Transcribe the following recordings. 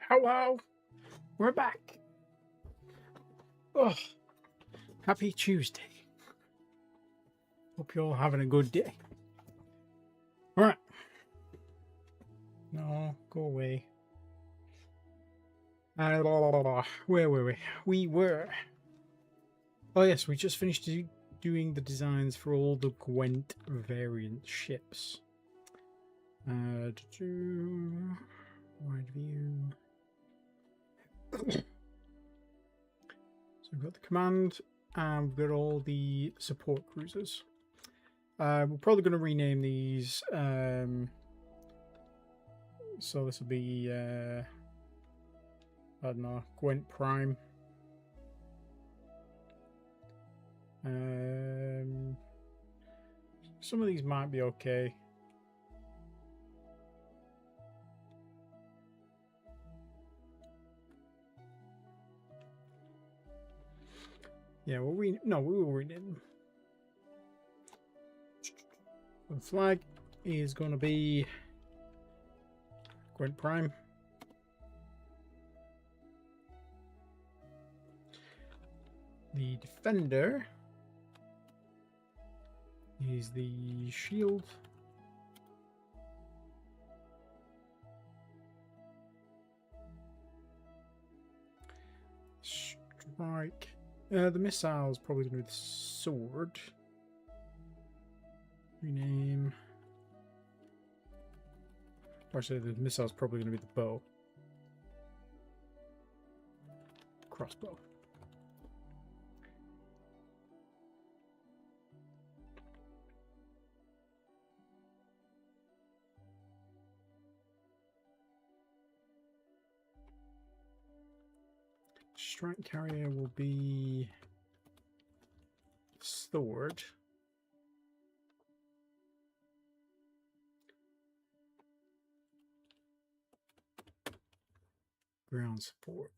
Hello, we're back. Oh, happy Tuesday. Hope you're all having a good day. All right. No, go away. Where were we? We were. Oh yes, we just finished doing the designs for all the Gwent variant ships. Wide view. So we've got the command, and we've got all the support cruisers. We're probably going to rename these. So this will be, I don't know, Gwent Prime. Some of these might be okay. Yeah, we will rename them. The flag is going to be Gwent Prime. The defender is the shield. Strike. The missile is probably going to be the sword. Rename. Actually, the missile is probably going to be the bow. Crossbow. Strike carrier will be sword. Ground support.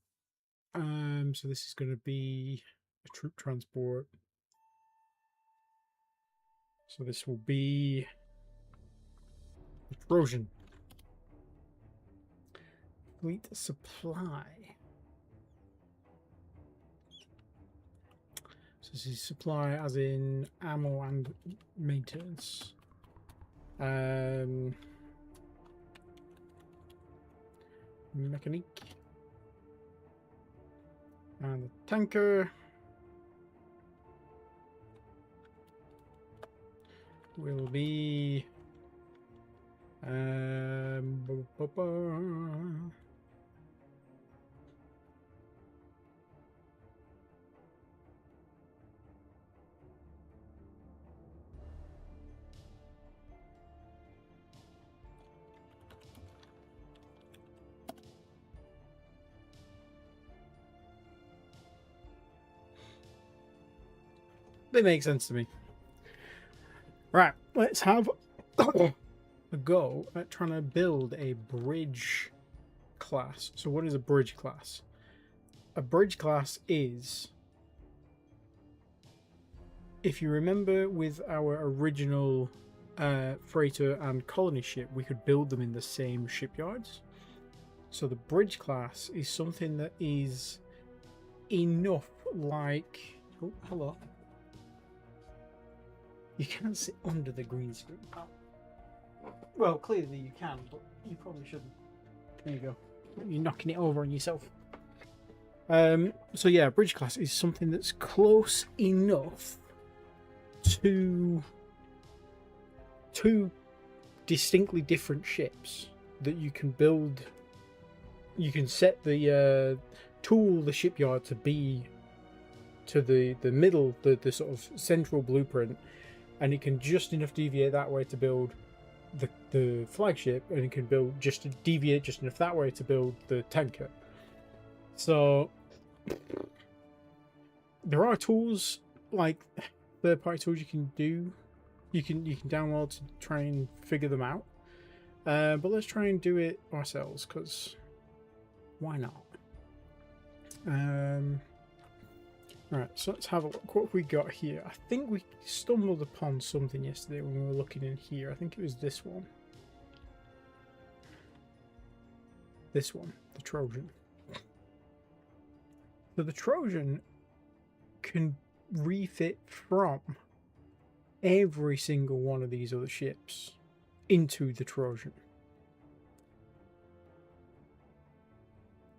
So this is going to be a troop transport. So this will be a Trojan. Fleet supply. So this is supply as in ammo and maintenance. Mechanic. And the tanker will be they make sense to me. Right, let's have a go at trying to build a bridge class. So what is a bridge class? A bridge class is, if you remember with our original freighter and colony ship, we could build them in the same shipyards. So the bridge class is something that is enough like... Oh, hello. You can't sit under the green screen. Oh. Well, clearly you can, but you probably shouldn't. There you go. You're knocking it over on yourself. So yeah, bridge class is something that's close enough to two distinctly different ships that you can build. You can set the tool the shipyard to be to the middle, the sort of central blueprint. And it can just enough deviate that way to build the flagship, and it can build deviate just enough that way to build the tanker. So there are tools like third-party tools you can do. You can download to try and figure them out. But let's try and do it ourselves, because why not? Right, so let's have a look. What have we got here? I think we stumbled upon something yesterday when we were looking in here. I think it was this one. this one, the Trojan. So the Trojan can refit from every single one of these other ships into the Trojan,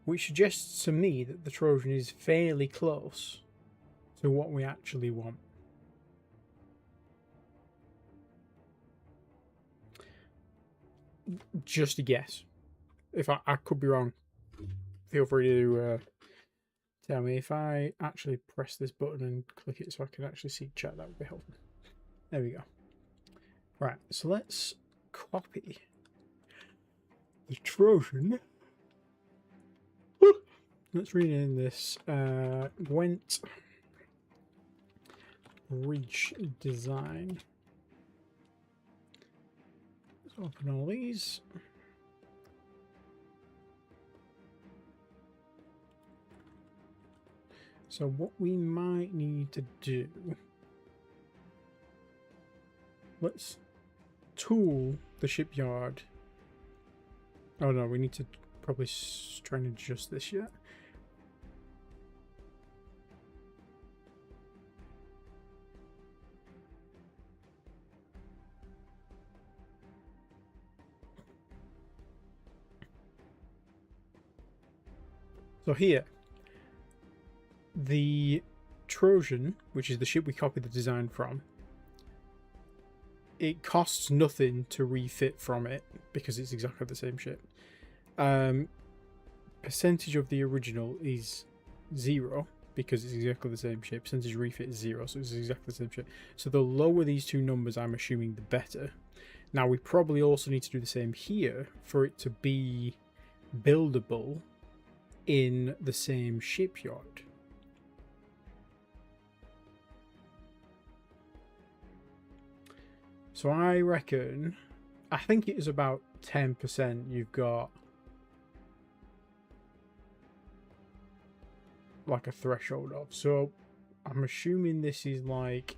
which suggests to me that the Trojan is fairly close to what we actually want. Just a guess. If I could be wrong, feel free to tell me. If I actually press this button and click it so I can actually see chat, that would be helpful. There we go. Right, so let's copy the Trojan. Let's rename this Gwent Bridge Design. Let's open all these. So what we might need to do, let's tool the shipyard. Oh no, we need to probably try and adjust this yet. So here, the Trojan, which is the ship we copied the design from, it costs nothing to refit from it because it's exactly the same ship. Percentage of the original is 0 because it's exactly the same ship. Percentage refit is 0, so it's exactly the same ship. So the lower these two numbers, I'm assuming, the better. Now we probably also need to do the same here for it to be buildable in the same shipyard. So I reckon, I think it is about 10% you've got like a threshold of. So I'm assuming this is like,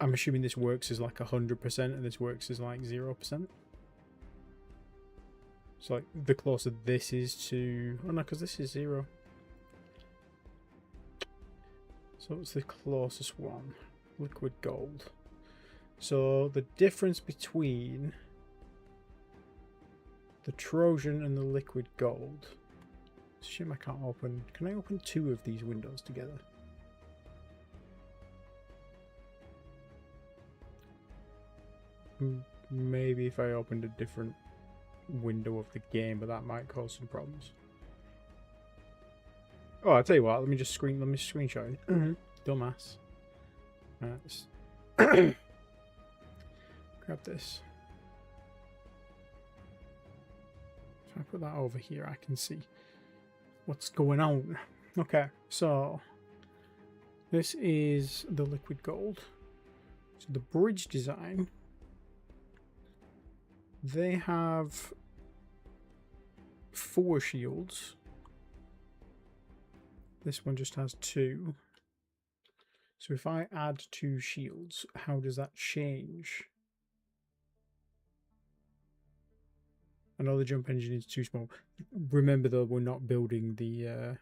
I'm assuming this works as like 100% and this works as like 0%. So like the closer this is to, oh no, because this is 0. So it's the closest one, liquid gold. So the difference between the Trojan and the liquid gold. Shit, I can't open. Can I open 2 of these windows together? Maybe if I opened a different window of the game, but that might cause some problems. Oh, I'll tell you what, let me screenshot it. Dumbass. Right, grab this. If I put that over here, I can see what's going on. Okay, so this is the liquid gold. So the bridge design, they have 4 shields. This one just has 2. So if I add 2 shields, how does that change? I know the jump engine is too small. Remember though, we're not building the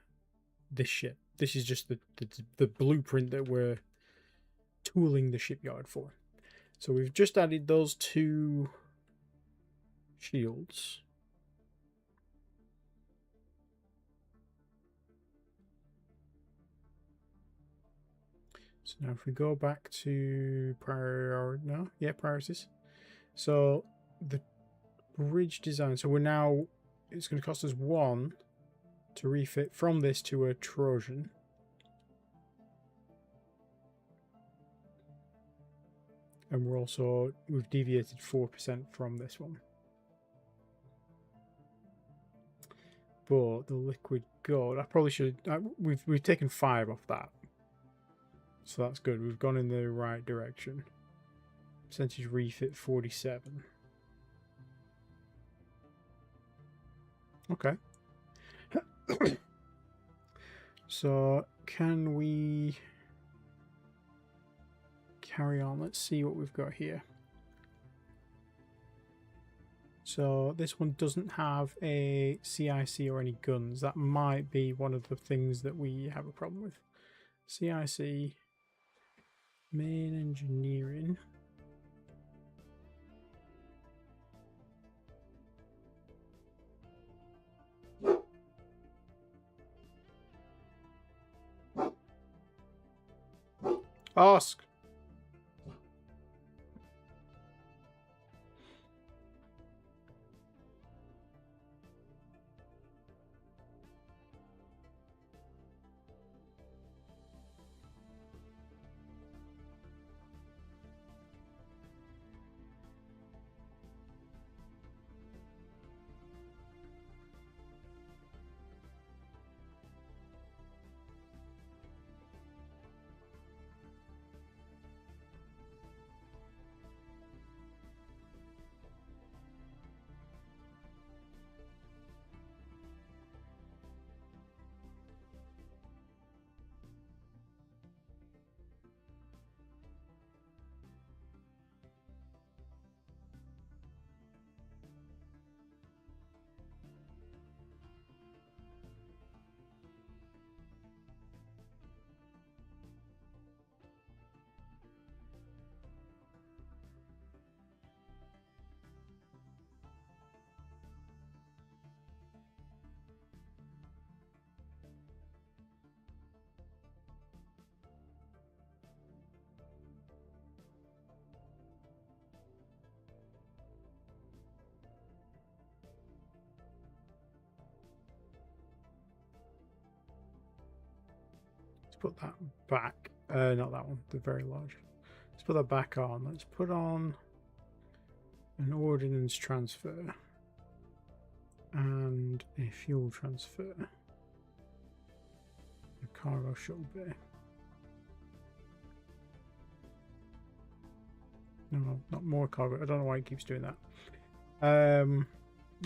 this ship. This is just the blueprint that we're tooling the shipyard for. So we've just added those 2 shields. So now if we go back to priorities. So the bridge design. So we're now, it's going to cost us 1 to refit from this to a Trojan. And we've deviated 4% from this one. But the liquid gold, I probably should, we've taken 5 off that. So that's good. We've gone in the right direction. Percentage refit 47. Okay. So can we carry on? Let's see what we've got here. So this one doesn't have a CIC or any guns. That might be one of the things that we have a problem with. CIC, main engineering. Ask. Put that back. Not that one, the very large. Let's put that back on. Let's put on an ordnance transfer and a fuel transfer. A cargo shuttle bay. No, not more cargo. I don't know why it keeps doing that.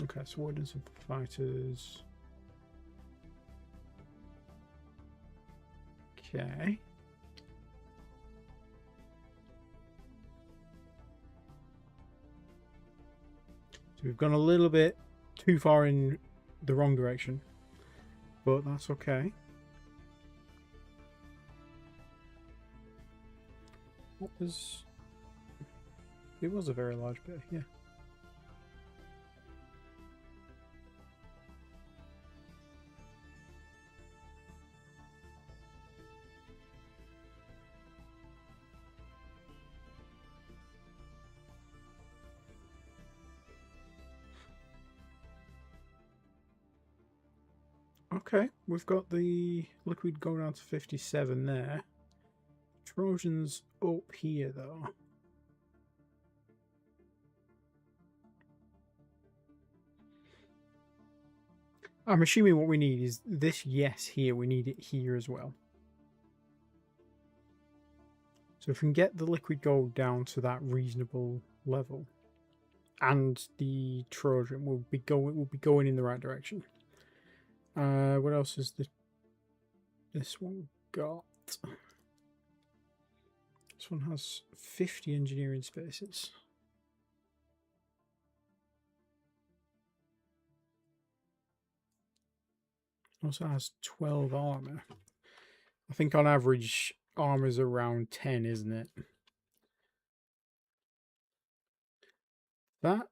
Okay, so ordnance and fighters. Okay. So we've gone a little bit too far in the wrong direction, but that's okay. What was... It was a very large bit, yeah. Okay, we've got the liquid going down to 57 there. Trojans up here, though. I'm assuming what we need is this yes here. We need it here as well. So if we can get the liquid gold down to that reasonable level, and the Trojan will be going in the right direction. What else is this one got? This one has 50 engineering spaces. Also has 12 armor. I think on average armor's around 10, isn't it? That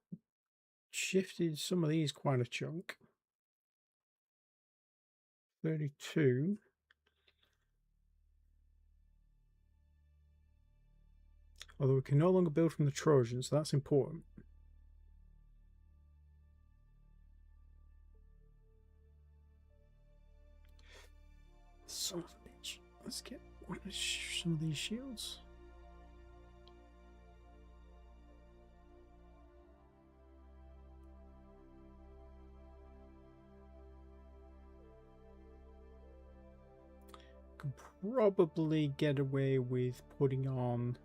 shifted some of these quite a chunk. 32. Although we can no longer build from the Trojans, so that's important. Son of a bitch. Let's get some of these shields. Could probably get away with putting on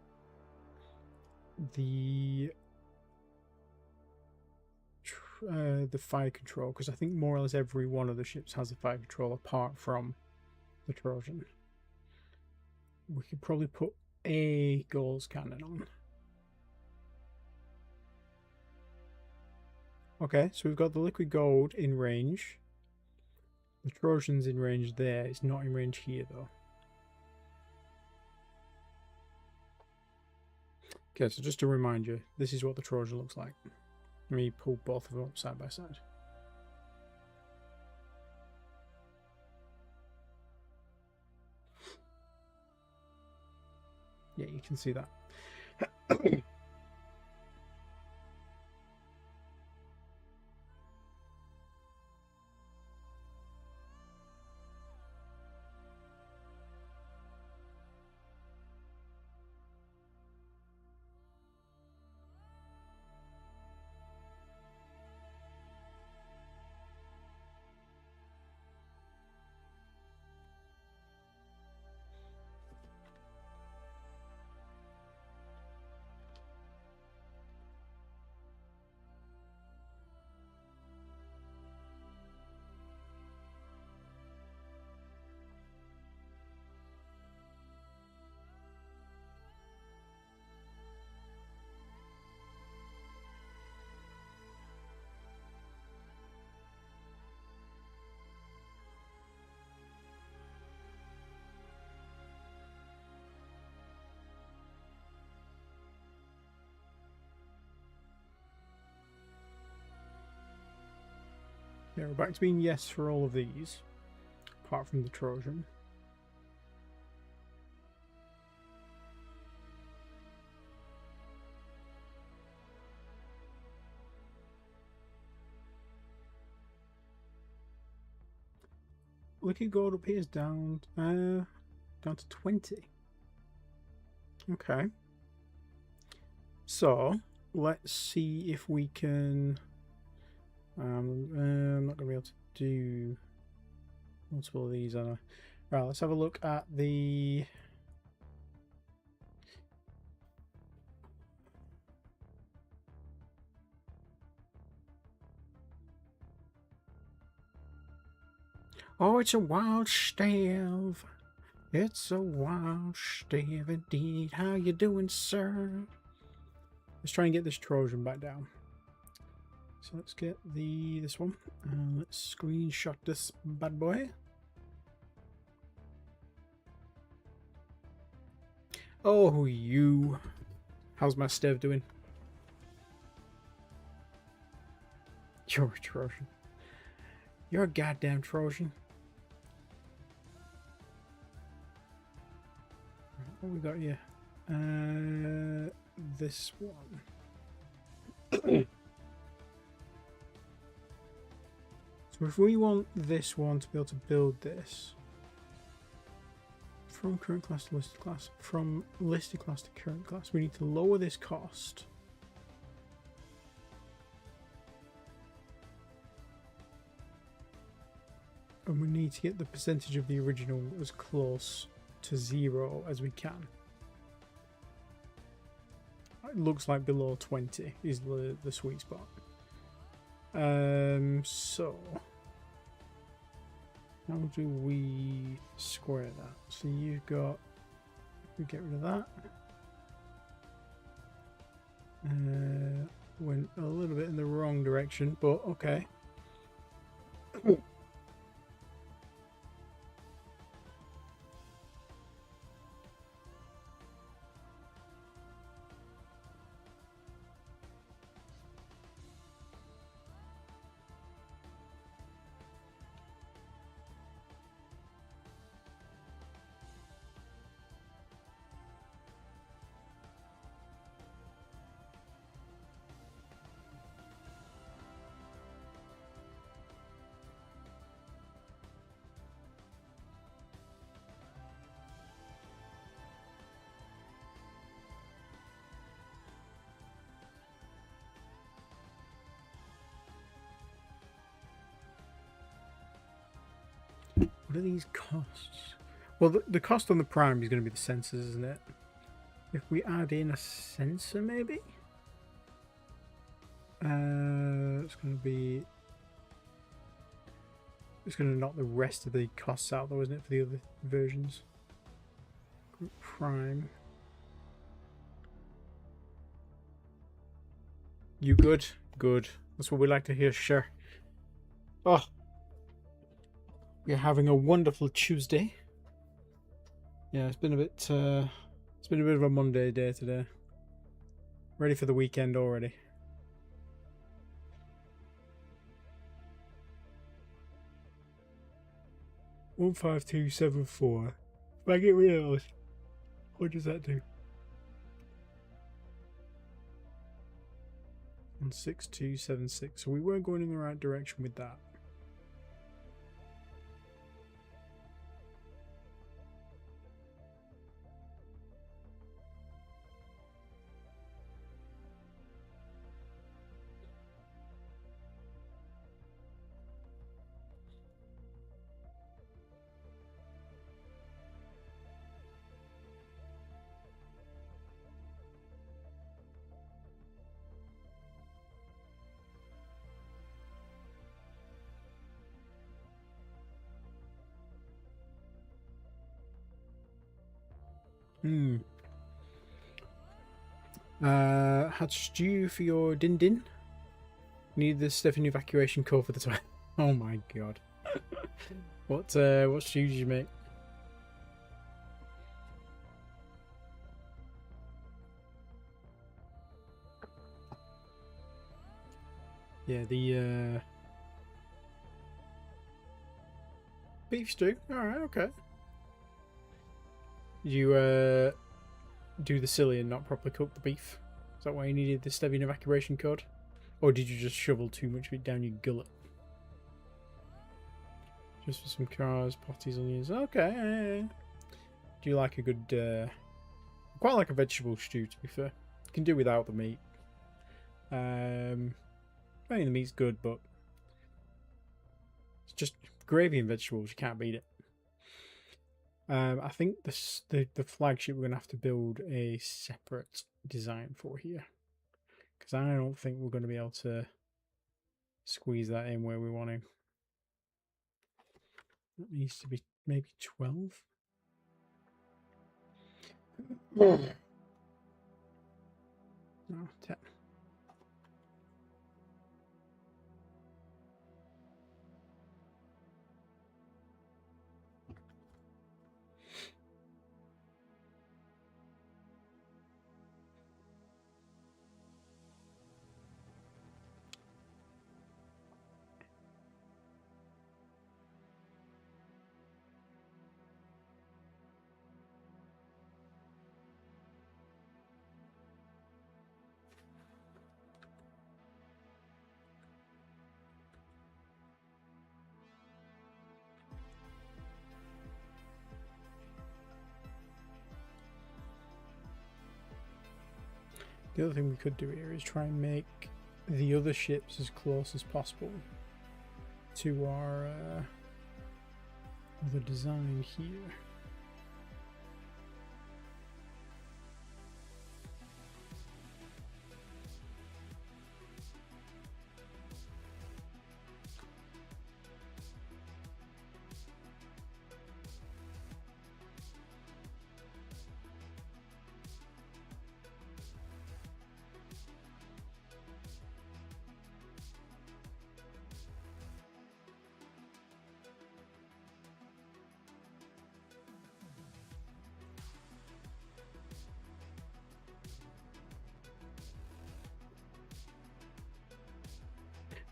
the fire control, because I think more or less every one of the ships has a fire control apart from the Trojan. We could probably put a Gauls cannon on. Okay, so we've got the liquid gold in range. The Trojan's in range there. It's not in range here, though. Okay, so just to remind you, this is what the Trojan looks like. Let me pull both of them up side by side. Yeah, you can see that. Yeah, we're back to being yes for all of these, apart from the Trojan. Liquid gold appears down to 20. Okay. So let's see if we can. I'm not going to be able to do multiple of these, are I? Right, let's have a look at the. Oh, it's a wild stave. It's a wild stave indeed. How you doing, sir? Let's try and get this Trojan back down. So let's get this one. Let's screenshot this bad boy. Oh, you. How's my Stev doing? You're a Trojan. You're a goddamn Trojan. What we got here? This one. So if we want this one to be able to build this, from current class to listed class, from listed class to current class, we need to lower this cost. And we need to get the percentage of the original as close to 0 as we can. It looks like below 20 is the sweet spot. So how do we square that? So you've got, we get rid of that. Went a little bit in the wrong direction, but okay. What are these costs? Well, the cost on the Prime is going to be the sensors, isn't it? If we add in a sensor, maybe? It's going to be... It's going to knock the rest of the costs out, though, isn't it, for the other versions? Group Prime. You good? Good. That's what we like to hear, sure. Oh, we're having a wonderful Tuesday. Yeah, it's been a bit of a Monday day today. Ready for the weekend already. $15274. If I get rid of those, what does that do? 16276. So we weren't going in the right direction with that. Had stew for your din din. Need the stuff in evacuation code for the time. Oh my god. What stew did you make? Yeah, the beef stew. Alright, okay. You do the silly and not properly cook the beef? Is that why you needed the Stevian evacuation code? Or did you just shovel too much of it down your gullet? Just for some cars, potties, onions. Okay. Do you like a good... I quite like a vegetable stew, to be fair. You can do without the meat. I mean, the meat's good, but... it's just gravy and vegetables. You can't beat it. I think the flagship we're going to have to build a separate design for here. Because I don't think we're going to be able to squeeze that in where we want to. That needs to be maybe 12. No, 10. The other thing we could do here is try and make the other ships as close as possible to our other design here.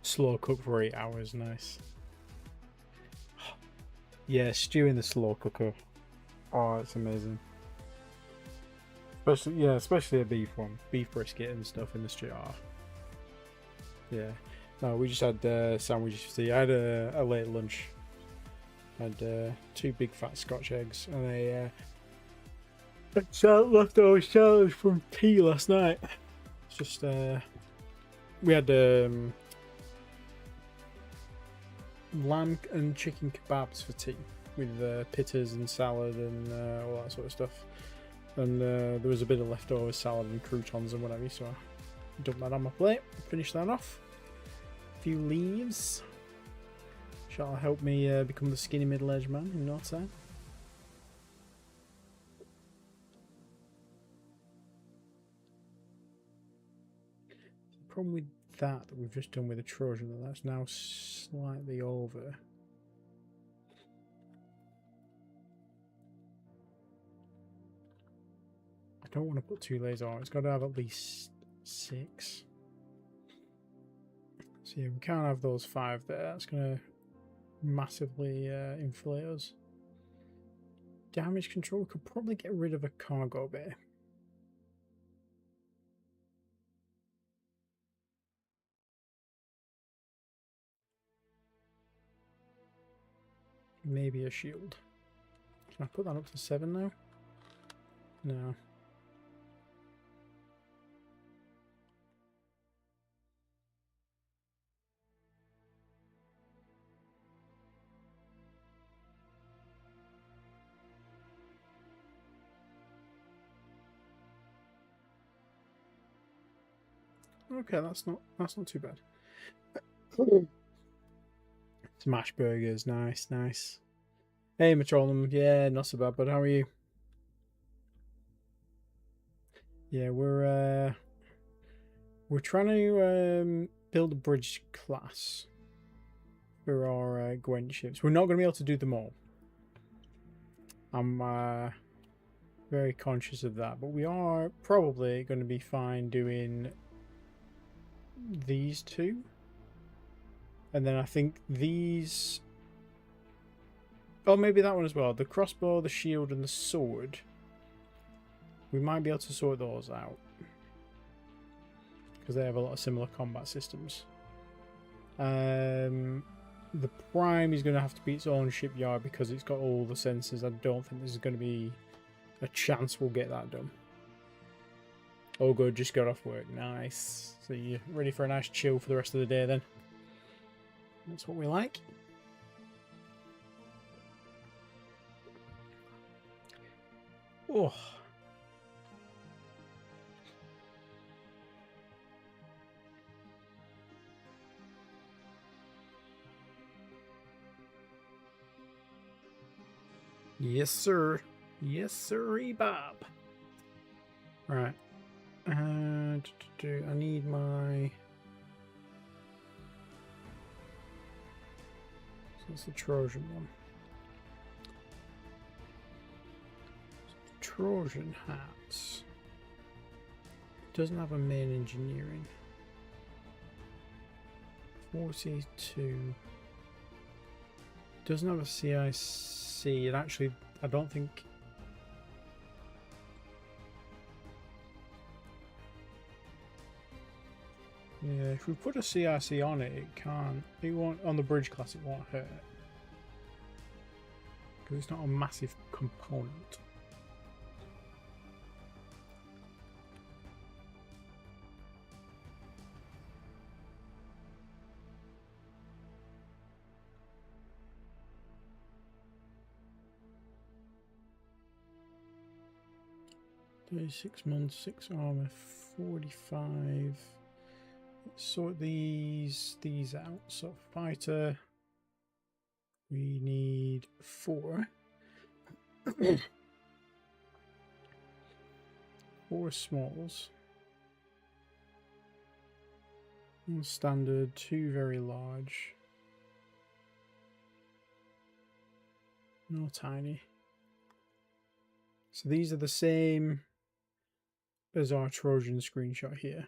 Slow cook for 8 hours, nice. Yeah, stew in the slow cooker. Oh, it's amazing. Especially a beef one, beef brisket and stuff in the stew. Oh. Yeah. No, we just had sandwiches. See, I had a late lunch. I had 2 big fat Scotch eggs and a leftover salad from tea last night. It's just we had lamb and chicken kebabs for tea with pittas and salad and all that sort of stuff, and there was a bit of leftover salad and croutons and whatever, so I dumped that on my plate, finish that off. A few leaves shall help me become the skinny middle-aged man in no time. The problem with that we've just done with the Trojan. That's now slightly over. I don't want to put 2 layers on. It's got to have at least 6. So yeah, we can't have those 5 there. That's going to massively inflate us. Damage control, could probably get rid of a cargo bay. Maybe a shield. Can I put that up to 7 now? No. Okay, that's not too bad. Smash burgers, nice, nice. Hey, Metronom, yeah, not so bad, but how are you? Yeah, we're trying to build a bridge class for our Gwent ships. We're not going to be able to do them all. I'm very conscious of that, but we are probably going to be fine doing these 2. And then I think these... Oh, maybe that one as well. The crossbow, the shield, and the sword. We might be able to sort those out. Because they have a lot of similar combat systems. The Prime is going to have to be its own shipyard because it's got all the sensors. I don't think there's going to be a chance we'll get that done. Oh good, just got off work. Nice. So you're ready for a nice chill for the rest of the day then. That's what we like. Oh. Yes, sir. Yes, sir, Bob. Right. I need my... So it's the Trojan one. Trojan hats. Doesn't have a main engineering. 42. Doesn't have a CIC. And actually, I don't think... Yeah, if we put a CIC on it, it can't. It won't. On the bridge class, it won't hurt. Because it's not a massive component. $36 months, 6 armor, 45. Let's sort these out. So fighter, we need 4. 4 smalls. One standard, 2 very large. No tiny. So these are the same as our Trojan screenshot here.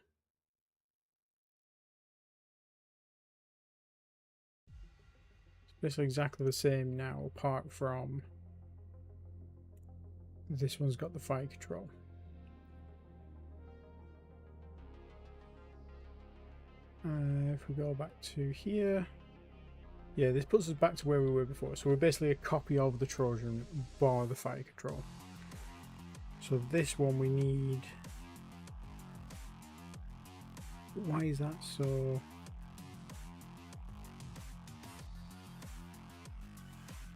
It's basically exactly the same now, apart from this one's got the fire control. If we go back to here, yeah, this puts us back to where we were before. So we're basically a copy of the Trojan bar the fire control. So this one we need. Why is that so?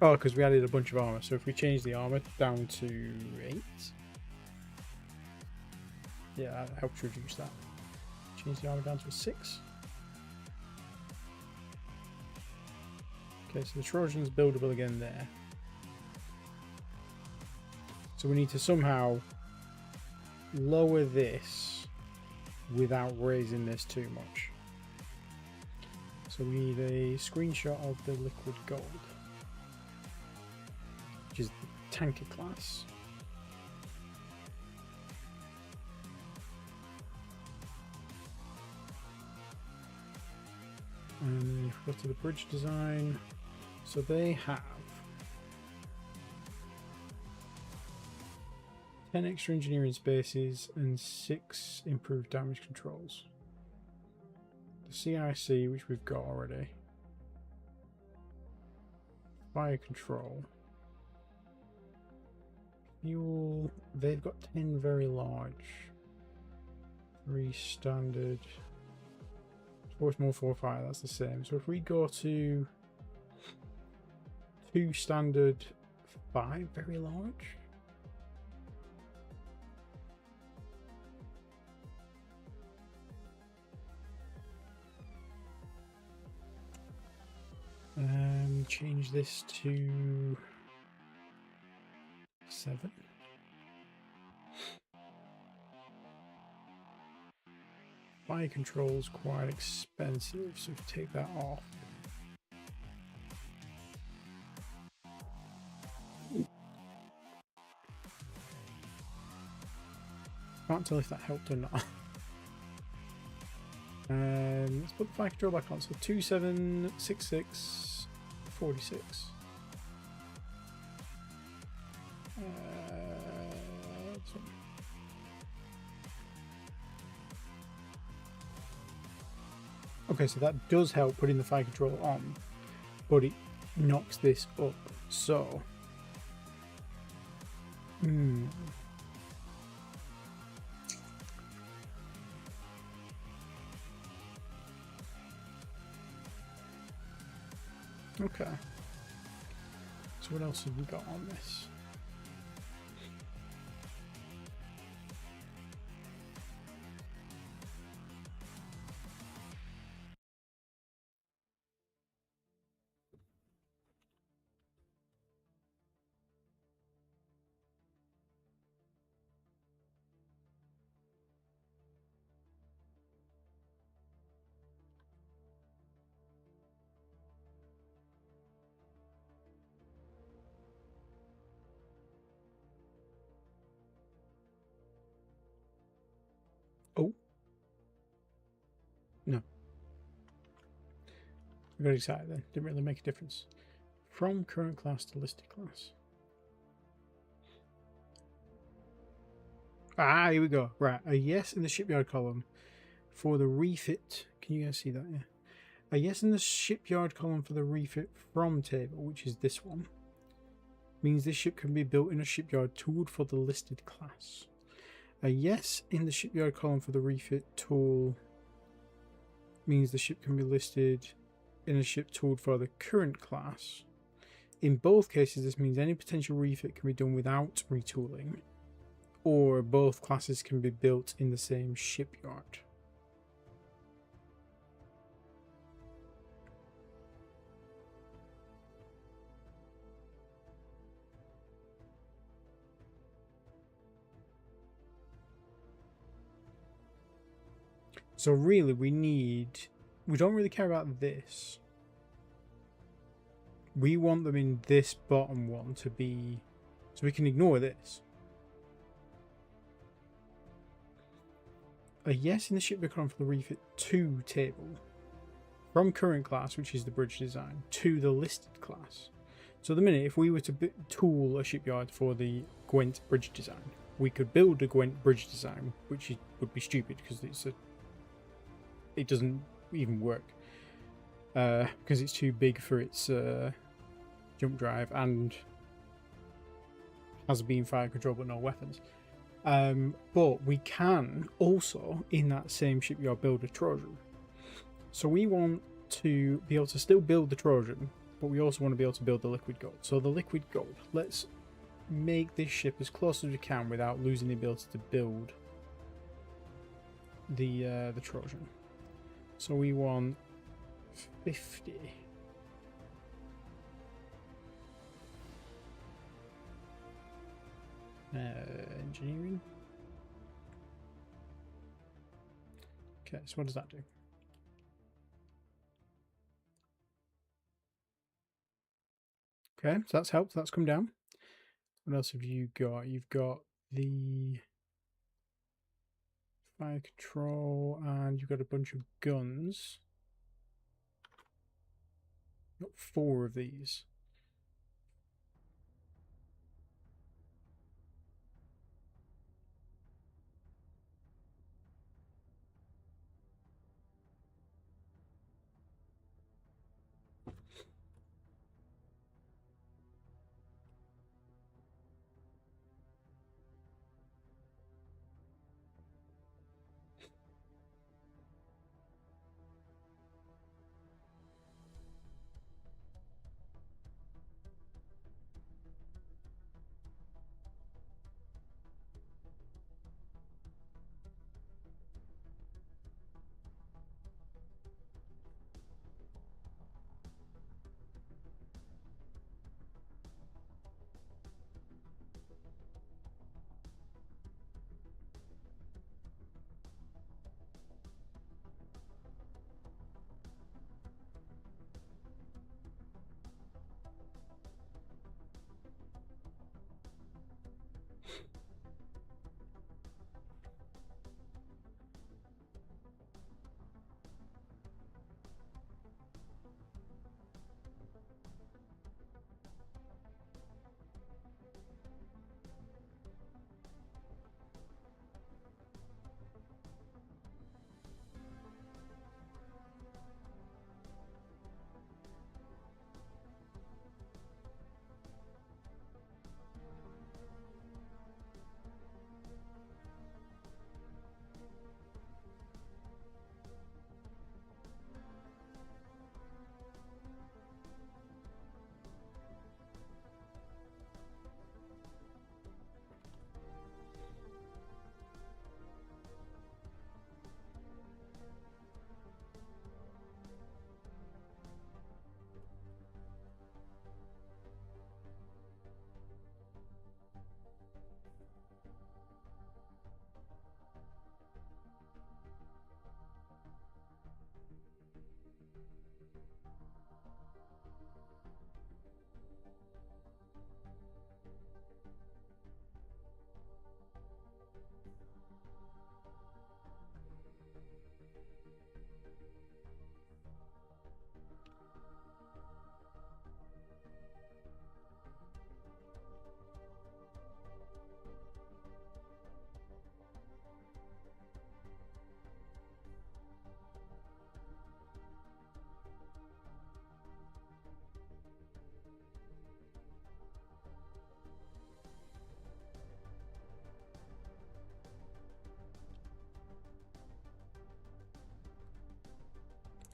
Oh, because we added a bunch of armor. So if we change the armor down to 8, yeah, that helps reduce that. Change the armor down to a 6. Okay, so the Trojan's buildable again there. So we need to somehow lower this without raising this too much. So we need a screenshot of the liquid gold, which is the tanker class. And if we go to the bridge design, so they have 10 extra engineering spaces and 6 improved damage controls. The CIC, which we've got already. Fire control. Fuel, they've got 10 very large. 3 standard. 4 small, 4 fire, that's the same. So if we go to 2 standard, 5 very large. Change this to 7. Fire control's quite expensive, so if you take that off. Can't tell if that helped or not. Let's put the fire control back on. So 2766. 46. Okay, so that does help putting the fire control on, but it knocks this up. So, okay. So what else have we got on this? Oh. No. I got excited then. Didn't really make a difference. From current class to listed class. Ah, here we go. Right. A yes in the shipyard column for the refit. Can you guys see that? Yeah. A yes in the shipyard column for the refit from table, which is this one, means this ship can be built in a shipyard tooled for the listed class. A yes in the shipyard column for the refit tool means the ship can be listed in a ship tooled for the current class. In both cases, this means any potential refit can be done without retooling, or both classes can be built in the same shipyard. So really, we don't really care about this. We want them in this bottom one to be, so we can ignore this. A yes in the shipyard column for the refit to table. From current class, which is the bridge design, to the listed class. So at the minute, if we were to tool a shipyard for the Gwent bridge design, we could build a Gwent bridge design, which would be stupid because it doesn't even work because it's too big for its jump drive and has a beam fire control but no weapons. But we can also, in that same shipyard, build a Trojan. So we want to be able to still build the Trojan, but we also want to be able to build the liquid gold. So the liquid gold, let's make this ship as close as we can without losing the ability to build the Trojan. So we want 50. Engineering. Okay, so what does that do? Okay, so that's helped. That's come down. What else have you got? You've got the fire control, and you've got a bunch of guns. Got 4 of these.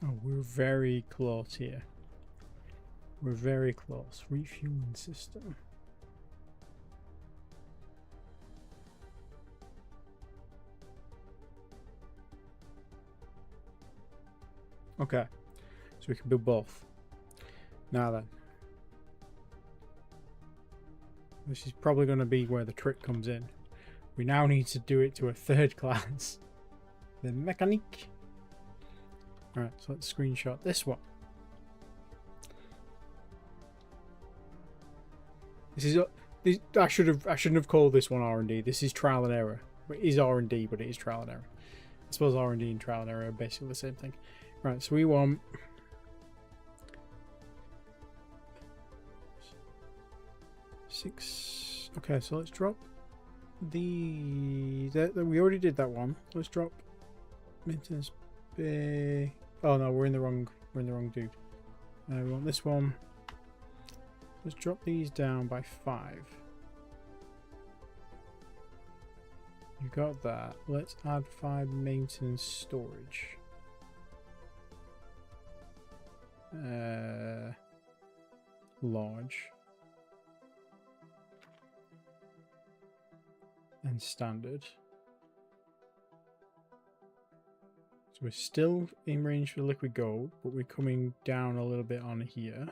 Oh, we're very close here. We're very close. Refueling system. Okay, so we can build both. Now then, this is probably going to be where the trick comes in. We now need to do it to a 3rd class. The mechanic. Alright, so let's screenshot this one. I shouldn't have called this one R&D. This is trial and error. It is R&D, but it is trial and error. I suppose R&D and trial and error are basically the same thing. Right, so we want 6. Okay, so let's drop we already did that one. Let's drop maintenance bay. Oh no, we're in the wrong dude. We want this one. Let's drop these down by 5. You got that. Let's add 5 maintenance storage. Large. And standard. So we're still in range for liquid gold, but we're coming down a little bit on here.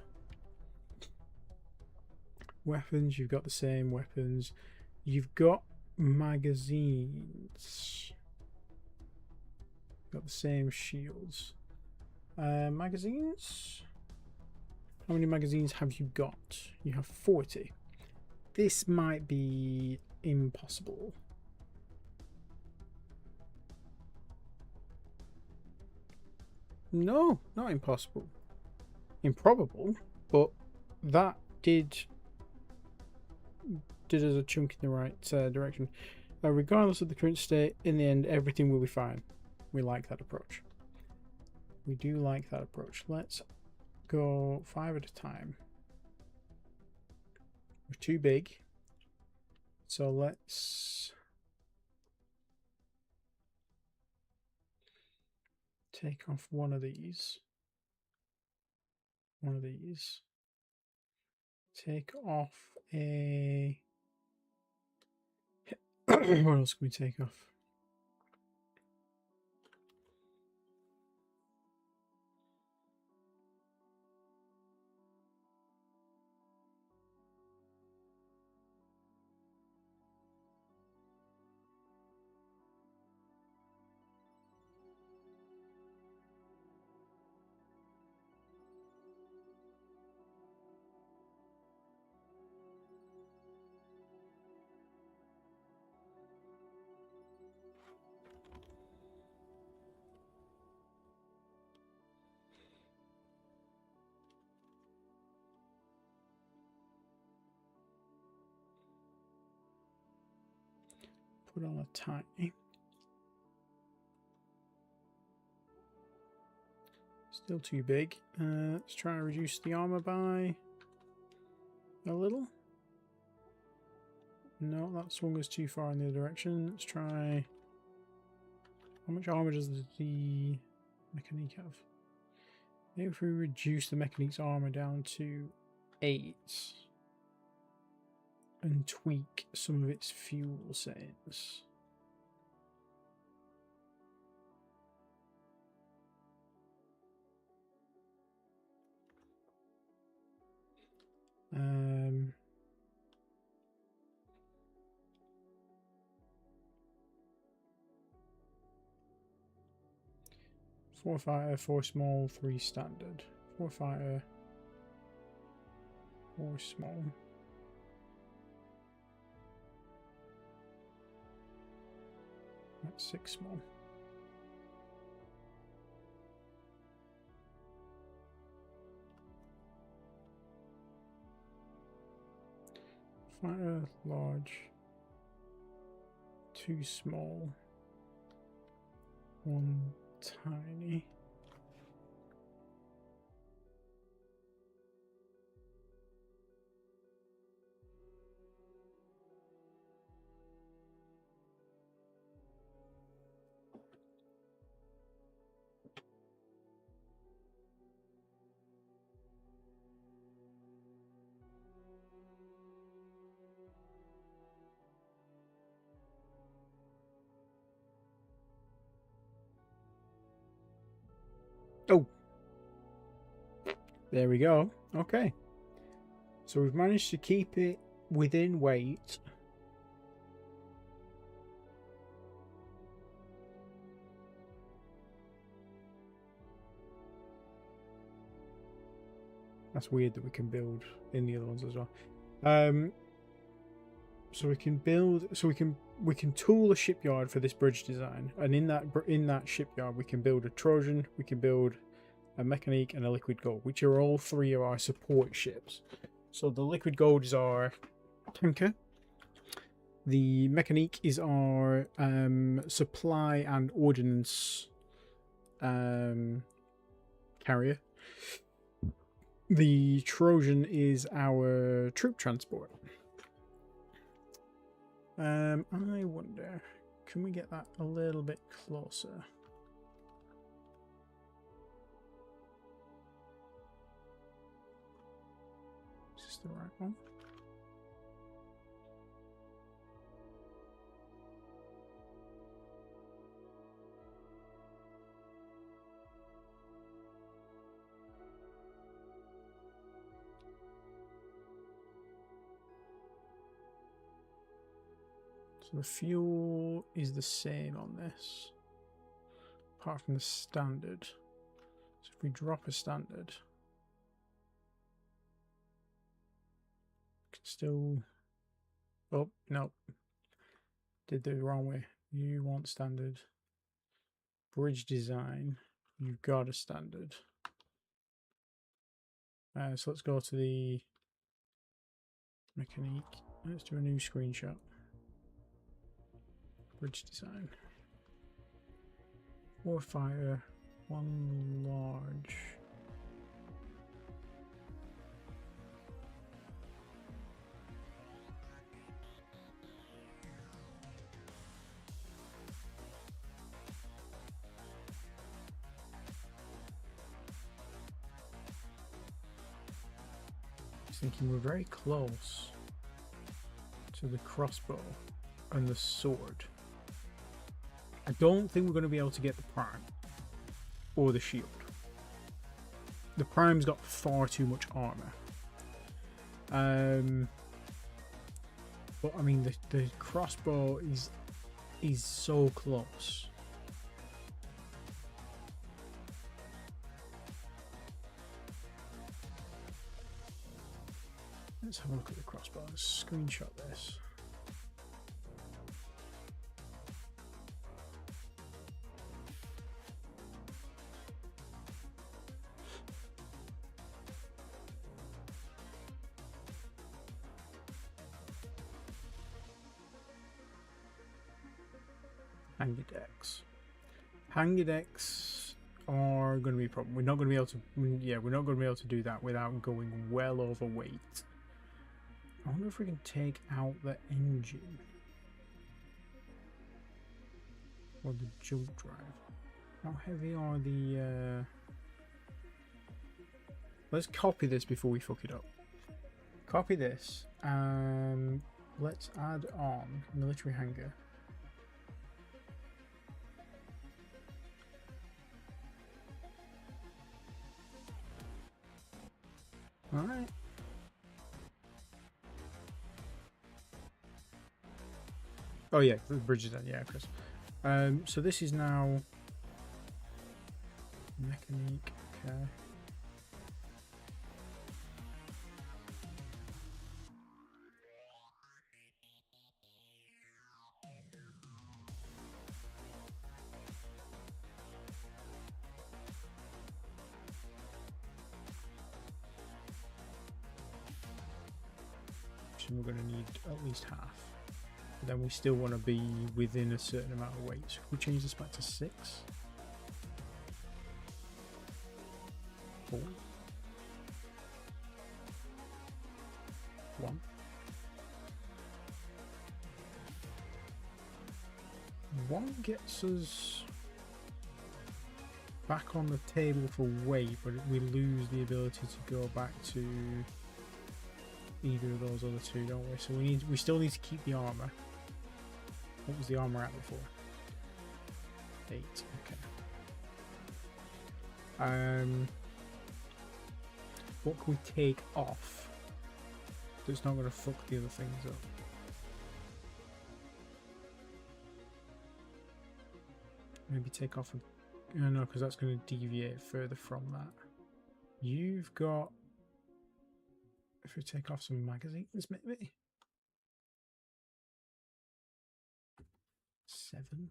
Weapons, you've got the same weapons. You've got magazines. Got the same shields. Magazines. How many magazines have you got? You have 40. This might be impossible. No, not impossible. Improbable, but that did us a chunk in the right direction. Regardless of the current state, in the end, everything will be fine. We like that approach. We do like that approach. Let's go 5 at a time. We're too big. So let's take off one of these. One of these. Take off a... What else can we take off? Put on a tiny. Still too big. Let's try and reduce the armor by a little. No, that swung us too far in the other direction. Let's try. How much armor does the mechanic have? Maybe if we reduce the mechanic's armor down to 8 and tweak some of its fuel settings. Four fighter, 4 small, 3 standard. 4 fighter, 4 small. That's 6 small. Fighter, large, 2 small, 1 tiny. Oh, there we go. Okay, so we've managed to keep it within weight. That's weird that we can build in the other ones as well. So we can build. So we can tool a shipyard for this bridge design, and in that shipyard we can build a Trojan, we can build a Mechanique, and a Liquid Gold, which are all 3 of our support ships. So the Liquid Gold is our tanker, the Mechanique is our supply and ordnance carrier, the Trojan is our troop transport. I wonder, can we get that a little bit closer? Is this the right one? So the fuel is the same on this, apart from the standard. So if we drop a standard, Still. Oh, no. Did the wrong way. You want standard. Bridge design. You've got a standard. So let's go to the mechanique. Let's do a new screenshot. Bridge design. 4 fire, 1 large. Thinking we're very close to the crossbow and the sword. I don't think we're going to be able to get the prime or the shield. The prime's got far too much armor. But I mean the crossbow is so close. Let's have a look at the crossbow. Let's screenshot this. Hanger decks. Hanger decks are going to be a problem. We're not going to be able to. Yeah, we're not going to be able to do that without going well overweight. I wonder if we can take out the engine or the jump drive. How heavy are the? Let's copy this before we fuck it up. Copy this and let's add on military hangar. All right. Oh yeah, the bridge is done. Yeah, of course. So this is now mechanique. Okay. So we're going to need at least half. But then we still want to be within a certain amount of weight. So if we change this back to 6. 4. 1. 1 gets us back on the table for weight, but we lose the ability to go back to either of those other two, don't we? So we still need to keep the armor. What was the armor at before? 8. Okay. What can we take off that's not going to fuck the other things up? Maybe take off a... No, because that's going to deviate further from that. You've got... If we take off some magazines, maybe? 7.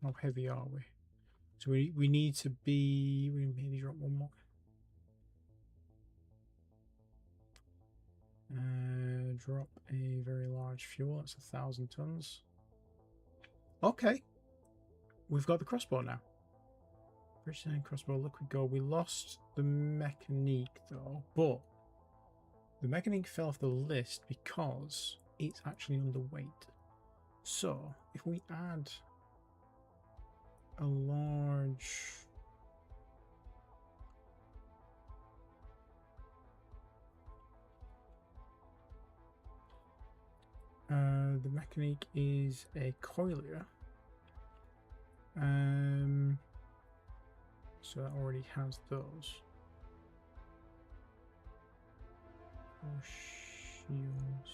How heavy are we? So we need to be... We maybe drop one more. Drop a very large fuel. That's 1,000 tons. Okay. We've got the crossbow now. British crossbow, liquid gold. We lost the mechanique though, but the mechanique fell off the list because it's actually underweight. So if we add a large... the mechanique is a coilier. So that already has those. 4 shields.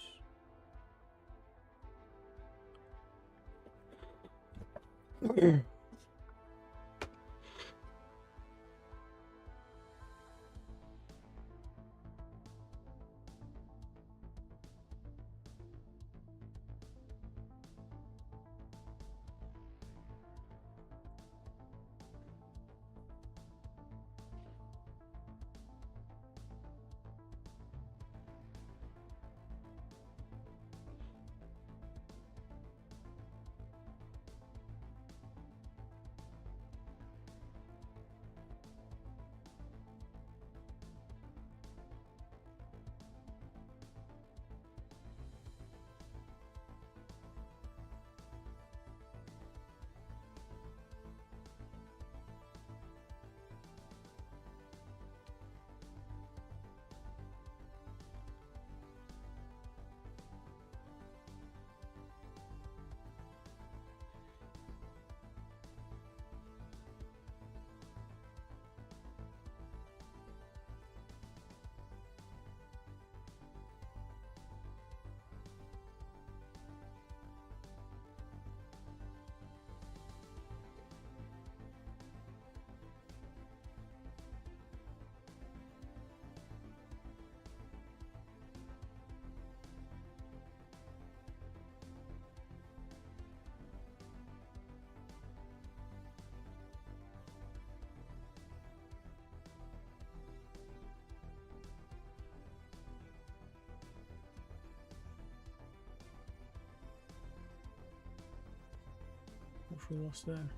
What have we lost there?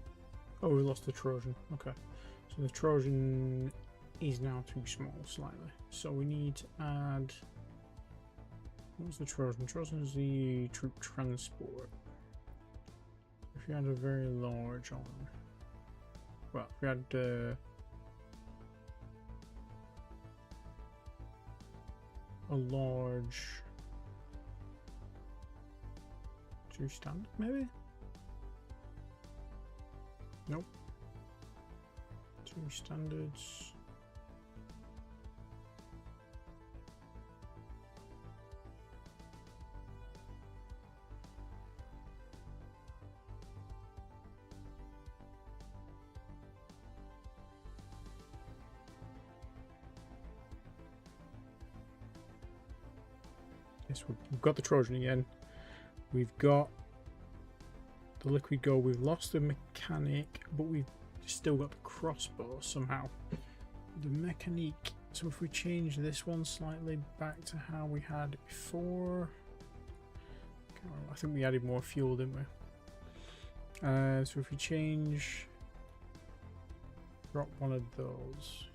Oh, we lost the Trojan. Okay. So the Trojan is now too small slightly. So we need to add... What's the Trojan? Trojan is the troop transport. If you had a very large on... Well, if we had... a large... 2 standard, maybe? Nope. 2 standards. Yes, we've got the Trojan again. We've got the liquid gold. We've lost the mechanic, but we've still got the crossbow somehow. The mechanique. So if we change this one slightly back to how we had it before, I think we added more fuel, didn't we? So if we change, drop one of those.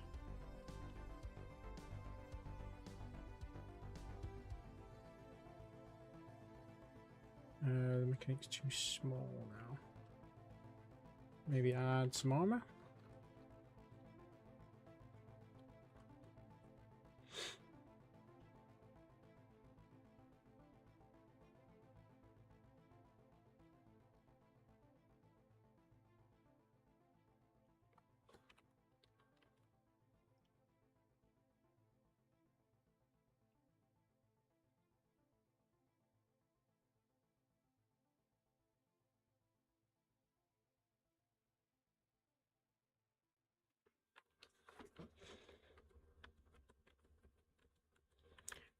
The mechanic's too small now. Maybe add some armor.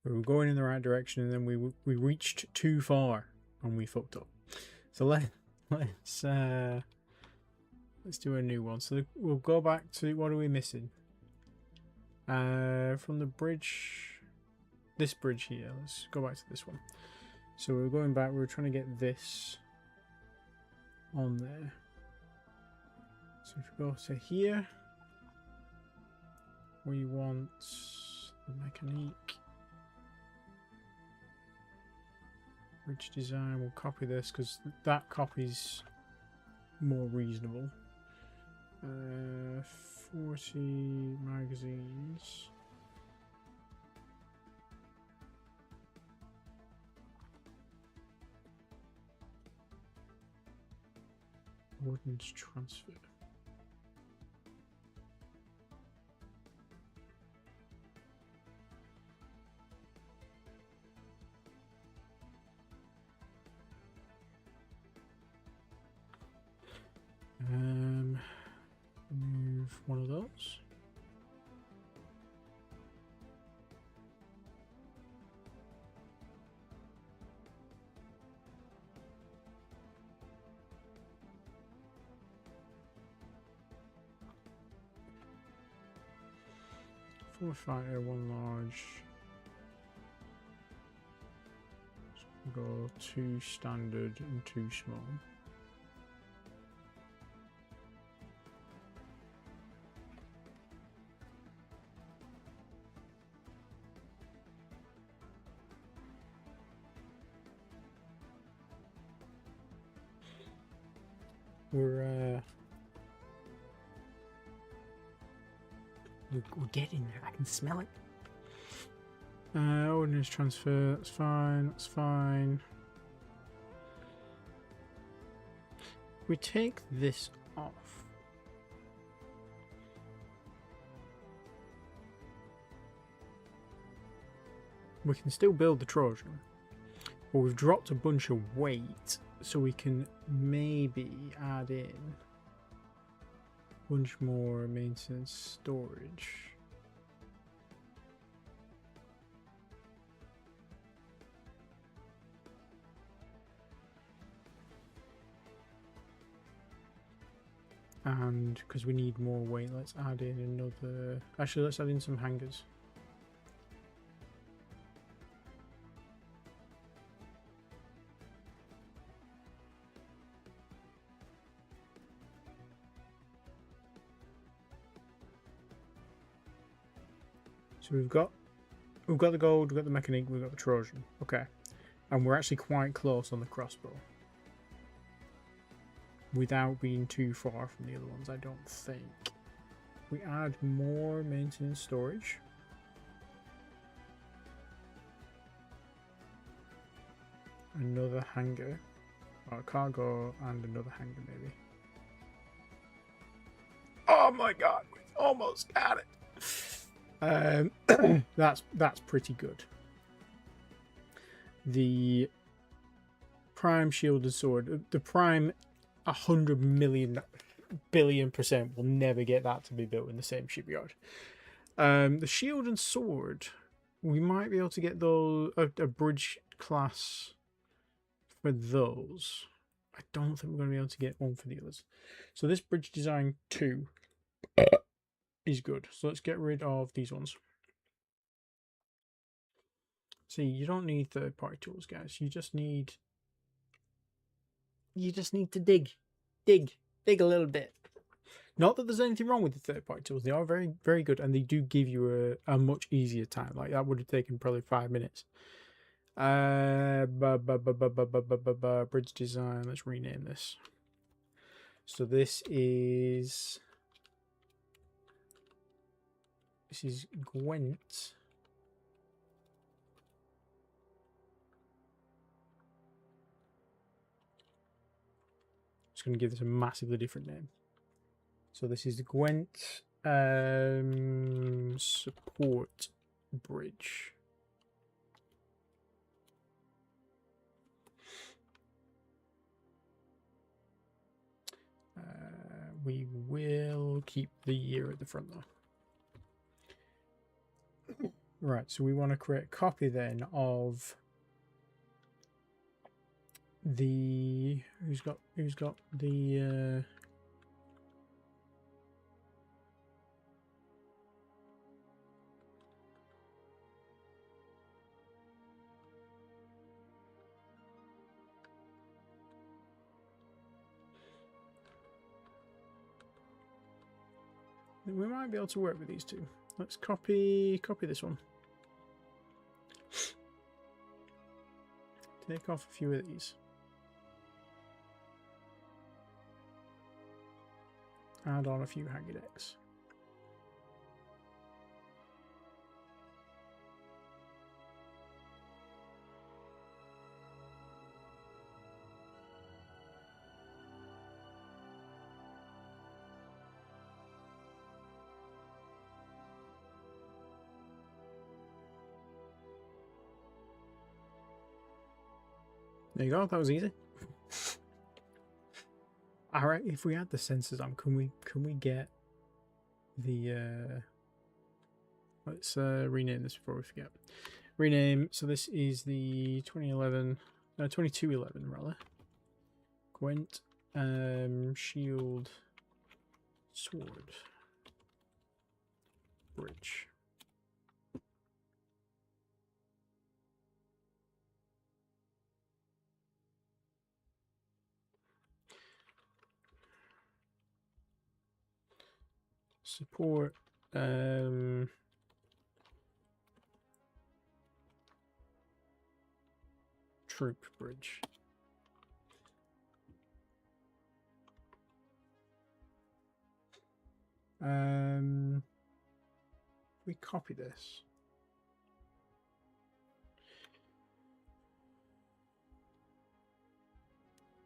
We were going in the right direction, and then we reached too far, and we fucked up. So let's do a new one. So we'll go back to, what are we missing? From the bridge, this bridge here. Let's go back to this one. So we're going back. We were trying to get this on there. So if we go to here, we want the mechanique. Bridge design, we'll copy this because that copy's more reasonable. 40 magazines. Ordnance transfer. Move one of those. Four fighter, one large. So we'll go 2 standard and 2 small. We're getting there. I can smell it. Ordnance transfer. That's fine. That's fine. We take this off. We can still build the Trojan, but we've dropped a bunch of weight, so we can maybe add in a bunch more maintenance storage. And because we need more weight, let's add in another... Actually, let's add in some hangers. So we've got the gold, we've got the mechanic, we've got the Trojan. Okay. And we're actually quite close on the crossbow. Without being too far from the other ones, I don't think. We add more maintenance storage. Another hangar. Or cargo and another hangar maybe. Oh my god, we almost got it. That's pretty good. The prime shielded sword, the prime 100 million billion% will never get that to be built in the same shipyard. The shield and sword, we might be able to get those a bridge class for those. I don't think we're going to be able to get one for the others. So this bridge design 2 is good. So let's get rid of these ones. See, you don't need third-party tools, guys. You just need to dig a little bit. Not that there's anything wrong with the third-party tools. They are very, very good, and they do give you a much easier time. Like that would have taken probably 5 minutes. Bridge design. Let's rename this. So this is Gwent. Just going to give this a massively different name. So this is the Gwent support bridge. We will keep the year at the front though. Right, so we want to create a copy then of the who's got the we might be able to work with these two. Let's copy this one. Take off a few of these. Add on a few hangar decks. There you go. That was easy. All right. If we add the sensors on, can we get the? Let's rename this before we forget. Rename. So this is the 2211 rather. Gwent shield sword bridge. Support troop bridge. We copy this.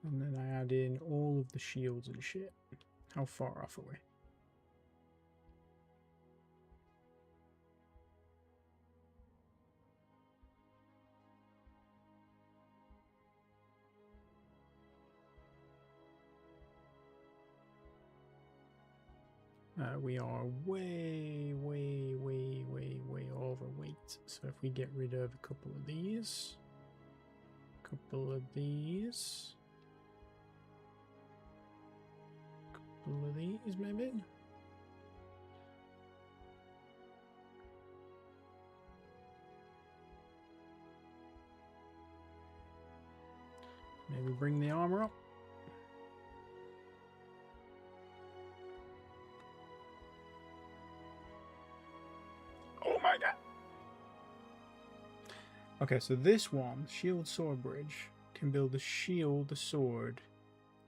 And then I add in all of the shields and shit. How far off are we? We are way overweight. So if we get rid of a couple of these, maybe. Maybe bring the armor up. Oh my god. Okay, so this one, shield sword bridge, can build the shield, the sword,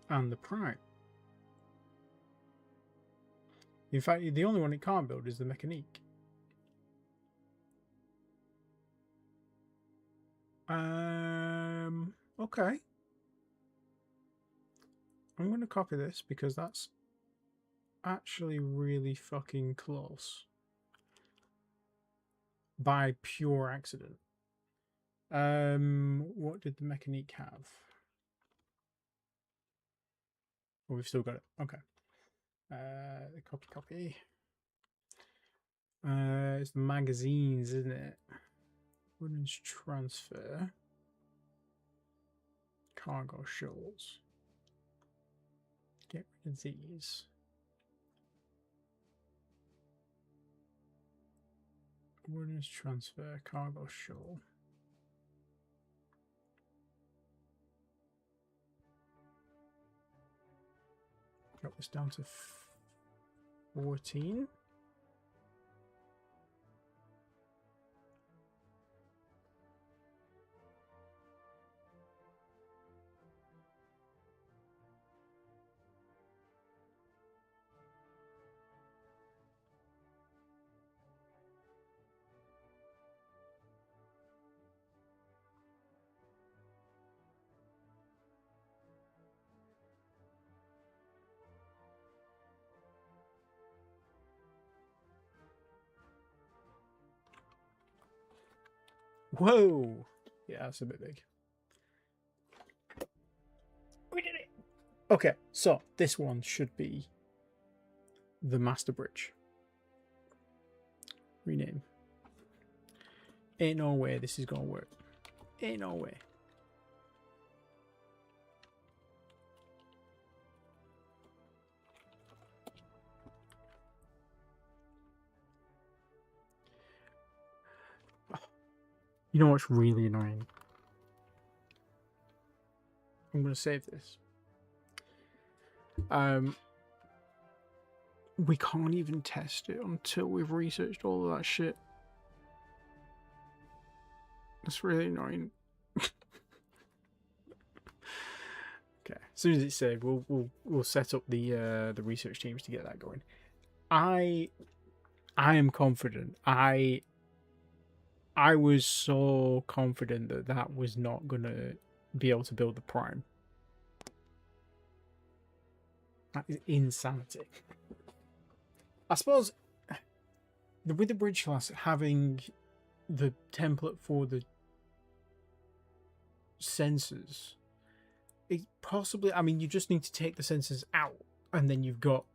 and the prime. In fact, the only one it can't build is the mechanique. Okay. I'm going to copy this because that's actually really fucking close. By pure accident. What did the mechanique have? Oh, we've still got it. Okay. Copy. It's the magazines, isn't it? Women's transfer. Cargo shuttles. Get rid of these. Women's transfer, cargo shuttle. Drop this down to 14. Whoa! Yeah, that's a bit big. We did it! Okay, so this one should be the Master Bridge. Rename. Ain't no way this is gonna work. Ain't no way. You know what's really annoying? I'm going to save this. We can't even test it until we've researched all of that shit. That's really annoying. Okay, as soon as it's saved, we'll set up the research teams to get that going. I am confident. I was so confident that that was not gonna be able to build the prime. That is insanity. I suppose with the bridge class having the template for the sensors, it possibly, I mean, you just need to take the sensors out and then you've got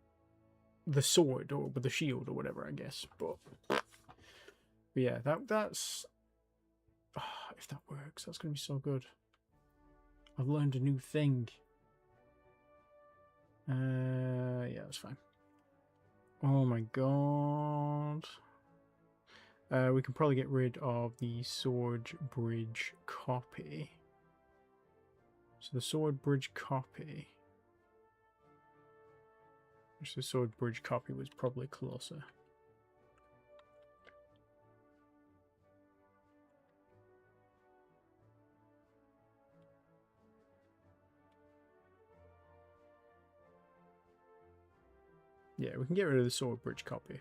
the sword or the shield or whatever, I guess. But yeah, that's if that works, that's gonna be so good. I've learned a new thing. Yeah, that's fine. Oh my god. We can probably get rid of the sword bridge copy. So the sword bridge copy. Which the sword bridge copy was probably closer. Yeah, we can get rid of the sword bridge copy.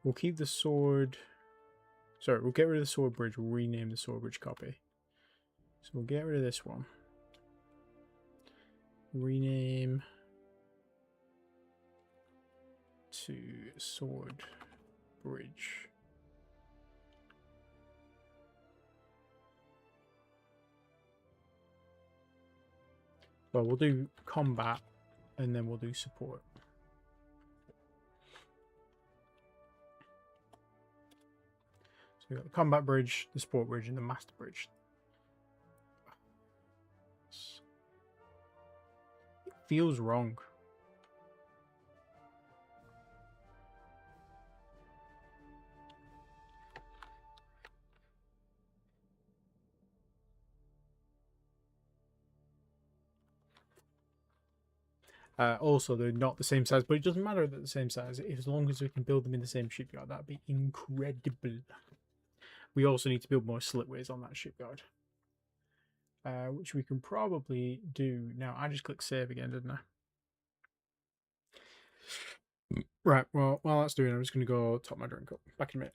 We'll keep the sword... Sorry, we'll get rid of the sword bridge. We'll rename the sword bridge copy. So we'll get rid of this one. Rename to sword bridge. Well, we'll do combat and then we'll do support. So we've got the combat bridge, the support bridge, and the master bridge. It feels wrong. Also, they're not the same size, but it doesn't matter if they're the same size. As long as we can build them in the same shipyard, that'd be incredible. we also need to build more slipways on that shipyard. Which we can probably do now. I just clicked save again, didn't I? Right, well, while that's doing, I'm just going to go top my drink up. Back in a minute.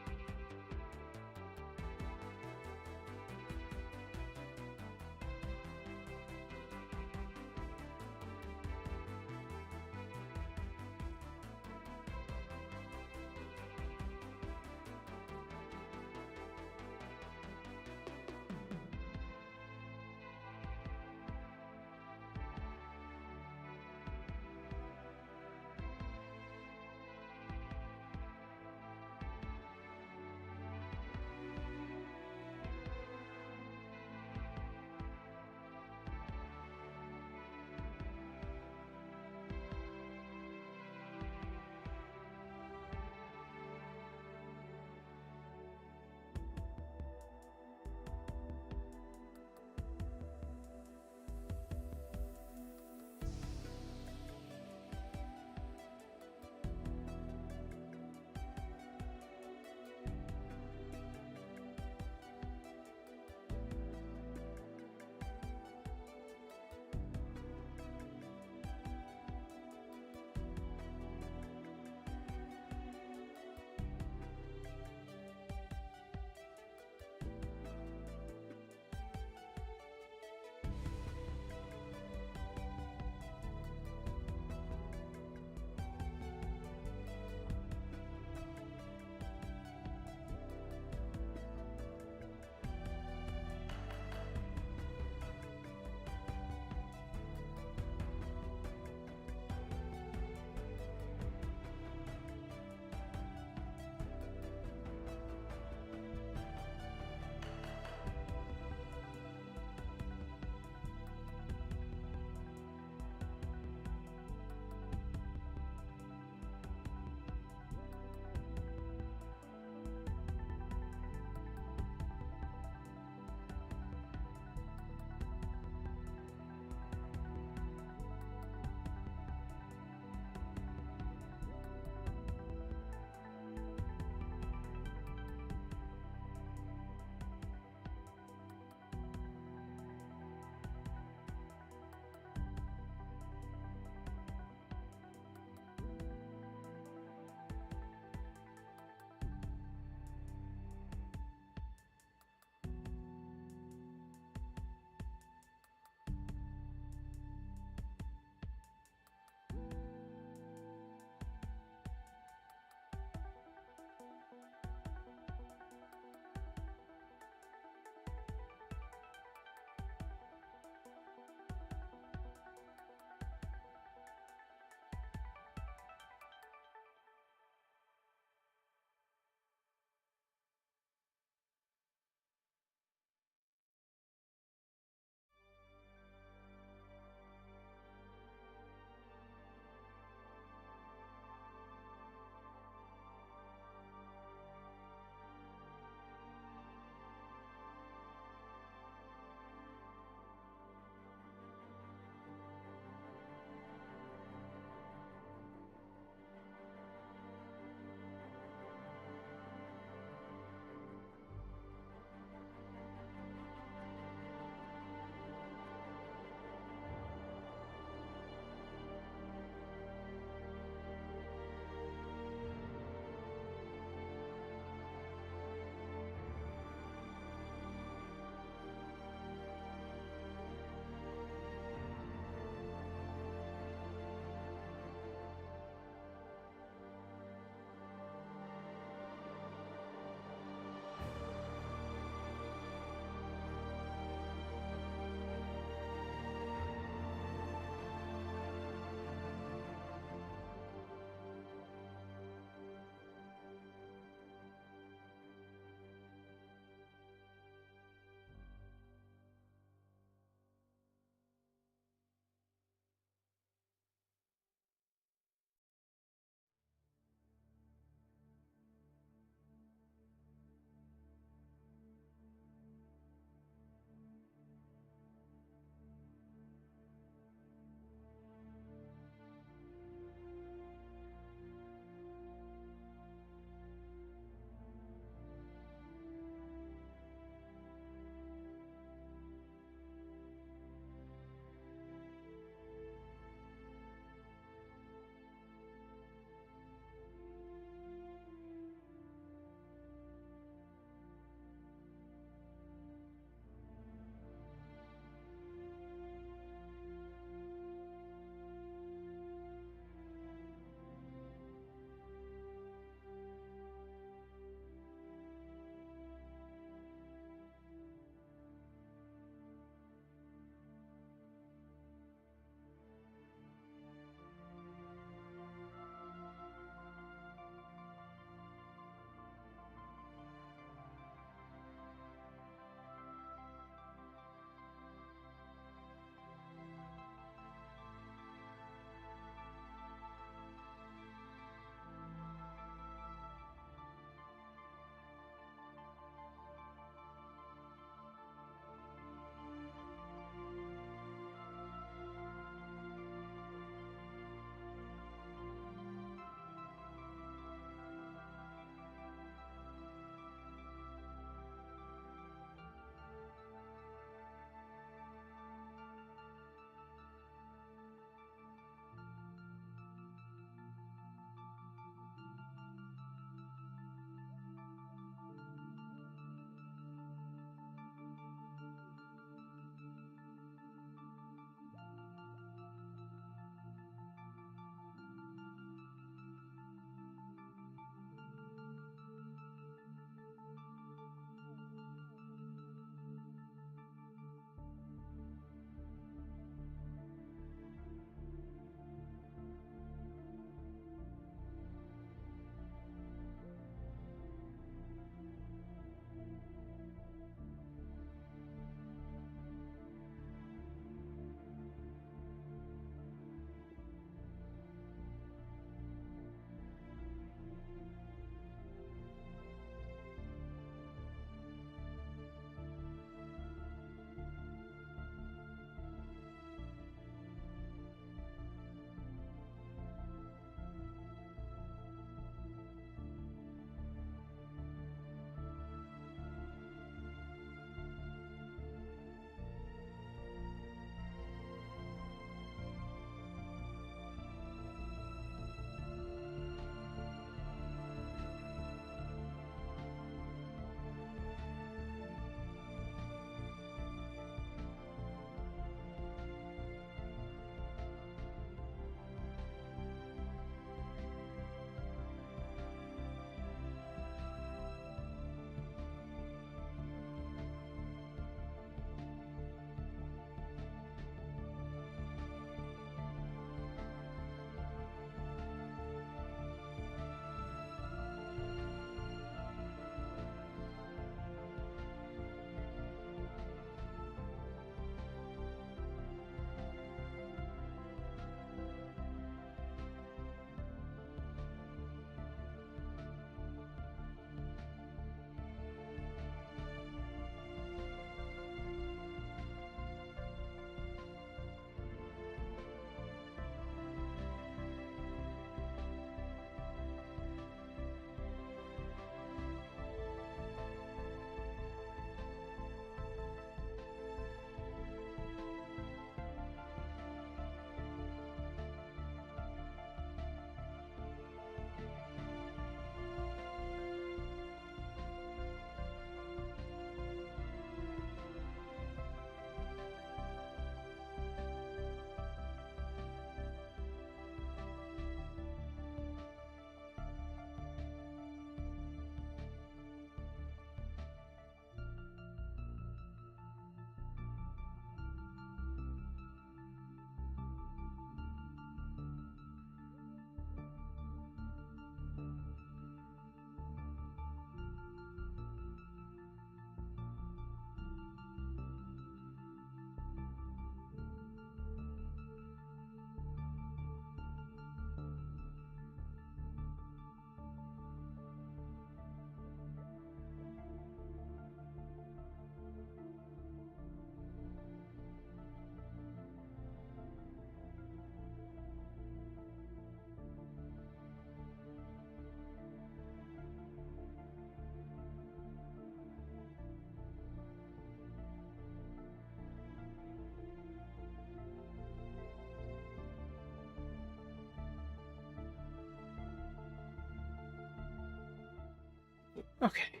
Okay,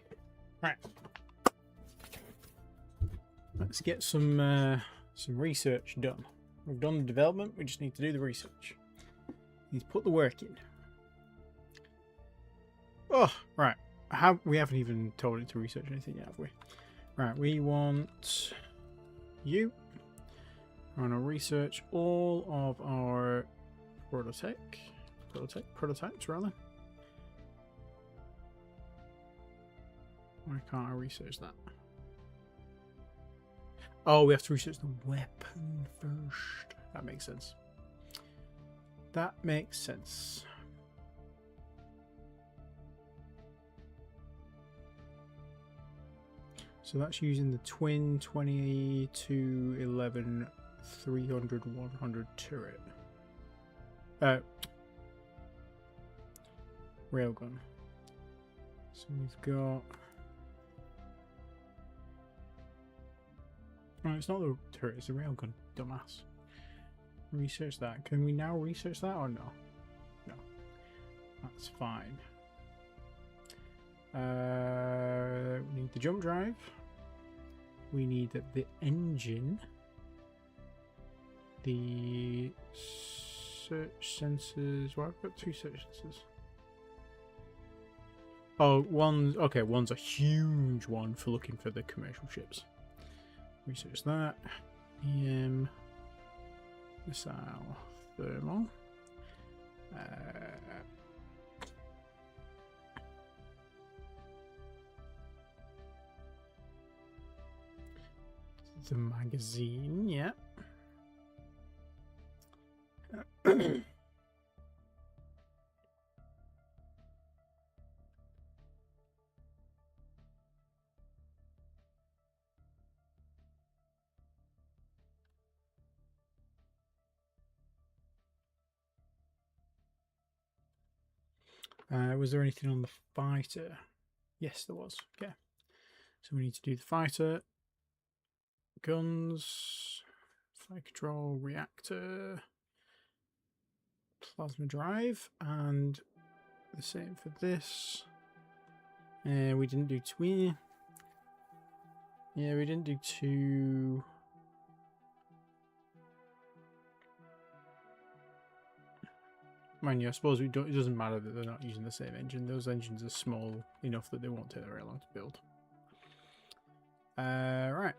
right. Let's get some research done. We've done the development. We just need to do the research. Need to put the work in. Oh, right. We haven't even told it to research anything yet, have we? Right, we want you. I want to research all of our prototypes rather. Why can't I research that? Oh, we have to research the weapon first. That makes sense. That makes sense. So that's using the twin 2211 300 100 turret. Railgun. So we've got. No, it's not the turret, it's the railgun, dumbass. Research that. Can we now research that or no? No. That's fine. We need the jump drive. We need the engine. The search sensors. Well, I've got 2 search sensors. Oh, one's a huge one for looking for the commercial ships. Research that. EM. Missile. Thermal. The magazine, yeah. Was there anything on the fighter? Yes, there was. Okay. So we need to do the fighter. Guns. Flight control. Reactor. Plasma drive. And the same for this. We didn't do twin. Yeah, we didn't do 2. Mind you, I suppose it doesn't matter that they're not using the same engine. Those engines are small enough that they won't take very long to build. Right.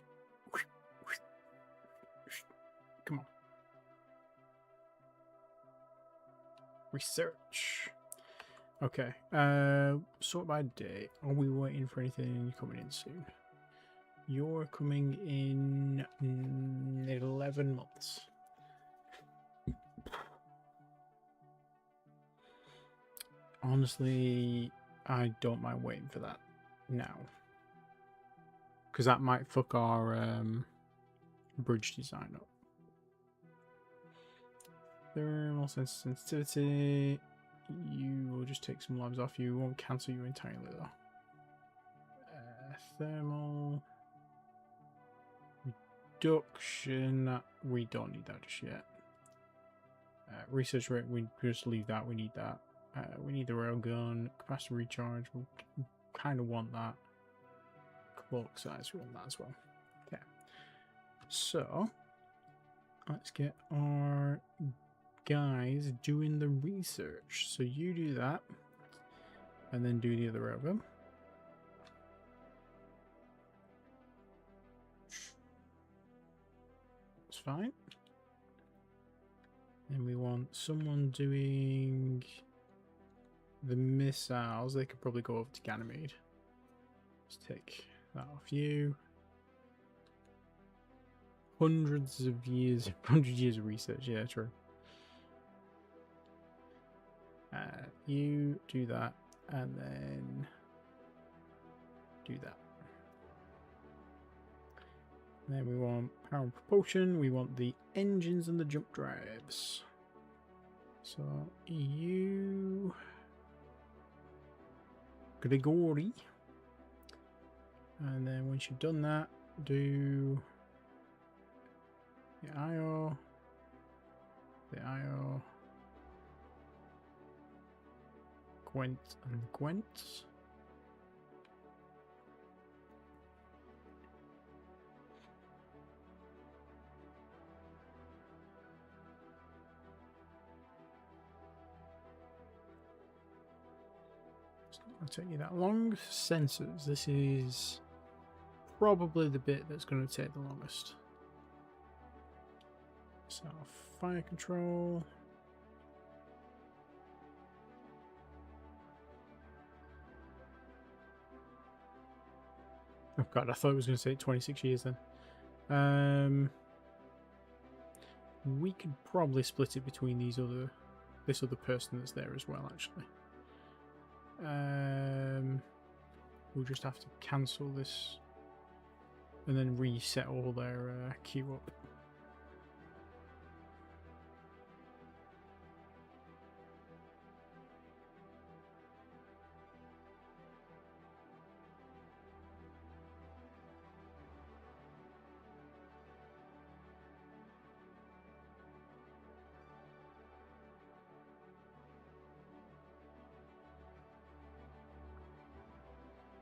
Come on. Research. Okay. Sort by date. Are we waiting for anything coming in soon? You're coming in 11 months. Honestly, I don't mind waiting for that now. Because that might fuck our bridge design up. Thermal sensitivity. You will just take some lives off you. Won't cancel you entirely though. Thermal reduction. We don't need that just yet. Research rate. We just leave that. We need that. We need the railgun. Capacity recharge. We kind of want that. Bulk size. We want that as well. Okay. So let's get our guys doing the research. So you do that, and then do the other railgun. It's fine. And we want someone doing the missiles. They could probably go over to Ganymede. Let's take that off you. Hundred years of research. Yeah, true. You do that, and then do that. And then we want power and propulsion. We want the engines and the jump drives. So you, Grigori, and then once you've done that, do the IO, Gwent and the Gwents. I'll take you that long. Sensors. This is probably the bit that's going to take the longest. So, fire control. Oh god, I thought it was going to say 26 years then. We could probably split it between this other person that's there as well, actually. We'll just have to cancel this and then reset all their queue up.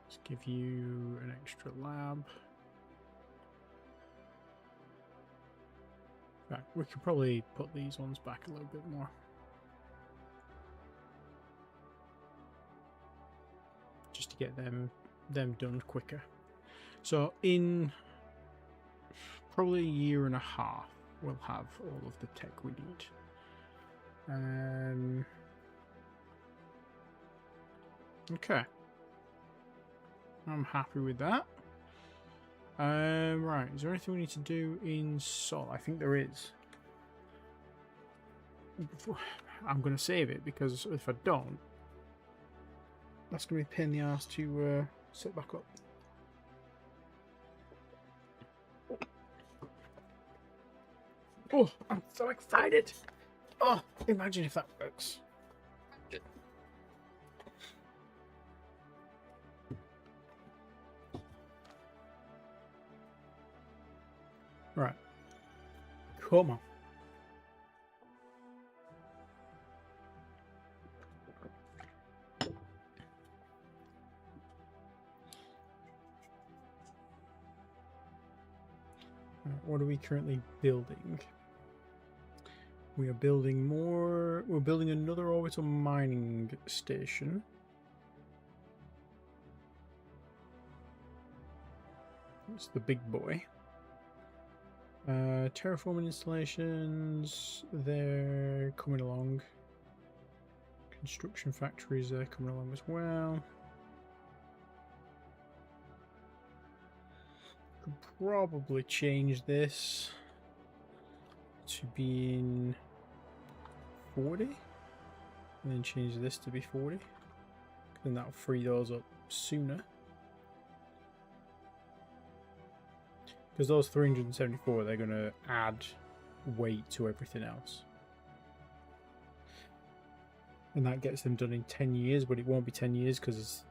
Let's give you an extra lab. Right, we could probably put these ones back a little bit more. Just to get them done quicker. So in probably a year and a half, we'll have all of the tech we need. Okay. I'm happy with that. Right, is there anything we need to do in Sol? I think there is. I'm going to save it because if I don't, that's going to be a pain in the ass to set back up. Oh, I'm so excited! Oh, imagine if that works. Right. Come on. What are we currently building? We are building more. We're building another orbital mining station. It's the big boy. Terraforming installations, they're coming along. Construction factories, they're coming along as well. Could probably change this to being 40 and then change this to be 40. Then that'll free those up sooner. Because those 374, they're going to add weight to everything else. And that gets them done in 10 years, but it won't be 10 years because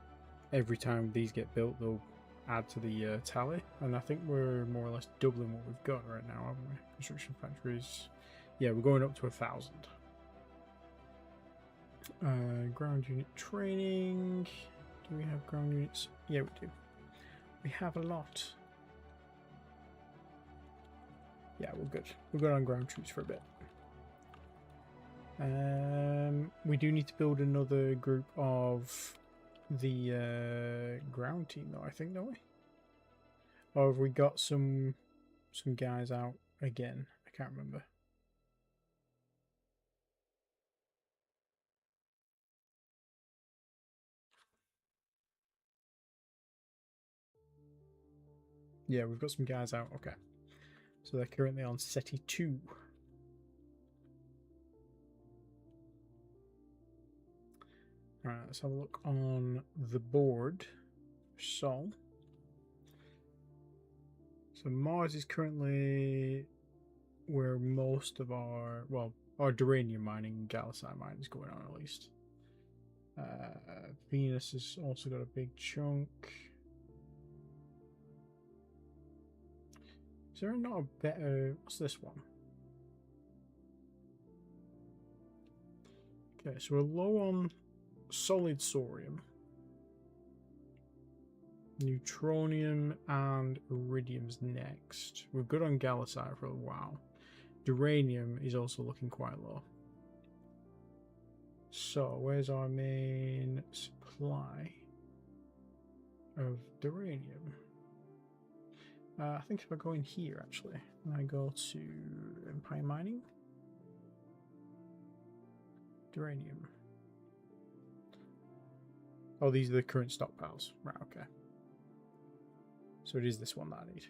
every time these get built, they'll add to the tally. And I think we're more or less doubling what we've got right now, haven't we? Construction factories. Yeah, we're going up to 1,000. Ground unit training. Do we have ground units? Yeah, we do. We have a lot. Yeah, we're good. We're good on ground troops for a bit. We do need to build another group of the ground team, though, I think, don't we? Or have we got some guys out again? I can't remember. Yeah, we've got some guys out. Okay. So they're currently on SETI 2. Alright, let's have a look on the board. Sol. So Mars is currently where most of our duranium mining, Galasite mining is going on at least. Venus has also got a big chunk. Is there not a better... What's this one? Okay, so we're low on solid thorium, neutronium, and iridium's next. We're good on Galasite for a while. Duranium is also looking quite low. So, where's our main supply? of uranium. I think if I go in here, actually, and I go to Empire Mining, uranium. Oh, these are the current stockpiles. Right, okay. So it is this one that I need.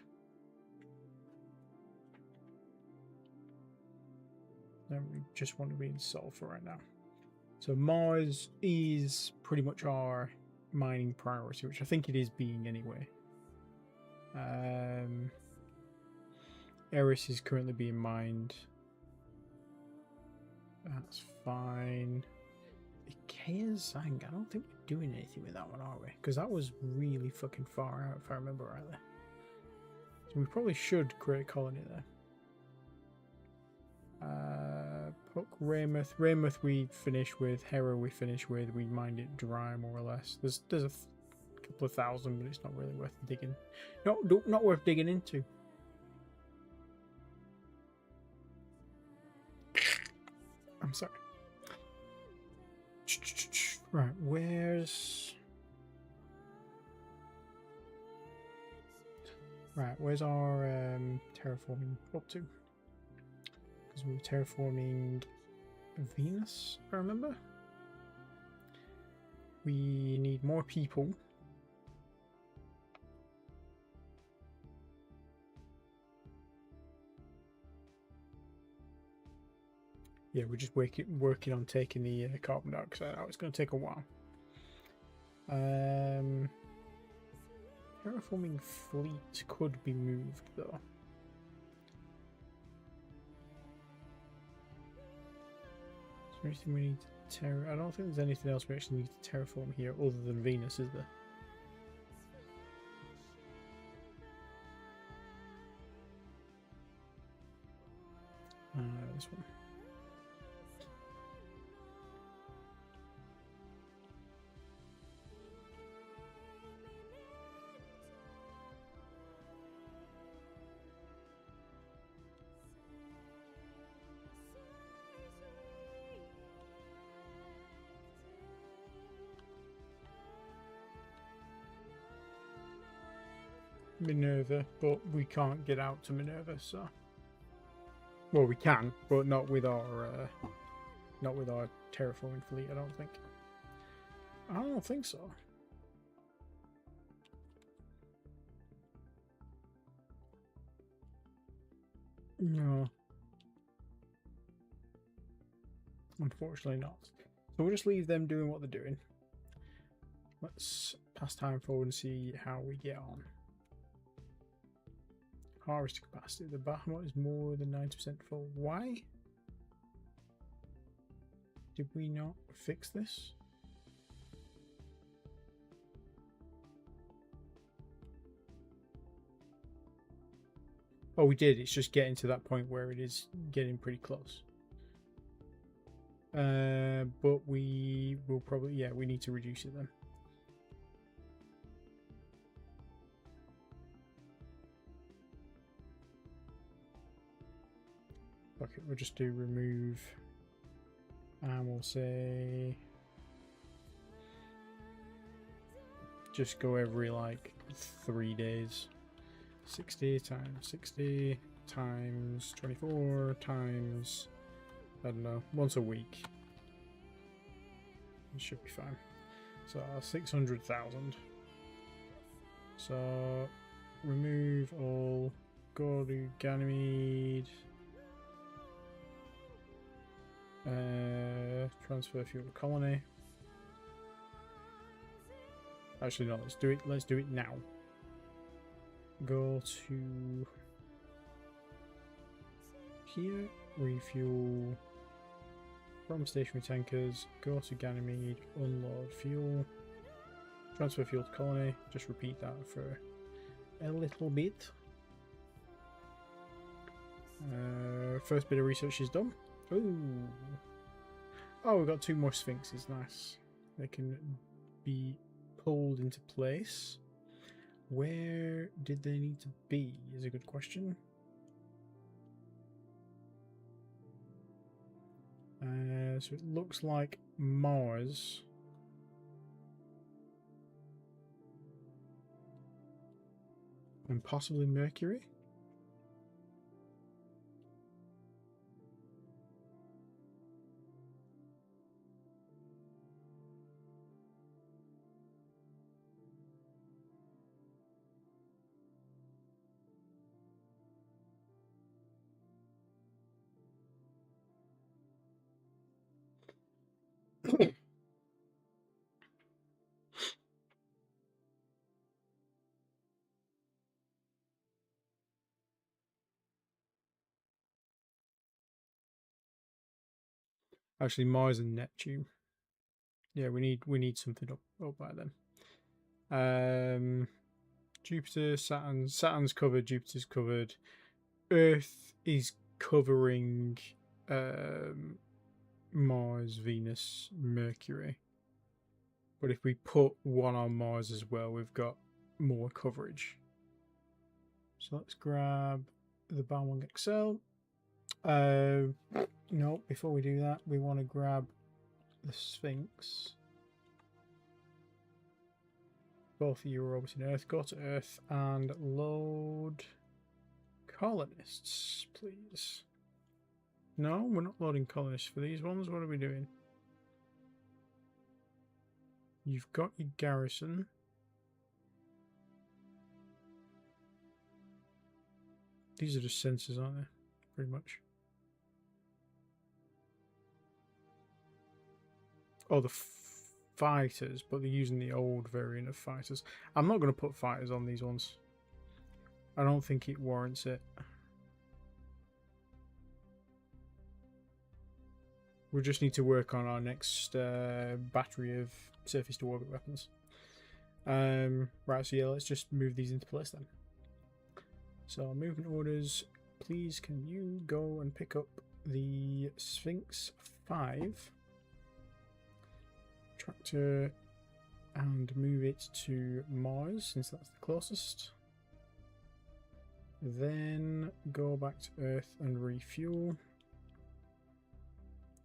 Then we just want to be in sulfur right now. So Mars is pretty much our mining priority, which I think it is being anyway. Eris is currently being mined. That's fine. Ikea's Zang, I don't think we're doing anything with that one, are we? Because that was really fucking far out, if I remember rightly. So we probably should create a colony there. Puck, Raymouth. Raymouth we finish with. Hera we finish with. We mined it dry, more or less. There's a couple of thousand, but it's not really worth digging. Not worth digging into. I'm sorry. Right, where's our terraforming up to? Because we were terraforming Venus, if I remember. We need more people. Yeah, we're just working on taking the carbon dioxide out. It's going to take a while. Terraforming fleet could be moved, though. Is there anything we need to I don't think there's anything else we actually need to terraform here other than Venus, is there? This one. Minerva, but we can't get out to Minerva, so well we can, but not with our terraforming fleet. I don't think so. No, unfortunately not. So we'll just leave them doing what they're doing. Let's pass time forward and see how we get on. Harvest capacity. The Bahamut is more than 90% full. Why? Did we not fix this? Oh, we did. It's just getting to that point where it is getting pretty close. But we will probably, yeah, we need to reduce it then. Okay, we'll just do remove, and we'll say just go every like 3 days. 60 times 60 times 24 times, I don't know, once a week. It should be fine. So 600,000. So remove all, go to Ganymede. Transfer fuel to colony. Actually, no. Let's do it now. Go to here. Refuel from stationary tankers. Go to Ganymede. Unload fuel. Transfer fuel to colony. Just repeat that for a little bit. First bit of research is done. Ooh. Oh, we've got 2 more Sphinxes. Nice. They can be pulled into place. Where did they need to be is a good question. So it looks like Mars and possibly Mercury. Actually, Mars and Neptune. Yeah, we need something up by then. Jupiter, Saturn's covered. Jupiter's covered. Earth is covering Mars, Venus, Mercury. But if we put one on Mars as well, we've got more coverage. So let's grab the Balmung XL. No, before we do that, we want to grab the Sphinx. Both of you are orbiting Earth. Go to Earth and load colonists, please. No, we're not loading colonists for these ones. What are we doing? You've got your garrison. These are just sensors, aren't they? Pretty much. Oh, the fighters, but they're using the old variant of fighters. I'm not going to put fighters on these ones. I don't think it warrants it. We just need to work on our next battery of surface-to-orbit weapons. Right, so yeah, let's just move these into place then. So, movement orders. Please, can you go and pick up the Sphinx 5 tractor and move it to Mars, since that's the closest. Then go back to Earth and refuel.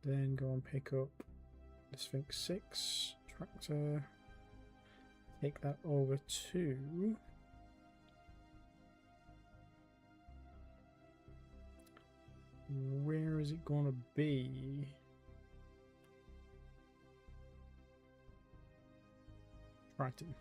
Then go and pick up the Sphinx 6 tractor. Take that over to... where is it going to be? Triton.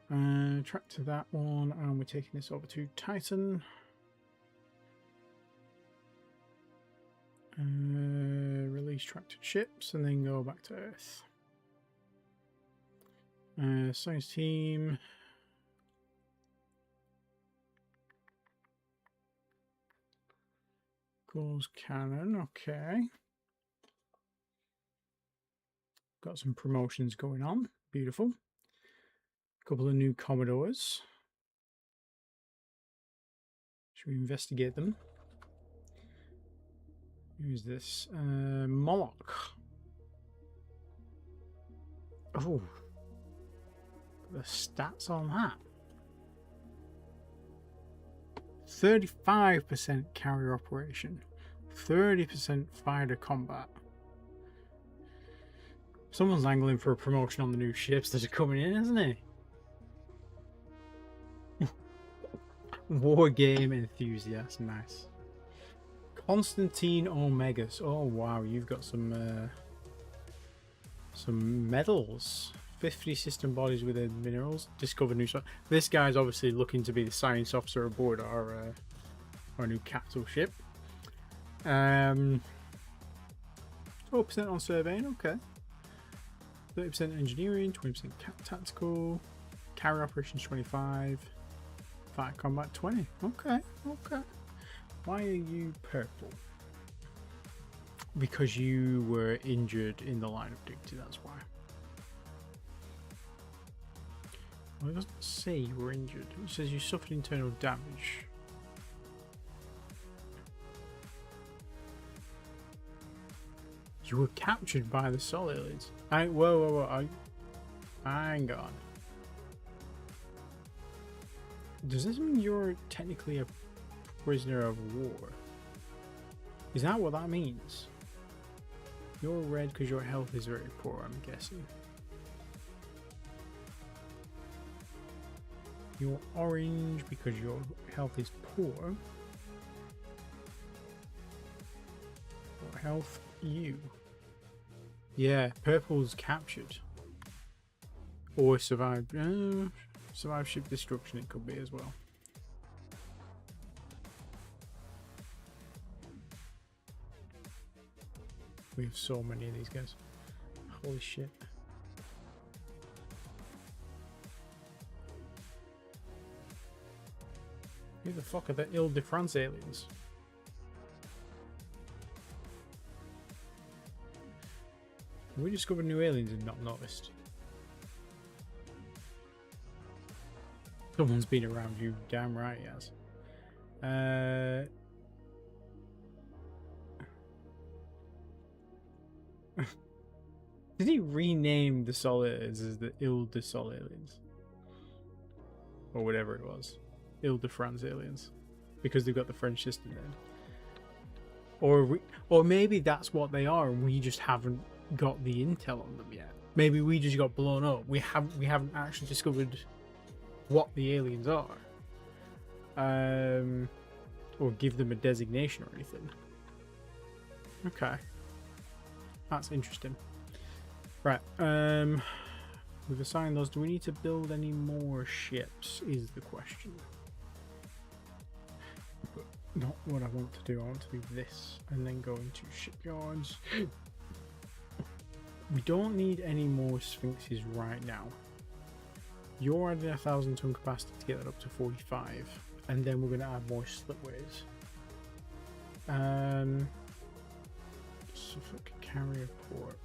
Track to that one, and we're taking this over to Titan. Release tracked ships and then go back to Earth. Science team. Goals cannon, okay. Got some promotions going on. Beautiful. A couple of new Commodores. Should we investigate them? Who's this? Moloch. Oh. The stats on that. 35% carrier operation. 30% fighter combat. Someone's angling for a promotion on the new ships that are coming in, isn't he? War game enthusiast, nice. Constantine Omegas. Oh wow, you've got some medals. 50 system bodies within minerals. Discover new stuff. This guy's obviously looking to be the science officer aboard our new capital ship. 4% on surveying, okay. 30% engineering, 20% tactical, carrier operations 25, fighter combat 20. Okay, okay. Why are you purple? Because you were injured in the line of duty, that's why. Well, it doesn't say you were injured. It says you suffered internal damage. You were captured by the Solids. Whoa. Hang on. Does this mean you're technically a prisoner of war? Is that what that means? You're red because your health is very poor, I'm guessing. You're orange because your health is poor. Your health, you. Yeah, purple's captured. Or survived. Survived ship destruction, it could be as well. We have so many of these guys. Holy shit. Who the fuck are the Ile-de-France aliens? We discovered new aliens and not noticed. Someone's been around, you damn right he has. Did he rename the Solids as the Ile-de-Sol aliens? Or whatever it was. Ile-de-France aliens. Because they've got the French system then. Or maybe that's what they are and we just haven't got the intel on them yet. Maybe we just got blown up. We haven't actually discovered what the aliens are. Or give them a designation or anything. Okay. That's interesting. Right, we've assigned those. Do we need to build any more ships is the question. But not what I want to do. I want to do this and then go into shipyards. We don't need any more Sphinxes right now. You're adding 1,000 ton capacity to get that up to 45. And then we're going to add more slipways. Suffolk Carrier Port.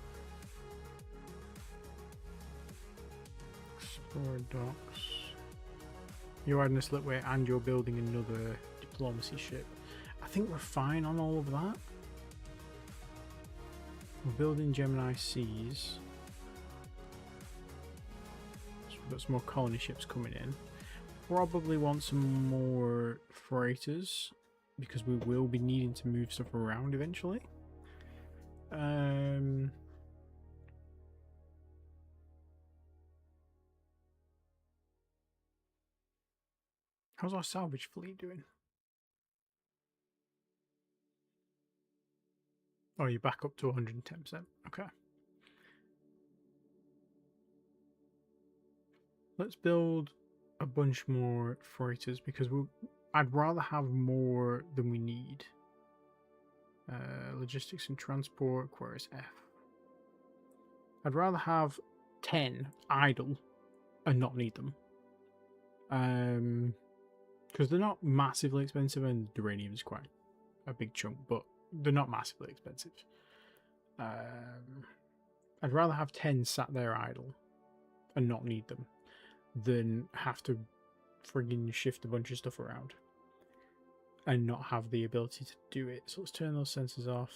Explorer docks. You're adding a slipway and you're building another diplomacy ship. I think we're fine on all of that. We're building Gemini Seas. So we've got some more colony ships coming in. Probably want some more freighters because we will be needing to move stuff around eventually. How's our salvage fleet doing? Oh, you're back up to 110%. Okay. let's build a bunch more freighters because I'd rather have more than we need. Logistics and transport, where is F? I'd rather have 10 idle and not need them. Because they're not massively expensive, and uranium is quite a big chunk, but they're not massively expensive. I'd rather have 10 sat there idle and not need them than have to friggin' shift a bunch of stuff around and not have the ability to do it. So let's turn those sensors off.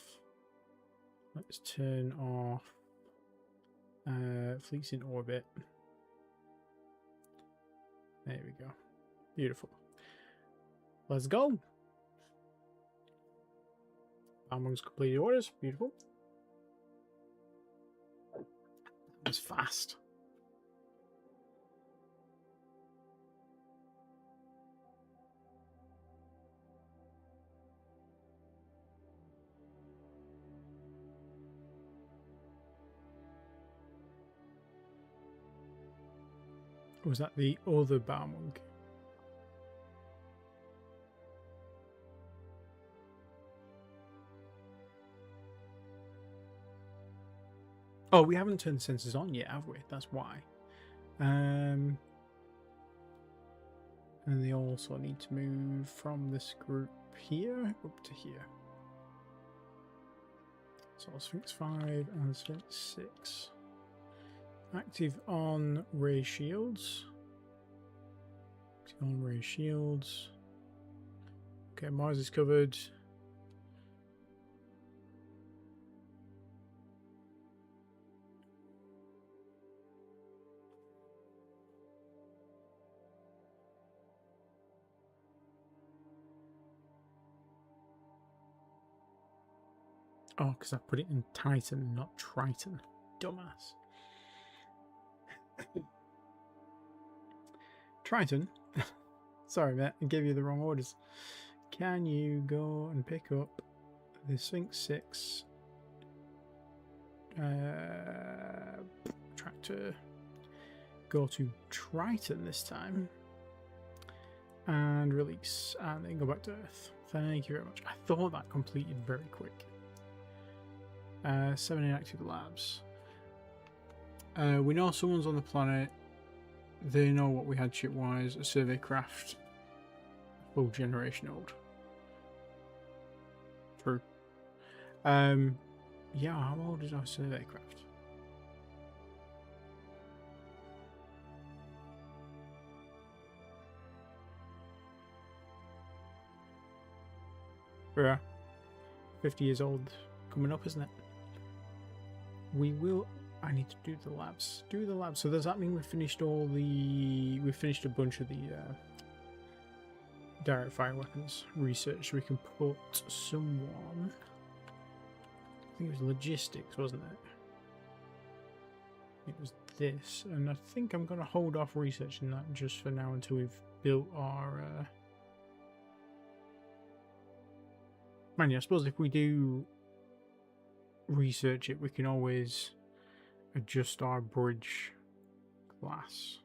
Let's turn off fleets in orbit. There we go. Beautiful. Let's go. Amongst completed orders. Beautiful. That was fast. Was that the other Barmonk? Oh, we haven't turned the sensors on yet, have we? That's why. And they also need to move from this group here up to here. So Sphinx 5 and Sphinx 6. Active on ray shields. Active on ray shields. Okay, Mars is covered. Oh, because I put it in Titan, not Triton. Dumbass. Triton? Sorry, mate, I gave you the wrong orders. Can you go and pick up the Sphinx 6 tractor? Go to Triton this time and release, and then go back to Earth. Thank you very much. I thought that completed very quick. 7 inactive labs. We know someone's on the planet. They know what we had ship-wise. A survey craft. Full generation old. True. Yeah, how old is our survey craft? Yeah. 50 years old coming up, isn't it? We will... I need to do the labs. Do the labs. So does that mean we've finished all the... We've finished a bunch of the direct fire weapons research. We can put someone... I think it was logistics, wasn't it? It was this. And I think I'm going to hold off researching that just for now until we've built our... Man, yeah, I suppose if we do research it, we can always adjust our bridge class.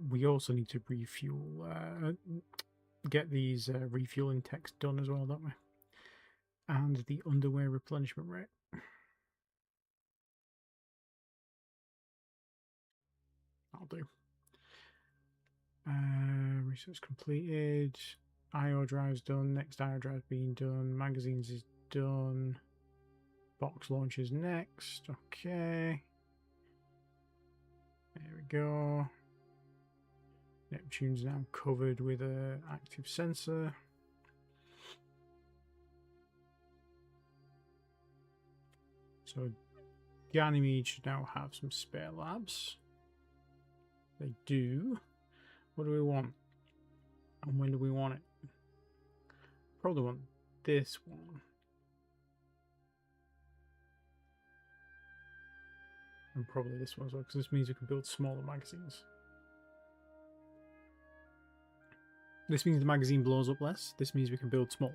We also need to refuel, get these refueling techs done as well, don't we? And the underwear replenishment rate. I'll do. Research completed. IO drive's done. Next IO drive's being done. Magazines is done. Box launch is next. Okay. There we go. Neptune's now covered with an active sensor. So Ganymede should now have some spare labs. They do. What do we want? And when do we want it? Probably want this one. And probably this one as well, because this means we can build smaller magazines. This means the magazine blows up less. This means we can build smaller.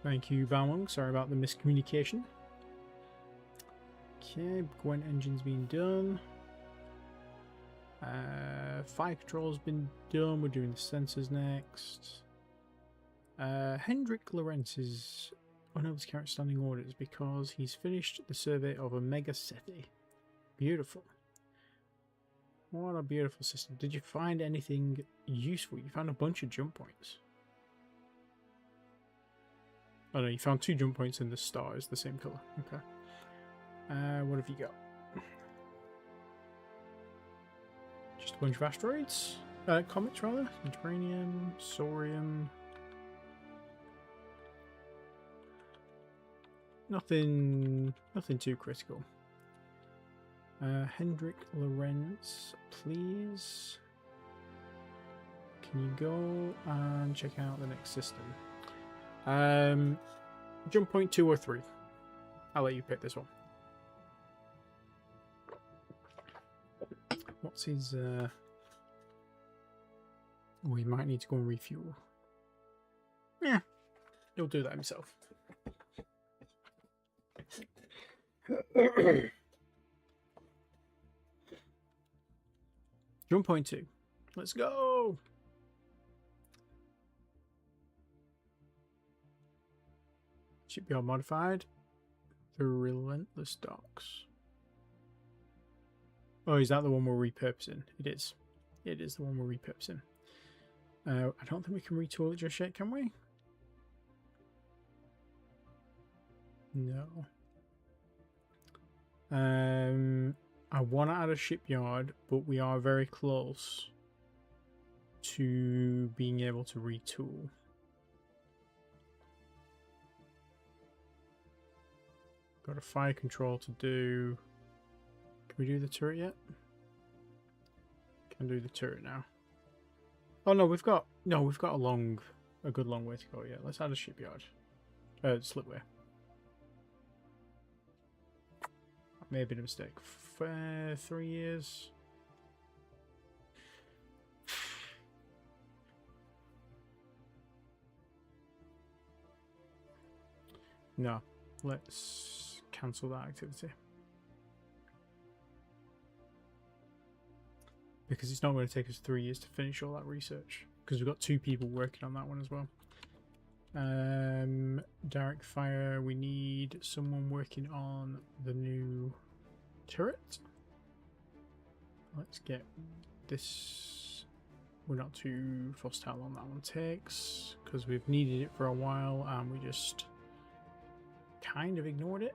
Thank you, Balmung. Sorry about the miscommunication. Okay, Gwent engine's been done. Fire control's been done. We're doing the sensors next. Hendrik Lorenz's unable to carry standing orders because he's finished the survey of a mega city. Beautiful. What a beautiful system. Did you find anything useful? You found a bunch of jump points. Oh no, you found 2 jump points in the stars, the same colour. Okay. What have you got? Just a bunch of asteroids? Comets rather? Mediterranean, Saurian. Nothing too critical. Hendrik Lorenz, please. Can you go and check out the next system? Jump point 2 or 3. I'll let you pick this one. What's his we might need to go and refuel. Yeah, he'll do that himself. Jump point 2. Let's go. Shipyard modified. The Relentless Docks. Oh, is that the one we're repurposing? It is. It is the one we're repurposing. I don't think we can retool it just yet, can we? No. I want to add a shipyard, but we are very close to being able to retool. Got a fire control to do. Can we do the turret yet? Can do the turret now. Oh no, we've got a good long way to go. Yeah, let's add a shipyard. Slipway. That may have been a mistake. 3 years. No, let's cancel that activity. Because it's not going to take us 3 years to finish all that research. Because we've got 2 people working on that one as well. Direct fire, we need someone working on the new turret. Let's get this. We're not too fussed how long that one takes. Because we've needed it for a while and we just kind of ignored it.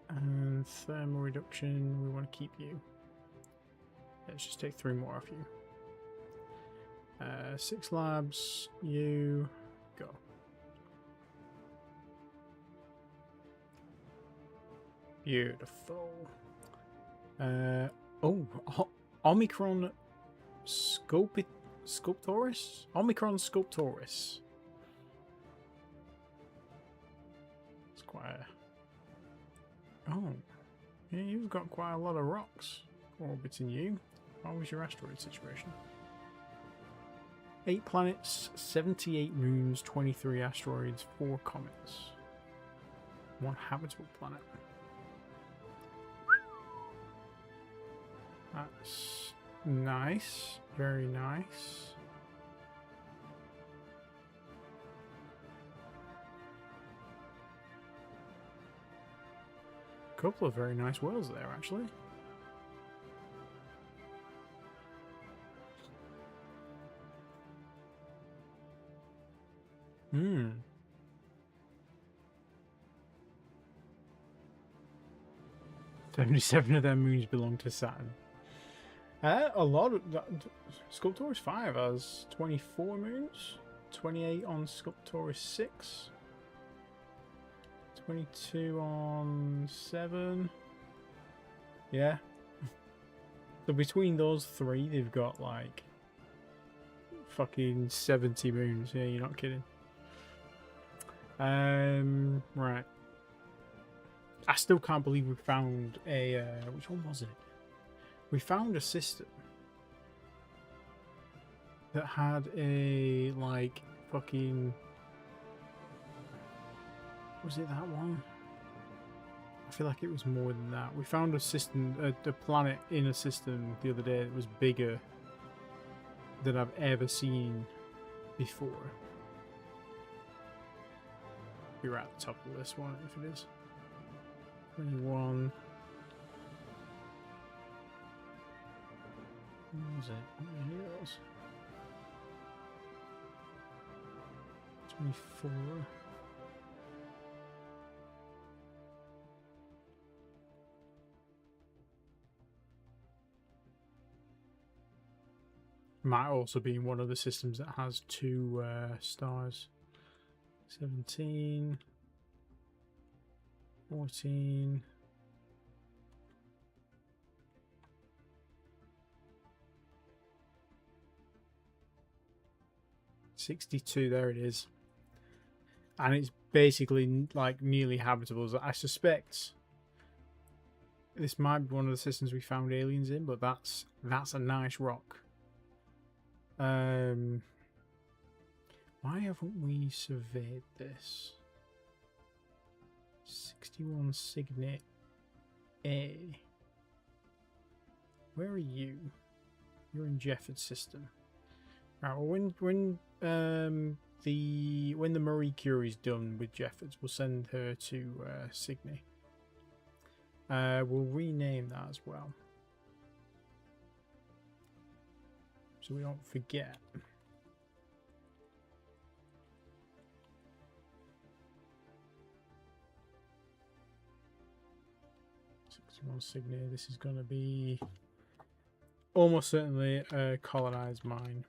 And thermal reduction, we want to keep you. Let's just take 3 more off you. 6 labs, you go. Beautiful. Omicron Sculptoris? Omicron Sculptoris. It's quite a... Oh. Yeah, you've got quite a lot of rocks orbiting you. How was your asteroid situation? 8 planets, 78 moons, 23 asteroids, 4 comets. 1 habitable planet. That's nice. Very nice. A couple of very nice worlds there, actually. Hmm. 77 of their moons belong to Saturn. A lot of Sculptoris 5 has 24 moons, 28 on Sculptoris 6, 22 on 7. Yeah. So between those 3, they've got like fucking 70 moons. Yeah, you're not kidding. Right. I still can't believe we found a... which one was it? We found a system that had a, like, fucking... Was it that one? I feel like it was more than that. We found a system, a planet in a system the other day that was bigger than I've ever seen before. We're at the top of this one, if it is. 21. What was it? Here it was. 24. Might also be one of the systems that has 2 stars. 17. 14. 62, there it is. And it's basically like nearly habitable. I suspect this might be one of the systems we found aliens in, but that's a nice rock. Why haven't we surveyed this? 61 Signet A. Where are you? You're in Jefford's system. Right. Well, when the Marie Curie's done with Jeffords, we'll send her to Signet. We'll rename that as well, so we don't forget. Signet. This is going to be almost certainly a colonized mine.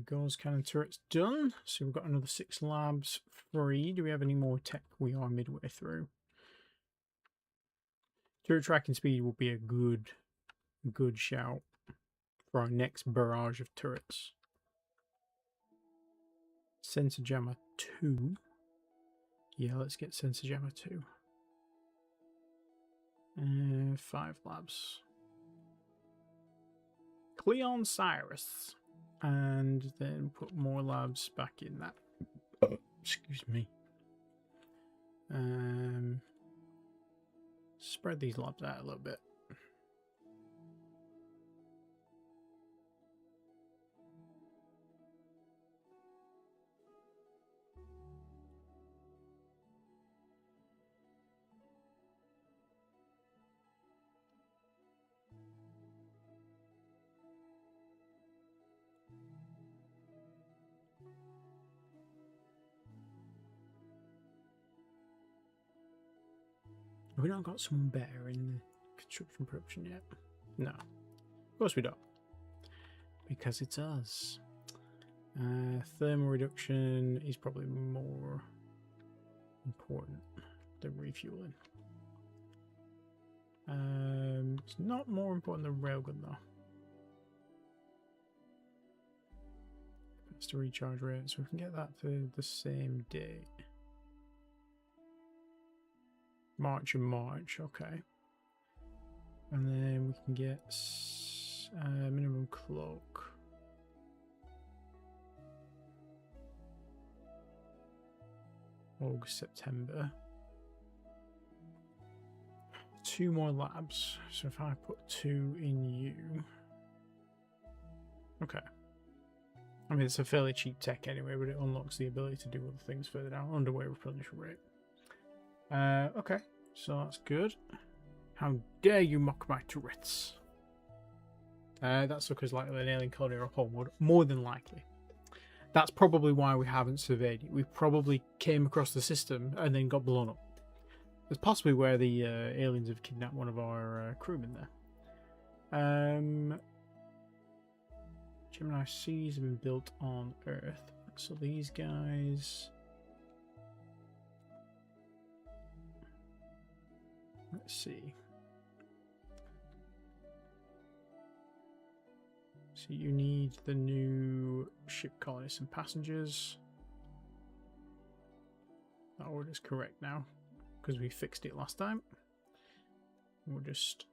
Goals, cannon, turrets done. So we've got another 6 labs free. Do we have any more tech? We are midway through. Turret tracking speed will be a good shout for our next barrage of turrets. Sensor jammer 2. Yeah, let's get sensor jammer 2. 5 labs. Cleon Cyrus. And then put more labs back in that. Excuse me. Spread these labs out a little bit. Have we not got someone better in the construction production yet? No. Of course we don't. Because it's us. Thermal reduction is probably more important than refueling. It's not more important than railgun though. It's to recharge rate, so we can get that for the same date. March and March, okay. And then we can get minimum cloak. August, September. 2 more labs. So if I put 2 in you. Okay. I mean, it's a fairly cheap tech anyway, but it unlocks the ability to do other things further down. Underway replenishment rate. Okay, so that's good. How dare you mock my turrets? That's because likely an alien colony or a whole world, more than likely. That's probably why we haven't surveyed it. We probably came across the system and then got blown up. That's possibly where the aliens have kidnapped one of our crewmen there. Gemini C's have been built on Earth. So these guys... Let's see. So you need the new ship colonists and passengers. That order's correct now, because we fixed it last time. We'll just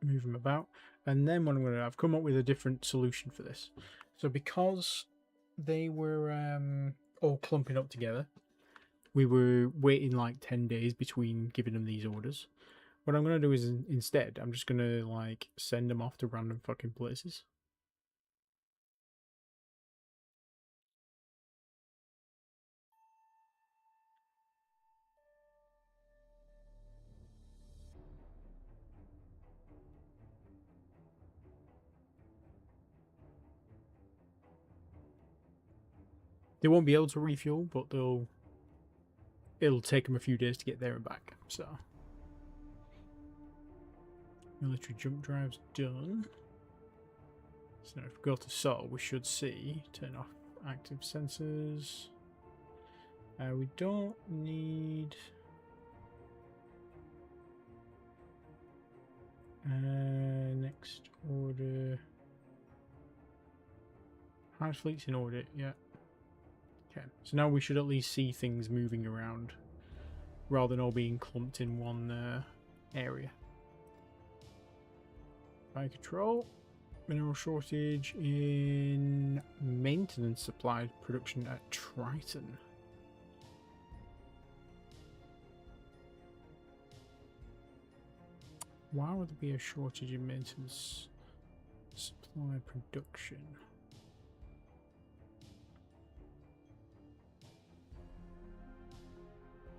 move them about. And then what I'm going to do, I've come up with a different solution for this. So because they were all clumping up together, we were waiting like 10 days between giving them these orders. What I'm going to do is instead, I'm just going to like send them off to random fucking places. They won't be able to refuel, but it'll take them a few days to get there and back. So military jump drive's done. So now if we go to Sol, we should see turn off active sensors. We don't need next order. Hive fleet's in order, yeah. Okay, so now we should at least see things moving around rather than all being clumped in one area. Fire control. Mineral shortage in maintenance supply production at Triton. Why would there be a shortage in maintenance supply production?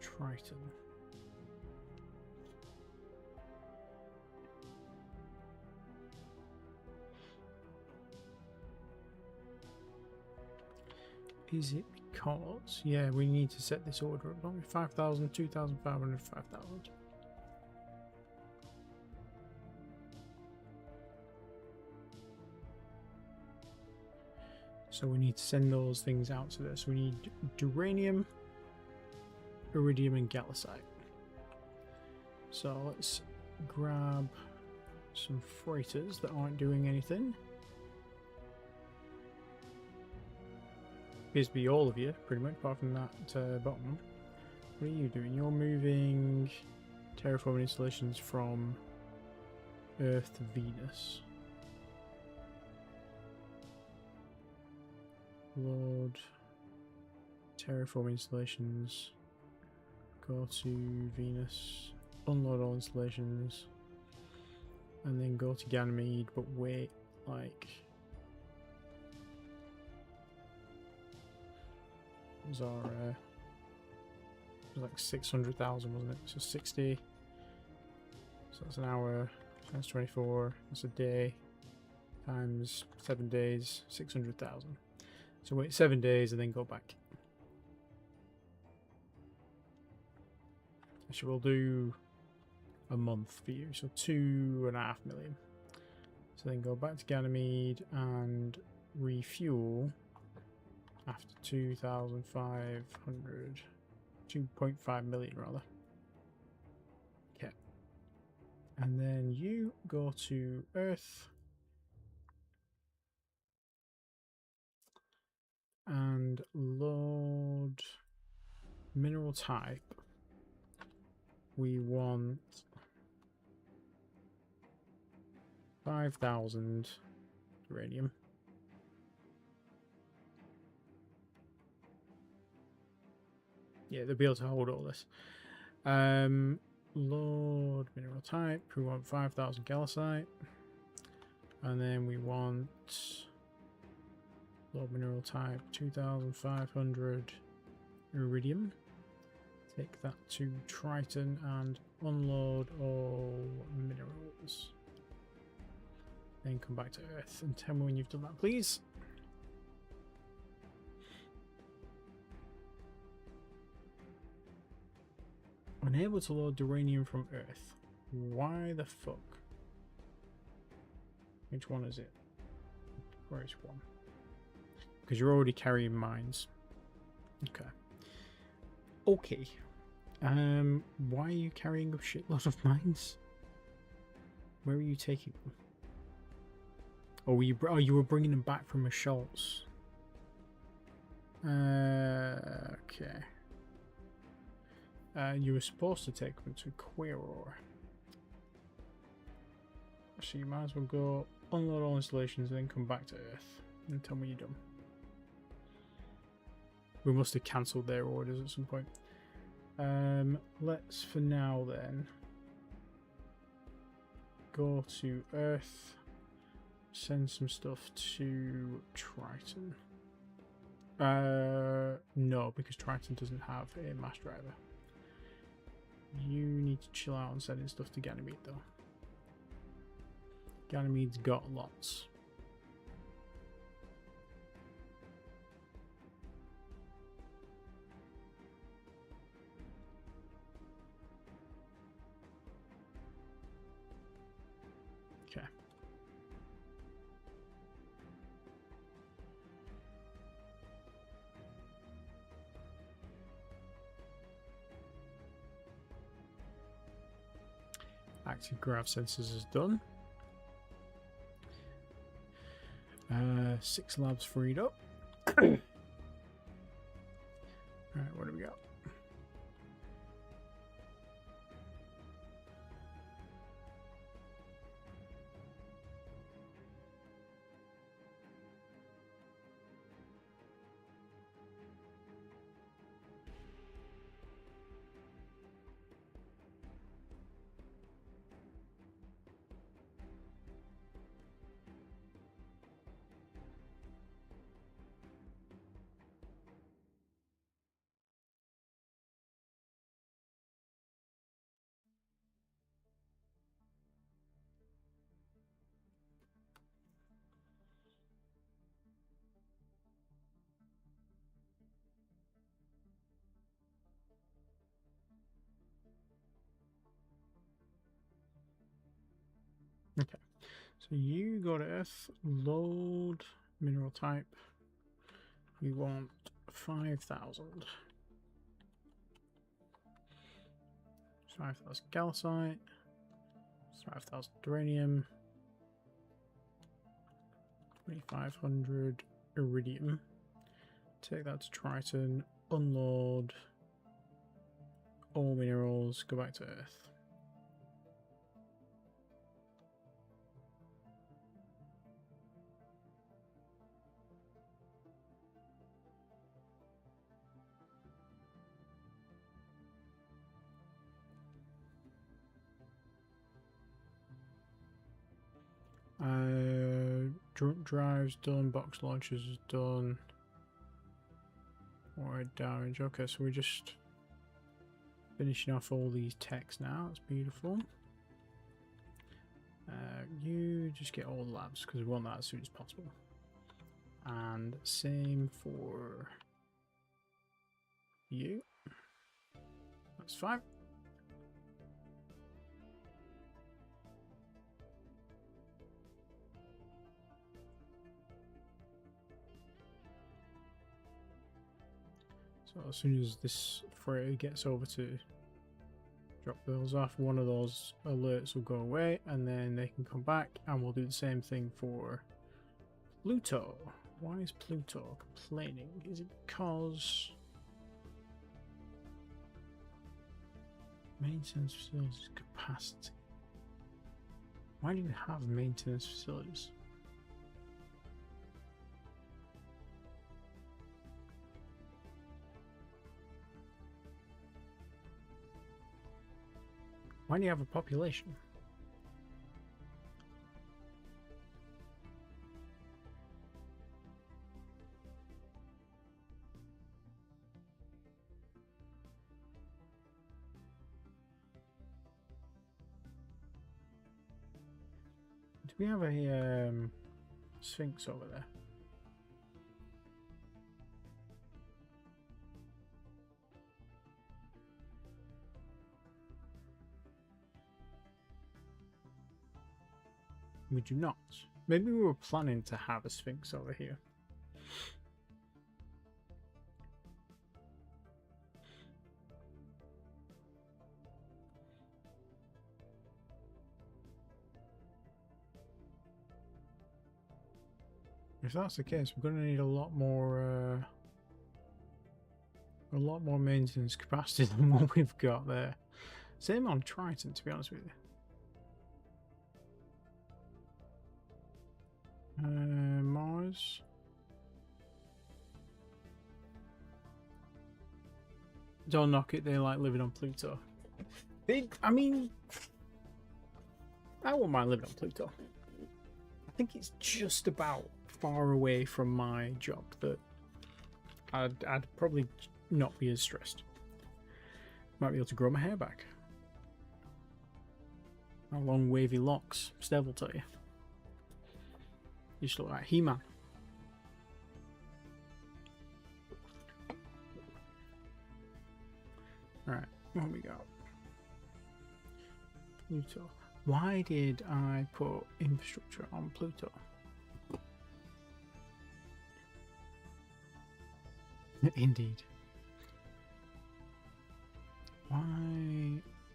Triton. Is it because... Yeah, we need to set this order up. 5,000, 2,500, 5,000. So we need to send those things out to this. We need duranium, iridium, and gallicite. So let's grab some freighters that aren't doing anything. Appears to be all of you, pretty much, apart from that bottom. What are you doing? You're moving terraforming installations from Earth to Venus. Load terraform installations. Go to Venus. Unload all installations. And then go to Ganymede, but wait like... It was like 600,000, wasn't it? So 60. So that's an hour. That's 24. That's a day. Times 7 days. 600,000. So wait 7 days and then go back. Actually, we'll do a month for you. So 2.5 million. So then go back to Ganymede and refuel. After 2,500, 2.5 million rather. Okay. And then you go to Earth. And load mineral type. We want 5,000 uranium. Yeah, they'll be able to hold all this. Load mineral type. We want 5,000 gallicite. And then we want load mineral type 2,500 iridium. Take that to Triton and unload all minerals. Then come back to Earth and tell me when you've done that, please. Unable to load uranium from Earth. Why the fuck? Which one is it? Where is one? Because you're already carrying mines. Okay. Okay. Why are you carrying a shitload of mines? Where are you taking them? Oh, you were bringing them back from Schultz. Okay. You were supposed to take them to Aurora. So you might as well go unload all installations and then come back to Earth and tell me you're done. We must have cancelled their orders at some point. Let's for now then go to Earth, send some stuff to Triton. No, because Triton doesn't have a mass driver. You need to chill out on sending stuff to Ganymede though. Ganymede's got lots. Okay. Active grav sensors is done. 6 labs freed up. Alright, what do we got? Okay, so you go to Earth, load mineral type. We want 5,000. 5,000 calcite, 5,000 uranium, 2,500 iridium. Take that to Triton, unload all minerals, go back to Earth. Drives done, box launchers is done. More damage. Okay, so we're just finishing off all these techs now. That's beautiful. You just get all the labs because we want that as soon as possible. And same for you. That's fine. So as soon as this freighter gets over to drop those off, one of those alerts will go away and then they can come back and we'll do the same thing for Pluto. Why is Pluto complaining? Is it because maintenance facilities capacity? Why do you have maintenance facilities? Why do you have a population? Do we have a Sphinx over there? We do not. Maybe we were planning to have a Sphinx over here. If that's the case, we're going to need a lot more maintenance capacity than what we've got there. Same on Triton, to be honest with you. Mars. Don't knock it, they like living on Pluto. I mean, I wouldn't mind living on Pluto. I think it's just about far away from my job that I'd probably not be as stressed. Might be able to grow my hair back. My long wavy locks, Steve will tell you. You just look like He-Man. Alright, what we got? Pluto. Why did I put infrastructure on Pluto? Indeed. Why?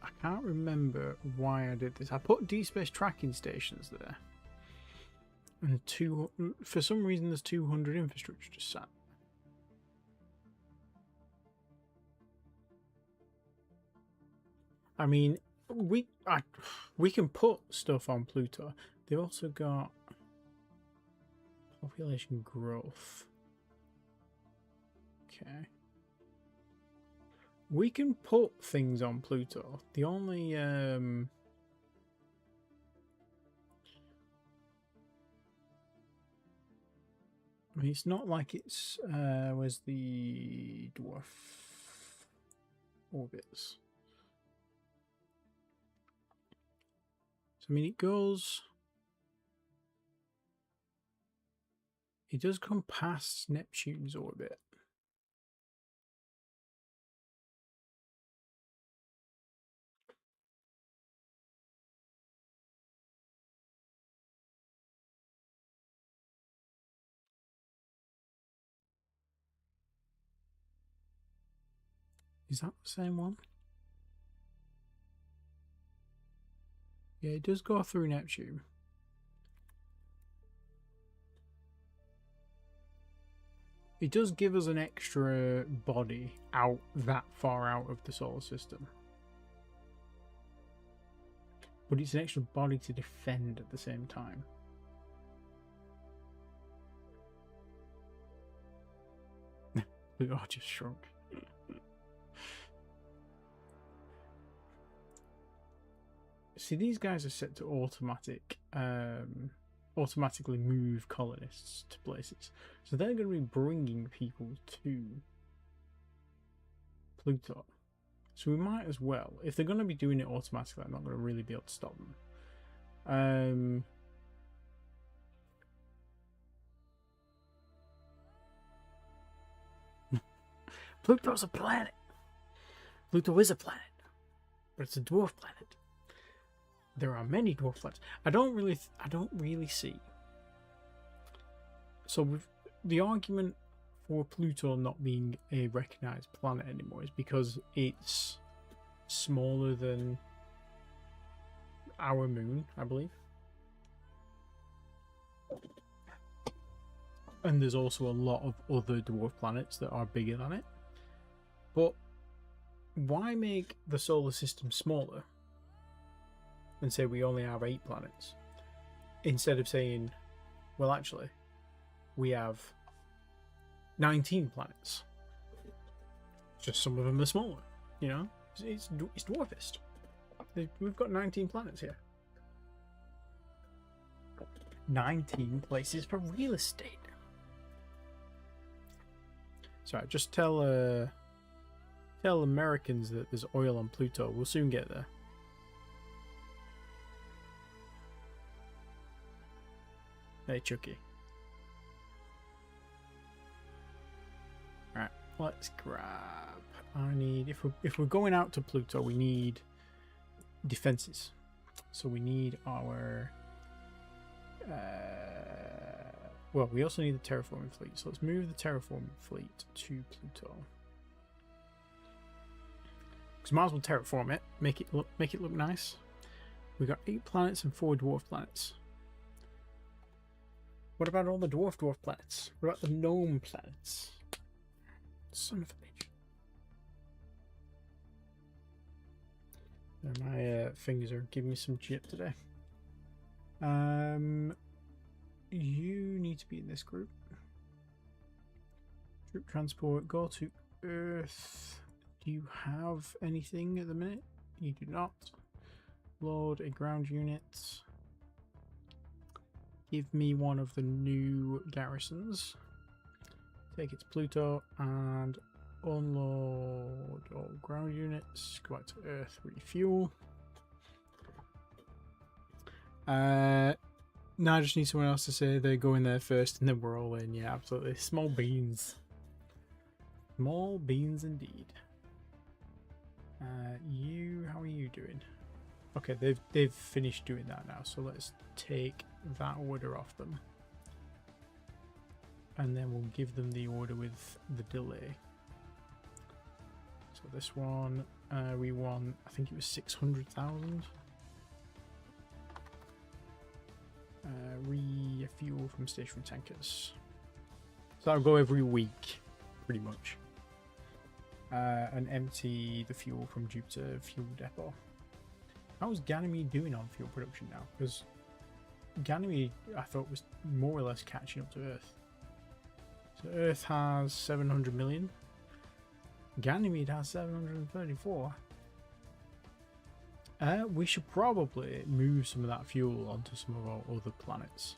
I can't remember why I did this. I put D-Space tracking stations there. And for some reason there's 200 infrastructure just sat. I mean, we can put stuff on Pluto. They've also got population growth. Okay. We can put things on Pluto. The only I mean, it's not like it's where's the dwarf orbits? So I mean, it does come past Neptune's orbit. Is that the same one? Yeah, it does go through Neptune. It does give us an extra body out that far out of the solar system. But it's an extra body to defend at the same time. Oh, just shrunk. See, these guys are set to automatically move colonists to places. So they're going to be bringing people to Pluto. So we might as well, if they're going to be doing it automatically, I'm not going to really be able to stop them. Pluto's a planet. Pluto is a planet, but it's a dwarf planet. There are many dwarf planets. I don't really see. So with the argument for Pluto not being a recognized planet anymore is because it's smaller than our moon, I believe. And there's also a lot of other dwarf planets that are bigger than it. But why make the solar system smaller and say we only have 8 planets, instead of saying, well, actually, we have 19 planets. Just some of them are smaller, you know? It's dwarfist. We've got 19 planets here. 19 places for real estate. Sorry, just tell Americans that there's oil on Pluto. We'll soon get there. Hey, Chucky. Alright, let's grab. I need, if we're going out to Pluto, we need defenses. So we need our Well, we also need the terraforming fleet, so let's move the terraforming fleet to Pluto. Because might as well terraform it, make it look nice. We got 8 planets and 4 dwarf planets. What about all the dwarf planets? What about the gnome planets? Son of a bitch. My fingers are giving me some jip today. You need to be in this group. Troop transport, go to Earth. Do you have anything at the minute? You do not. Load a ground unit. Give me one of the new garrisons. Take it to Pluto and unload all ground units. Go back to Earth, refuel. Now I just need someone else to say they're going there first and then we're all in. Yeah, absolutely. Small beans. Small beans indeed. How are you doing? Okay, they've finished doing that now, so let's take that order off them. And then we'll give them the order with the delay. So this one, we want, I think it was 600,000. Refuel from stationary tankers. So I'll go every week, pretty much. And empty the fuel from Jupiter fuel depot. How's Ganymede doing on fuel production now? Because Ganymede, I thought, was more or less catching up to Earth. So Earth has 700 million. Ganymede has 734. We should probably move some of that fuel onto some of our other planets.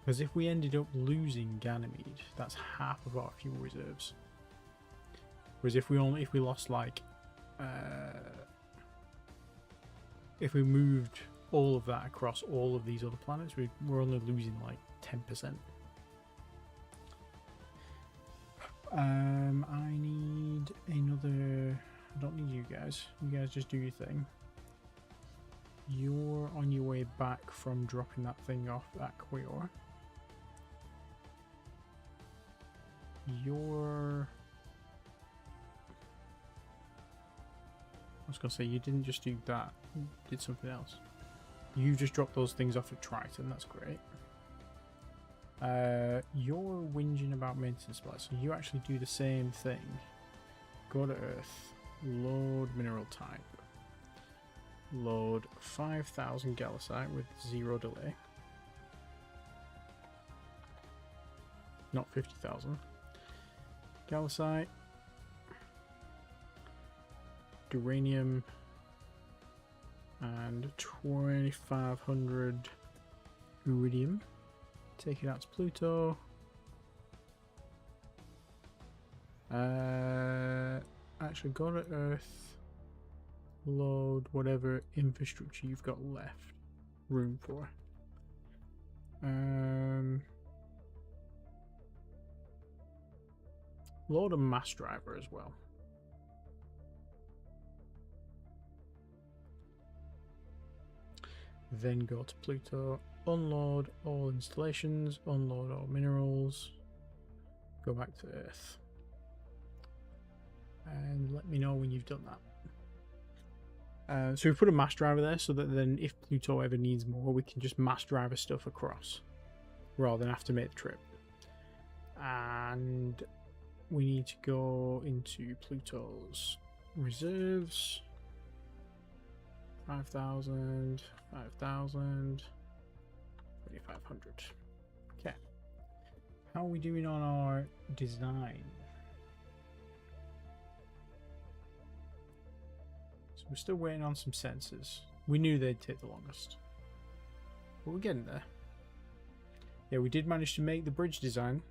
Because if we ended up losing Ganymede, that's half of our fuel reserves. Whereas if we lost like if we moved all of that across all of these other planets, we're only losing like 10%. I need another. I don't need you guys. You guys just do your thing. You're on your way back from dropping that thing off at Quayor. I was gonna say, you didn't just do that, you did something else. You just dropped those things off at Triton, that's great. You're whinging about maintenance supplies, so you actually do the same thing. Go to Earth, load mineral type, load 5,000 gallicite with 0 delay. Not 50,000. Gallicite. Uranium and 2,500 iridium. Take it out to Pluto. Actually, go to Earth. Load whatever infrastructure you've got left room for. Load a mass driver as well. Then go to Pluto, unload all installations, unload all minerals, go back to Earth. And let me know when you've done that. So we put a mass driver there so that then if Pluto ever needs more, we can just mass driver stuff across rather than have to make the trip. And we need to go into Pluto's reserves. 5,000, 5,000, 2,500. Okay. How are we doing on our design? So we're still waiting on some sensors. We knew they'd take the longest, but we're getting there. Yeah, we did manage to make the bridge design.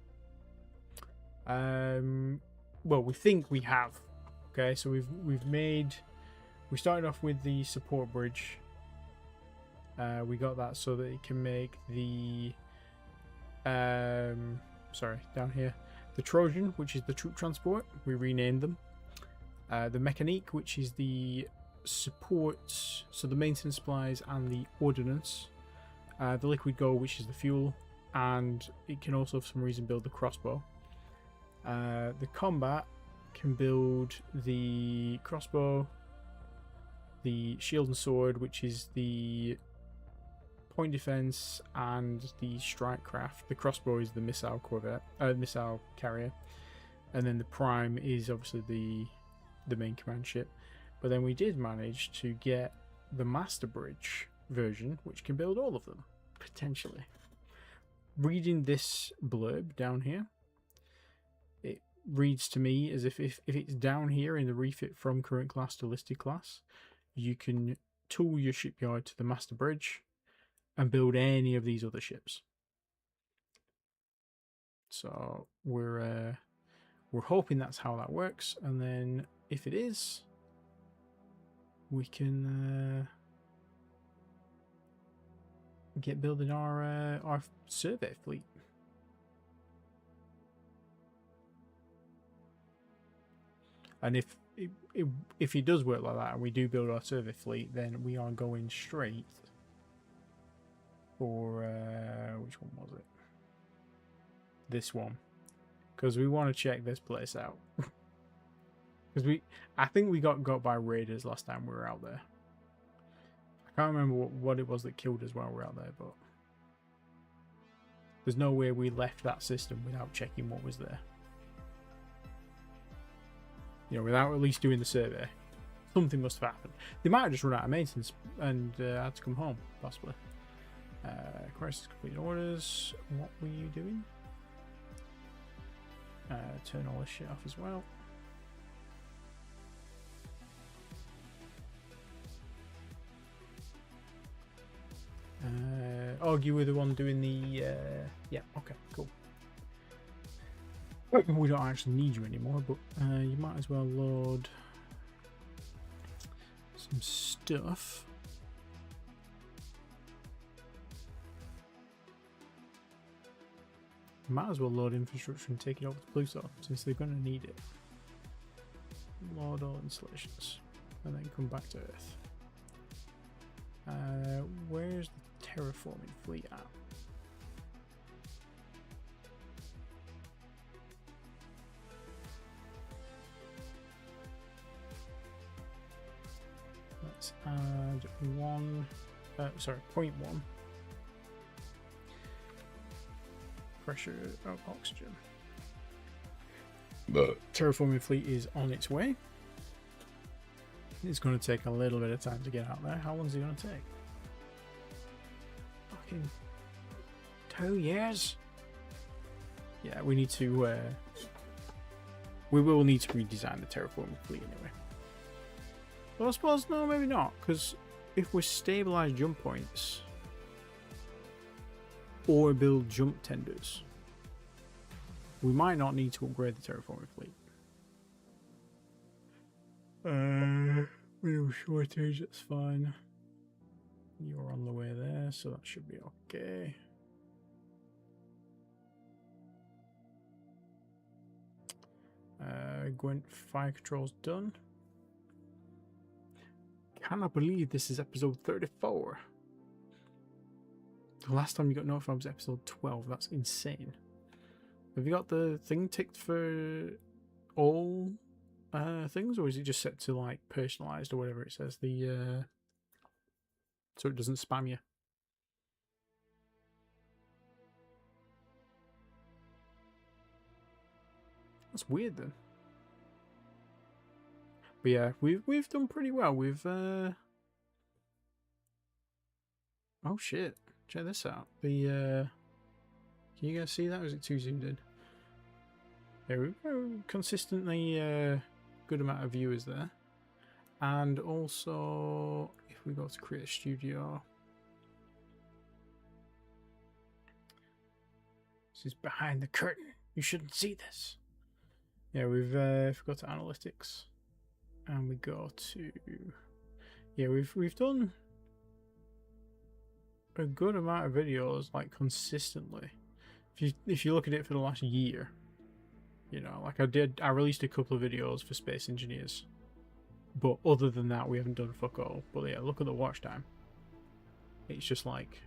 Well, we think we have. Okay, so we've made. We started off with the support bridge. We got that so that it can make the sorry, down here, the Trojan, which is the troop transport. We renamed them. The Mechanique, which is the support, so the maintenance supplies and the ordnance, the liquid gold, which is the fuel, and it can also, for some reason, build the crossbow. The combat can build the crossbow, the shield and sword, which is the point defense, and the strike craft. The crossbow is the missile carrier, and then the prime is obviously the main command ship. But then we did manage to get the master bridge version, which can build all of them potentially. Reading this blurb down here, it reads to me as if it's down here in the refit from current class to listed class, you can tool your shipyard to the master bridge and build any of these other ships. So we're hoping that's how that works, and then if it is, we can get building our survey fleet. And if it does work like that, and we do build our survey fleet, then we are going straight for which one was it? This one, because we want to check this place out. Because I think we got by raiders last time we were out there. I can't remember what it was that killed us while we were out there, but there's no way we left that system without checking what was there. You know, without at least doing the survey. Something must have happened. They might have just run out of maintenance and had to come home, possibly. Crisis completed orders. What were you doing? Turn all this shit off as well. Oh, you were the one doing the yeah, okay, cool. We don't actually need you anymore, but you might as well load some stuff. Might as well load infrastructure and take it over to Pluto, since they're going to need it. Load all installations, and then come back to Earth. Where's the terraforming fleet at? Let's add 0.1 pressure of oxygen. The terraforming fleet is on its way. It's going to take a little bit of time to get out there. How long is it going to take? Fucking 2 years? Yeah, we need to we will need to redesign the terraforming fleet anyway. Well, I suppose no, maybe not, because if we stabilize jump points or build jump tenders, we might not need to upgrade the terraforming fleet. Real shortage, that's fine. You're on the way there, so that should be okay. Gwent fire control's done. Cannot believe this is episode 34. The last time you got notified was episode 12. That's insane. Have you got the thing ticked for all things, or is it just set to like personalized or whatever it says? The so it doesn't spam you. That's weird then. But yeah, we've done pretty well. We've oh shit! Check this out. The can you guys see that? Or is it too zoomed in? There we go. Consistently good amount of viewers there, and also if we go to create a studio, this is behind the curtain. You shouldn't see this. Yeah, we've if we go to analytics. And we go to, yeah, we've done a good amount of videos, like consistently. If you look at it for the last year, you know, like I released a couple of videos for Space Engineers, but other than that, we haven't done fuck all. But yeah, look at the watch time. It's just like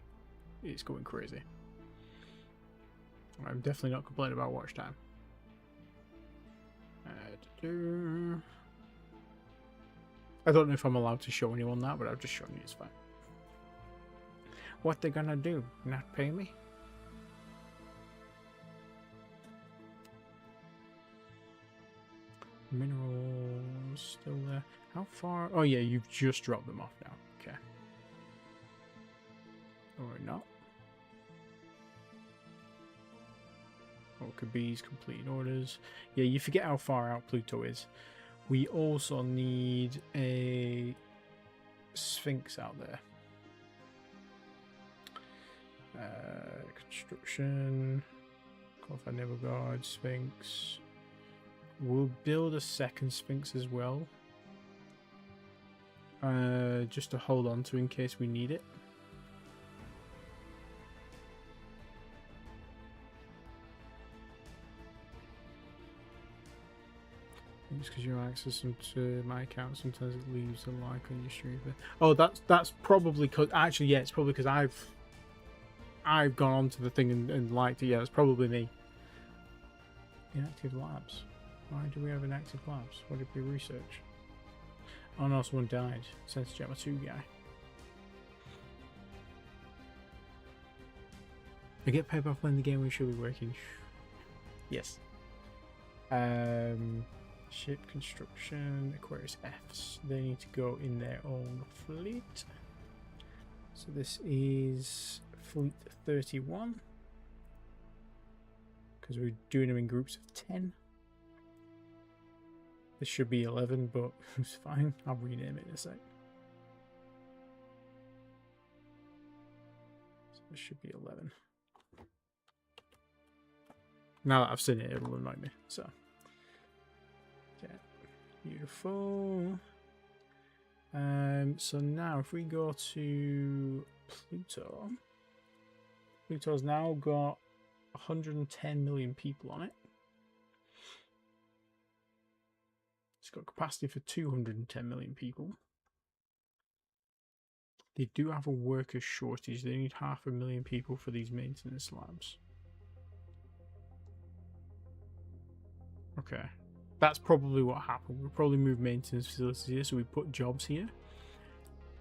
it's going crazy. I'm definitely not complaining about watch time. I don't know if I'm allowed to show anyone that, but I've just shown you. It's fine. What they gonna do? Not pay me? Minerals still there. How far? Oh yeah, you've just dropped them off now. Okay. Or not. Orca bees, completed orders. Yeah, you forget how far out Pluto is. We also need a Sphinx out there. Construction. Qualified Naval Guard, Sphinx. We'll build a second Sphinx as well. Just to hold on to in case we need it. Just because you access to my account, sometimes it leaves a like on your stream. Oh, that's probably because actually, yeah, it's probably because I've gone onto the thing and liked it. Yeah, it's probably me. Inactive labs. Why do we have inactive labs? What did we research? Oh no, someone died. Sense Gemma 2 guy. I get paid by playing the game we should be working. Yes. Ship construction, Aquarius Fs. They need to go in their own fleet. So this is fleet 31. Because we're doing them in groups of 10. This should be 11, but it's fine. I'll rename it in a sec. So this should be 11. Now that I've seen it, it'll annoy me. So, yeah, beautiful. So now if we go to Pluto, Pluto's now got 110 million people on it. It's got capacity for 210 million people. They do have a worker shortage. They need 500,000 people for these maintenance labs. Okay. That's probably what happened. We probably moved maintenance facilities here, so we put jobs here.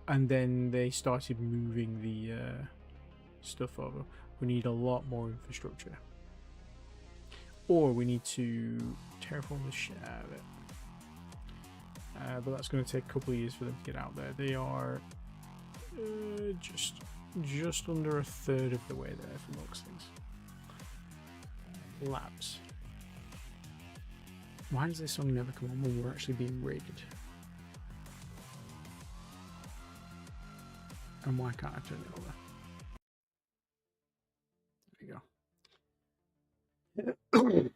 And then they started moving the stuff over. We need a lot more infrastructure. Or we need to terraform the shit out of it. But that's going to take a couple of years for them to get out there. They are just under a third of the way there for most things. Labs. Why does this song never come on when we're actually being raided? And why can't I turn it over? There we go.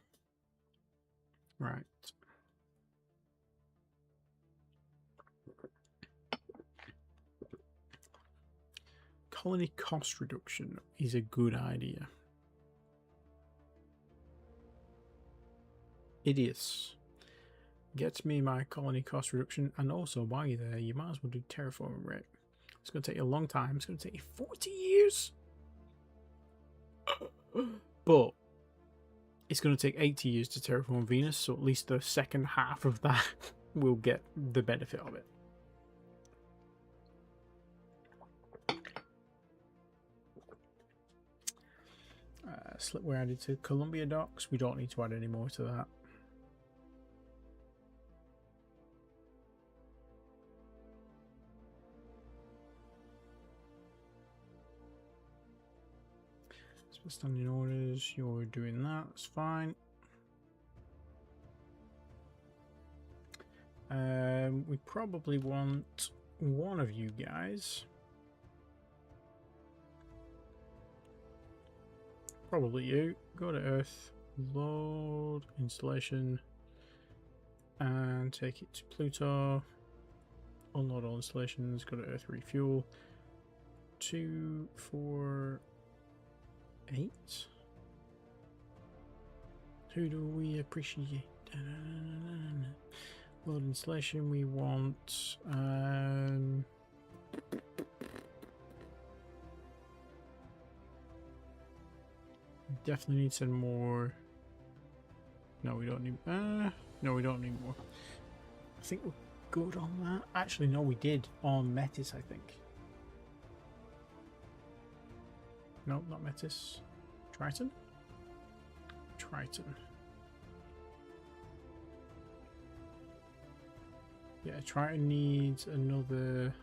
Right. Colony cost reduction is a good idea. Idiots. Get me my colony cost reduction, and also while you're there, you might as well do terraforming rate. It's going to take you a long time. It's going to take you 40 years. But it's going to take 80 years to terraform Venus, so at least the second half of that will get the benefit of it. Slipway added to Columbia docks. We don't need to add any more to that. Standing orders, you're doing that, that's fine. We probably want one of you guys. Probably you. Go to Earth, load installation, and take it to Pluto. Unload all installations, go to Earth, refuel. 2, 4, 8. Who do we appreciate? Load installation, we want definitely need some more. No, we don't need. No, we don't need more. I think we're good on that. Actually, no, we did on Metis, I think. No, not Metis. Triton? Triton. Yeah, Triton needs another...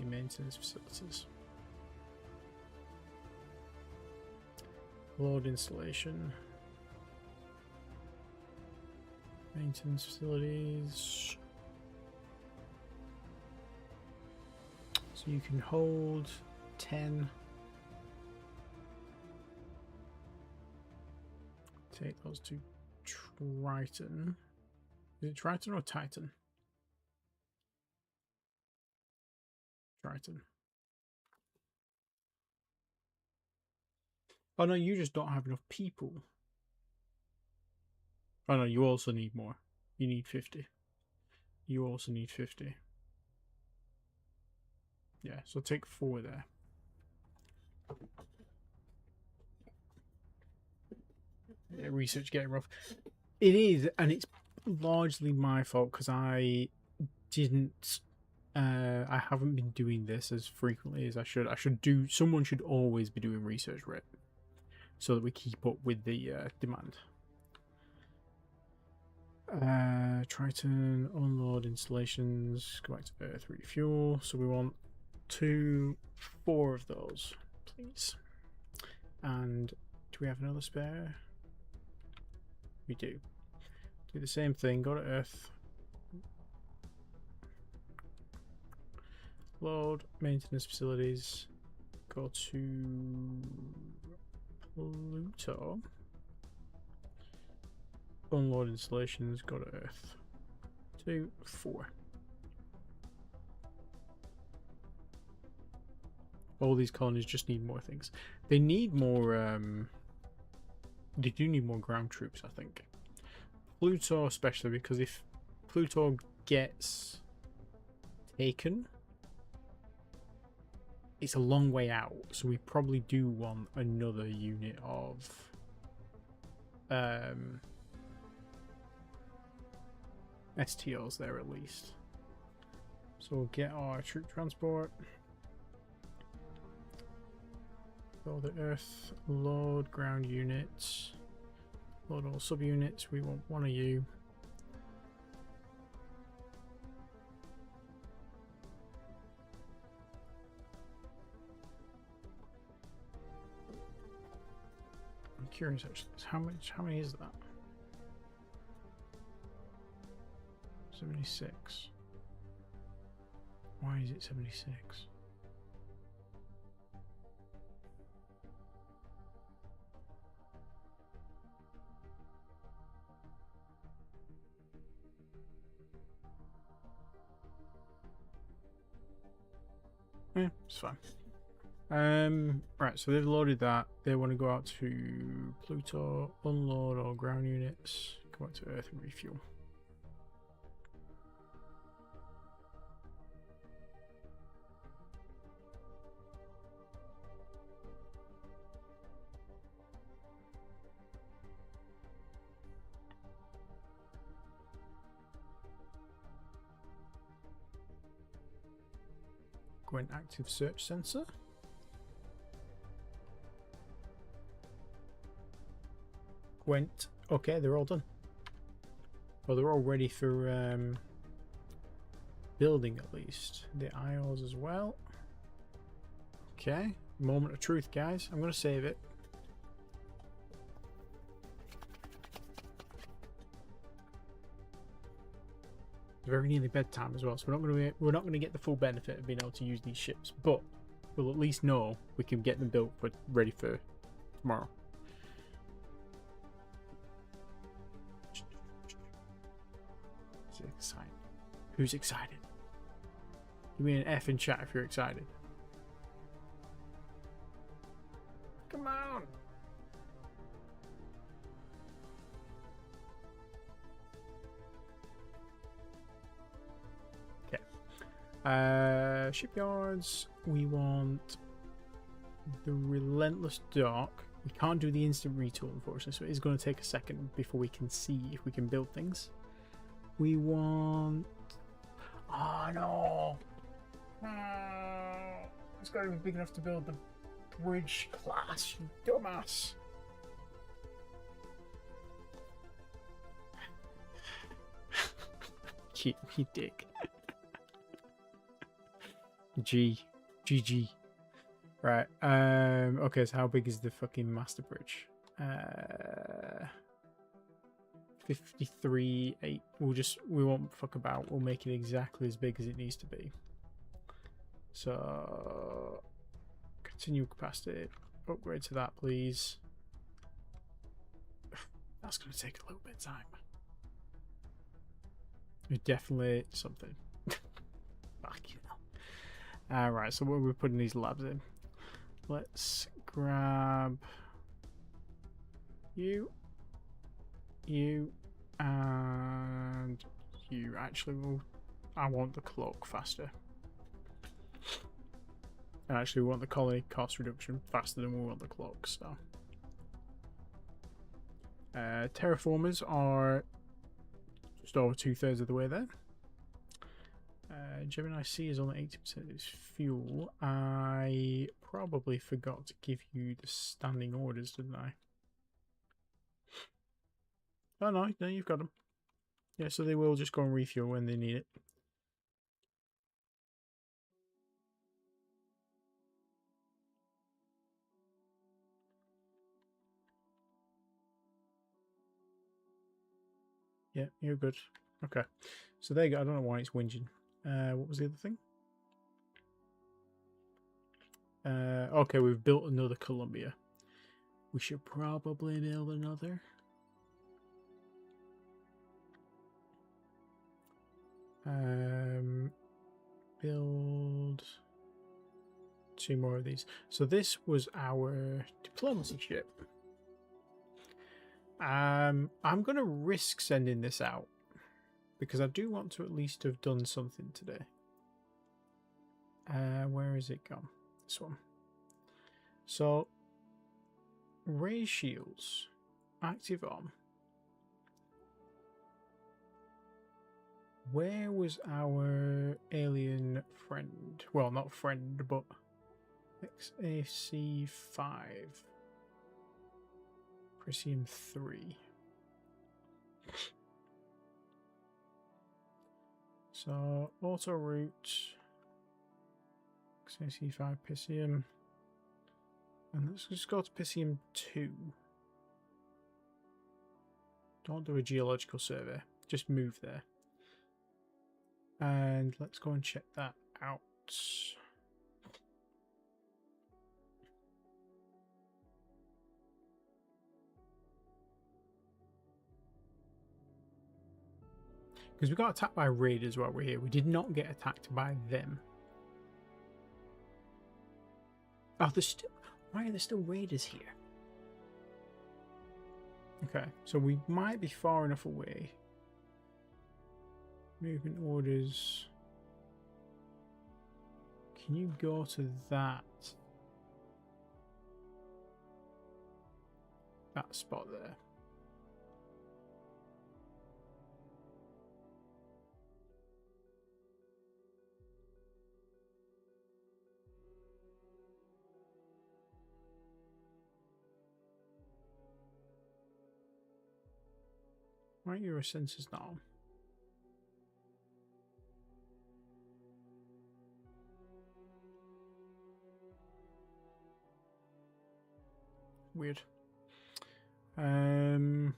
maintenance facilities. Load installation. Maintenance facilities. So you can hold 10. Take those to Triton. Is it Triton or Titan? Triton. Oh no, you just don't have enough people. Oh no, you also need more. You need 50. You also need 50. Yeah, so take 4 there. Yeah, research getting rough. It is, and it's largely my fault because I didn't. I haven't been doing this as frequently as I should. Someone should always be doing research rate so that we keep up with the demand. Triton, unload installations, go back to Earth, refuel. So we want 4 of those, please. And do we have another spare? We do. Do the same thing, go to Earth. Load, maintenance facilities, go to Pluto. Unload installations, go to Earth. 2, 4. All these colonies just need more things. They need more, they do need more ground troops, I think. Pluto especially, because if Pluto gets taken, it's a long way out, so we probably do want another unit of STOs there at least. So we'll get our troop transport. Go to Earth, load ground units, load all subunits. We want 1 of you. I'm curious actually, how many is that? 76. Why is it 76? Yeah, it's fine. Right, so they've loaded that. They want to go out to Pluto, unload all ground units, go out to Earth and refuel. Gwent active search sensor. Gwent. Okay, they're all done. Well, they're all ready for building at least. The Isles as well. Okay, moment of truth, guys. I'm going to save it. Very nearly bedtime as well, so we're not going to get the full benefit of being able to use these ships, but we'll at least know we can get them built but ready for tomorrow. Excited. Who's excited? Give me an F in chat if you're excited. Come on. Shipyards. We want the Relentless Dock. We can't do the instant retool, unfortunately, so it is going to take a second before we can see if we can build things. We want... Oh, no! It's got to be big enough to build the bridge class, you dumbass! you dick. GG. Right. Okay, so how big is the fucking master bridge? 53.8. We won't fuck about. We'll make it exactly as big as it needs to be. So continue capacity. Upgrade to that, please. That's gonna take a little bit of time. Definitely something. Fuck you know. Alright, so what are we putting these labs in? Let's grab you, and you. Actually, I want the cloak faster. And actually, we want the colony cost reduction faster than we want the cloak. So, terraformers are just over 2/3 of the way there. Gemini C is only 80% of its fuel. I probably forgot to give you the standing orders, didn't I? Oh no, you've got them. Yeah, so they will just go and refuel when they need it. Yeah, you're good. Okay, so there you go. I don't know why it's whinging. What was the other thing? Okay, we've built another Columbia. We should probably build another. Build 2 more of these. So this was our diplomacy ship. I'm going to risk sending this out because I do want to at least have done something today. Where is it gone? This one. So, ray shields, active on. Where was our alien friend? Well, not friend, but XAC5. Presium 3. So, auto route. XAC5 Presium. And let's just go to Presium 2. Don't do a geological survey. Just move there. And let's go and check that out. Because we got attacked by raiders while we're here. We did not get attacked by them. Oh, there's still... Why are there still raiders here? Okay, so we might be far enough away. Movement orders. Can you go to that spot there? Why are your sensors not on? Weird. Aliens.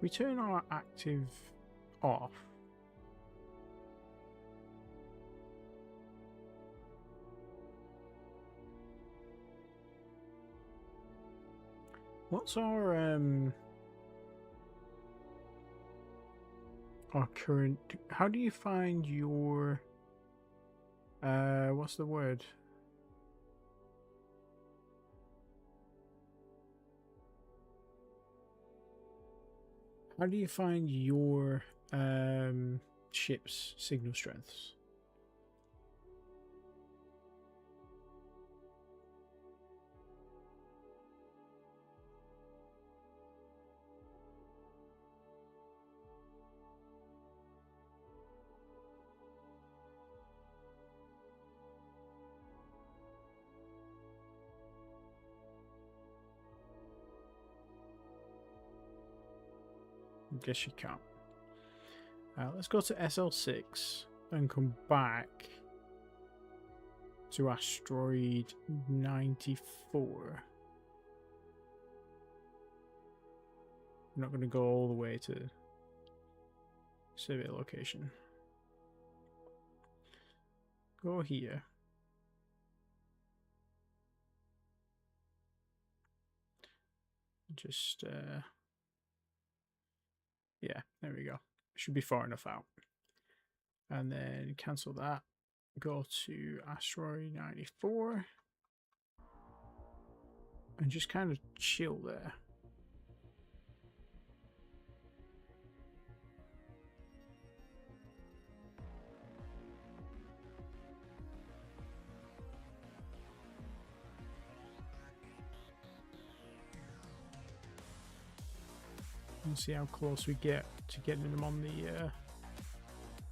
We turn our active off. What's our current... How do you find your What's the word? How do you find your ship's signal strengths? I guess you can't. Let's go to SL6 and come back to asteroid 94. I'm not going to go all the way to survey location. Go here. Just yeah, there we go. Should be far enough out. And then cancel that. Go to asteroid 94. And just kind of chill there. And see how close we get to getting them on the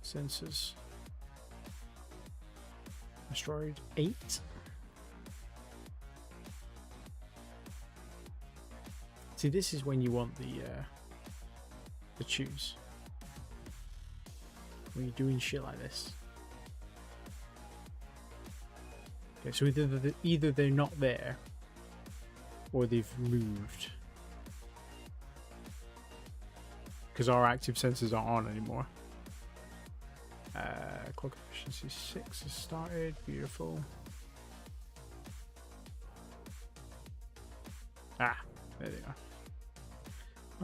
sensors. Asteroid 8. See, this is when you want the choose. When you're doing shit like this. Okay, so either they're not there, or they've moved. Because our active sensors aren't on anymore. Clock efficiency 6 has started. Beautiful. Ah, there they are.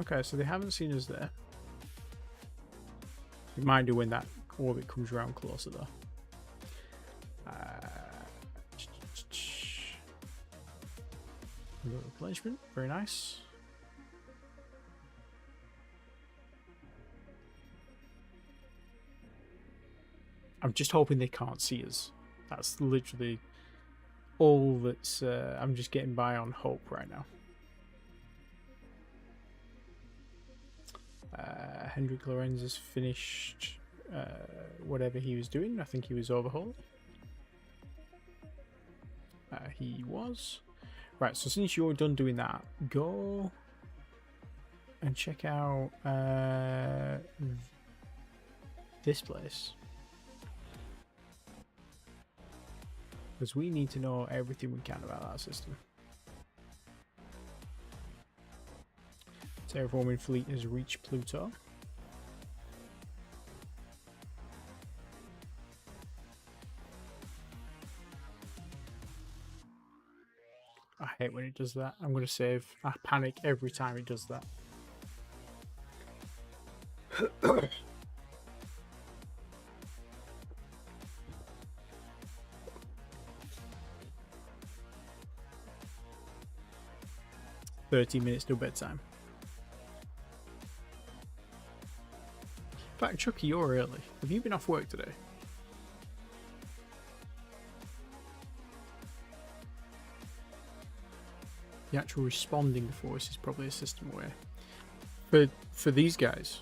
Okay, so they haven't seen us there. We might do when that orbit comes around closer, though. Replenishment, very nice. I'm just hoping they can't see us. That's literally all that's... I'm just getting by on hope right now. Hendrik Lorenz has finished whatever he was doing. I think he was overhauled. He was. Right, so since you're done doing that, go and check out this place. Because we need to know everything we can about that system. Terraforming fleet has reached Pluto. I hate when it does that. I'm going to save. I panic every time it does that. $30 minutes till bedtime. In fact, Chucky, you're early. Have you been off work today? The actual responding force is probably a system where, but for these guys,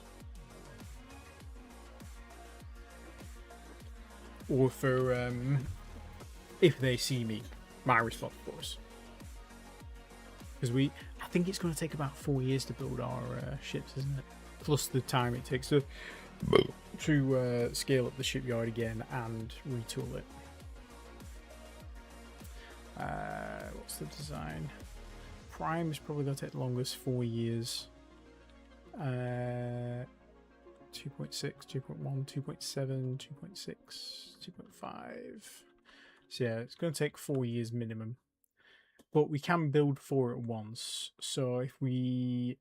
or for if they see me, my response force. Because I think it's going to take about 4 years to build our ships, isn't it? Plus the time it takes to scale up the shipyard again and retool it. What's the design? Prime is probably going to take the longest, 4 years. 2.6, 2.1, 2.7, 2.6, 2.5. So yeah, it's going to take 4 years minimum. But we can build 4 at once. So if we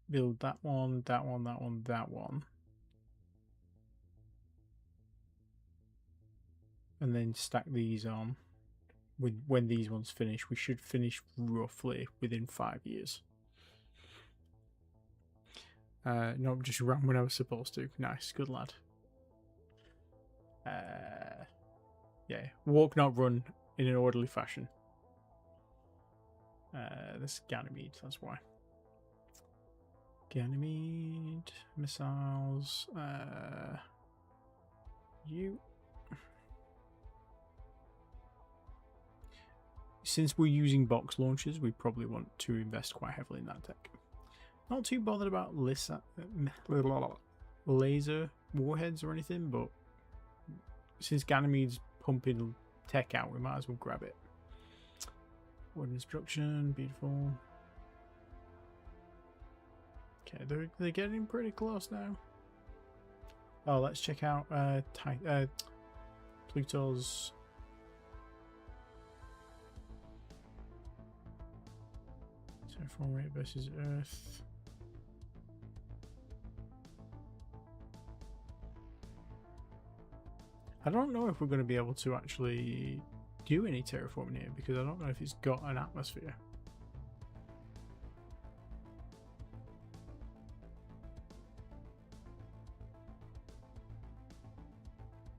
build that one, that one, that one, that one. and then stack these on. When these ones finish, we should finish roughly within 5 years. No, just ran when I was supposed to. Nice, good lad. Yeah, walk, not run, in an orderly fashion. This Ganymede, that's why. Ganymede, missiles, you. Since we're using box launchers, we probably want to invest quite heavily in that tech. Not too bothered about laser warheads or anything, but since Ganymede's pumping tech out, we might as well grab it. Ordnance production, beautiful. Okay, they're getting pretty close now. Oh, let's check out Pluto's. Terraform rate versus Earth. I don't know if we're going to be able to actually do any terraforming here because I don't know if it's got an atmosphere.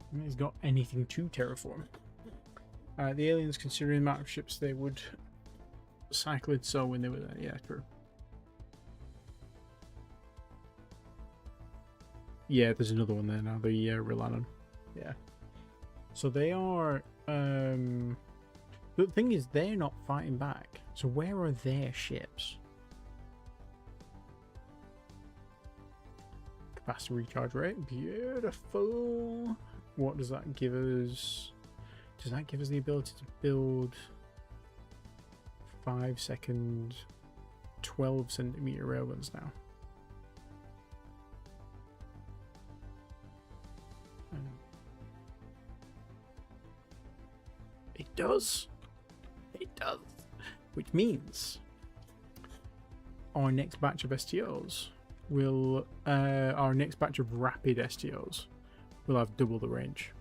I mean, it's got anything to terraform. The aliens, considering the amount of ships they would cycle it so when they were there. Yeah, true. Yeah, there's another one there now, the Rillanon. Yeah. So they are... the thing is, they're not fighting back. So where are their ships? Capacity recharge rate. Beautiful. What does that give us? Does that give us the ability to build 5-second 12-centimeter railguns now? It does. It does. Which means our next batch of STOs will, our next batch of rapid STOs will have double the range.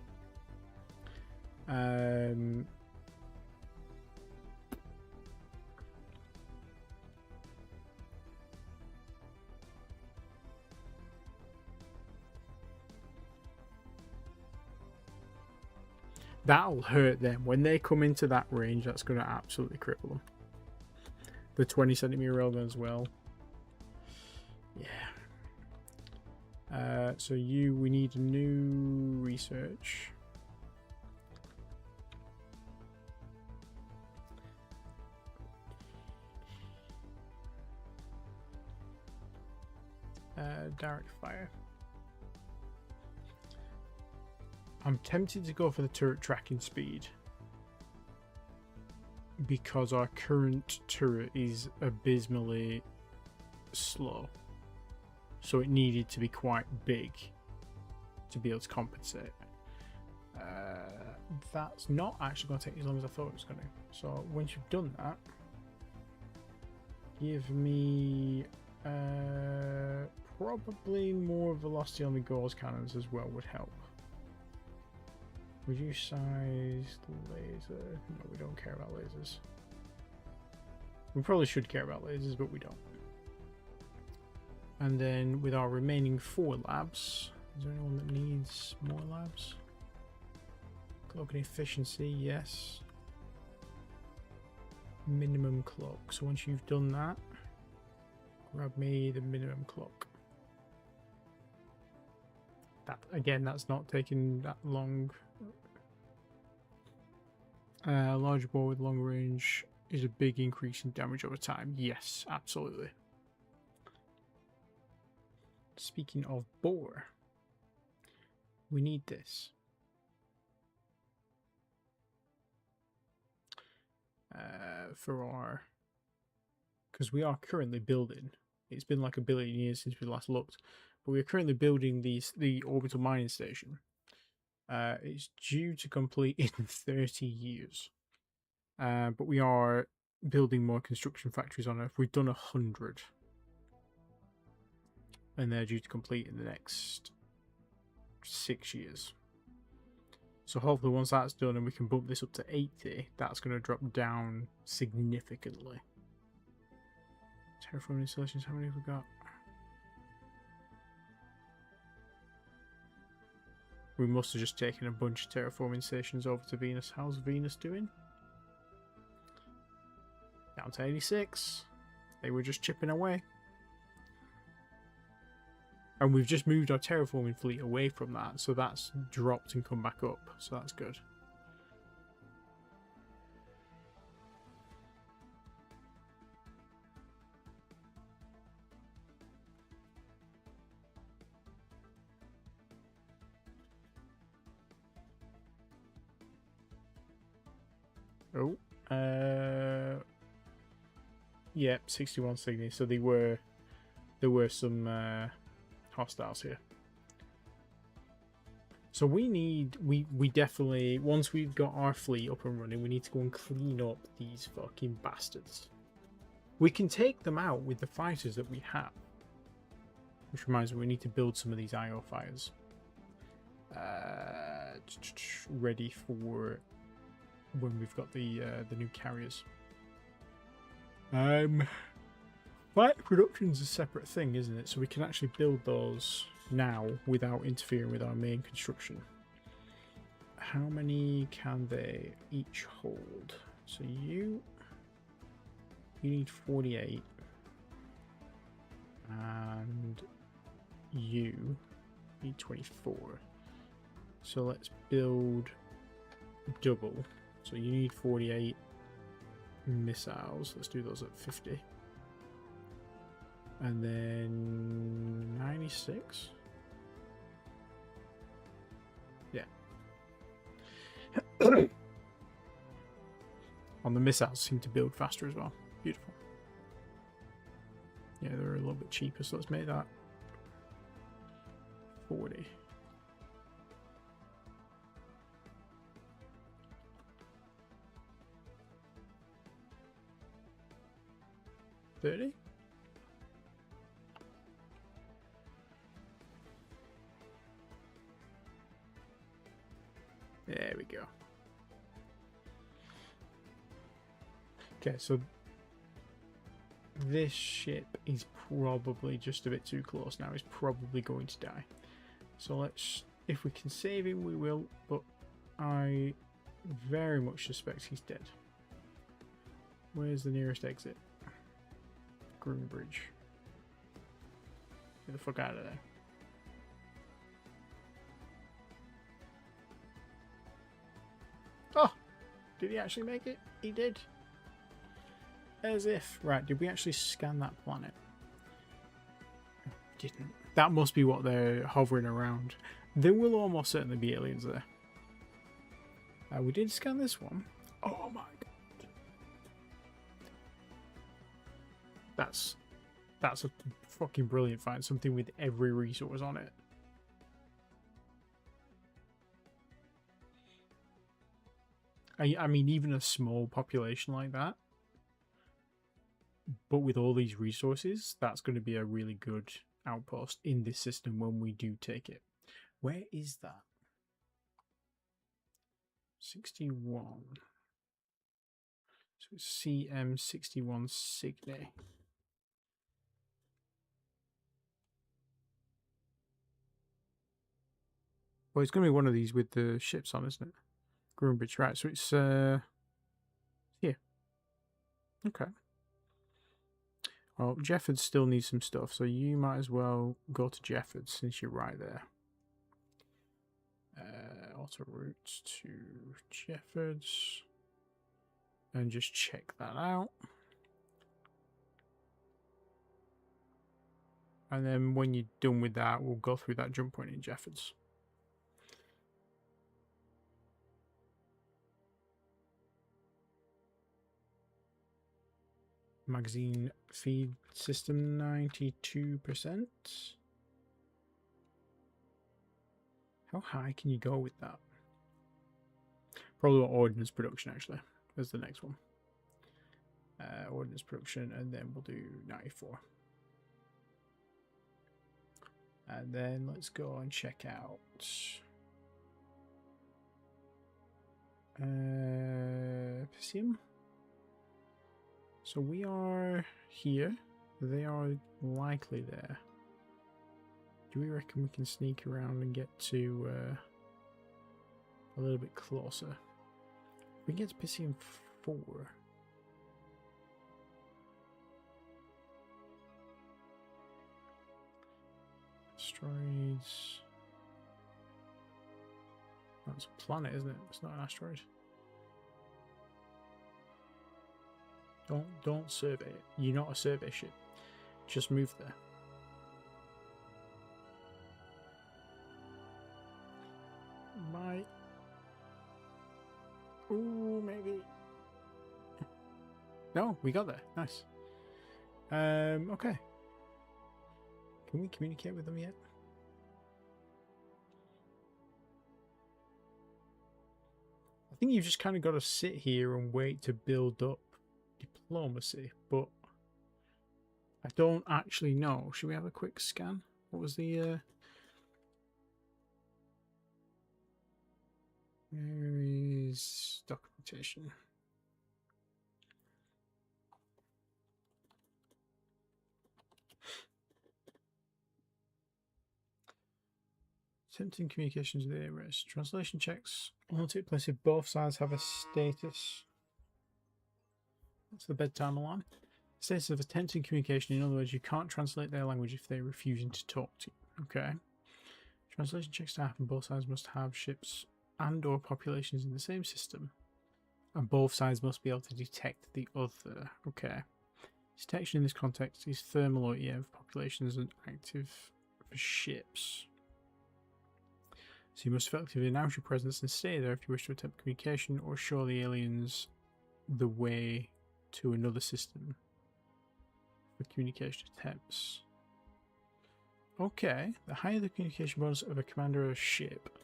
That'll hurt them. When they come into that range, that's going to absolutely cripple them. The 20-centimeter railgun as well. Yeah. So we need a new research. Direct fire. I'm tempted to go for the turret tracking speed because our current turret is abysmally slow, so it needed to be quite big to be able to compensate. That's not actually going to take as long as I thought it was going to. So once you've done that, give me probably more velocity on the Gauss cannons as well would help. Reduce size laser. No, we don't care about lasers. We probably should care about lasers, but we don't. And then with our remaining 4 labs, is there anyone that needs more labs? Cloak and efficiency, yes. Minimum cloak. So once you've done that, grab me the minimum cloak. That again, that's not taking that long. Large bore with long range is a big increase in damage over time. Yes, absolutely. Speaking of bore, we need this. For our... Because we are currently building. It's been like 1 billion years since we last looked. But we are currently building the orbital mining station. It's due to complete in 30 years. But we are building more construction factories on Earth. We've done 100. And they're due to complete in the next 6 years. So hopefully once that's done and we can bump this up to 80, that's going to drop down significantly. Terraforming installations, how many have we got? We must have just taken a bunch of terraforming stations over to Venus. How's Venus doing? Down to 86. They were just chipping away. And we've just moved our terraforming fleet away from that, so that's dropped and come back up, so that's good. Oh, yeah, 61 Cygni. So there were some hostiles here. So we definitely, once we've got our fleet up and running, we need to go and clean up these fucking bastards. We can take them out with the fighters that we have. Which reminds me, we need to build some of these IO fighters. Ready for when we've got the new carriers. Flight production's a separate thing, isn't it? So we can actually build those now without interfering with our main construction. How many can they each hold? So you need 48, and you need 24. So let's build double. So you need 48 missiles. Let's do those at 50. And then 96. Yeah. On the missiles seem to build faster as well. Beautiful. Yeah, they're a little bit cheaper, so let's make that 40. $30. There we go. Okay, so this ship is probably just a bit too close now. He's probably going to die. So let's, if we can save him, we will, but I very much suspect he's dead. Where's the nearest exit? Groombridge. Get the fuck out of there. Oh! Did he actually make it? He did. As if. Right, did we actually scan that planet? Didn't. That must be what they're hovering around. There will almost certainly be aliens there. We did scan this one. Oh my god. That's a fucking brilliant find. Something with every resource on it. I mean, even a small population like that, but with all these resources, that's going to be a really good outpost in this system when we do take it. Where is that? 61. So it's CM61 Cygni. Well, it's going to be one of these with the ships on, isn't it? Groombridge, right. So it's here. Okay. Well, Jefford still needs some stuff, so you might as well go to Jefford since you're right there. Auto routes to Jefford's. And just check that out. And then when you're done with that, we'll go through that jump point in Jefford's. Magazine feed system 92%. How high can you go with that? Probably ordnance production actually is the next one. Ordnance production, and then we'll do 94. And then let's go and check out Piscium. So we are here. They are likely there. Do we reckon we can sneak around and get to a little bit closer? We can get to Piscium 4. Asteroids. That's a planet, isn't it? It's not an asteroid. Don't survey it. You're not a survey ship. Just move there. Might. Ooh, maybe. No, we got there. Nice. Okay. Can we communicate with them yet? I think you've just kind of got to sit here and wait to build up diplomacy, but I don't actually know. Should we have a quick scan? What was the where is documentation? Attempting communications with the rest. Translation checks only take place if both sides have a status. That's the bedtime alarm. Status of attempting communication. In other words, you can't translate their language if they're refusing to talk to you. Okay. Translation checks to happen. Both sides must have ships and/or populations in the same system, and both sides must be able to detect the other. Okay. Detection in this context is thermal or EF populations and active for ships. So you must effectively announce your presence and stay there if you wish to attempt communication or show the aliens the way to another system for communication attempts. Okay, the higher the communication bonus of a commander of a ship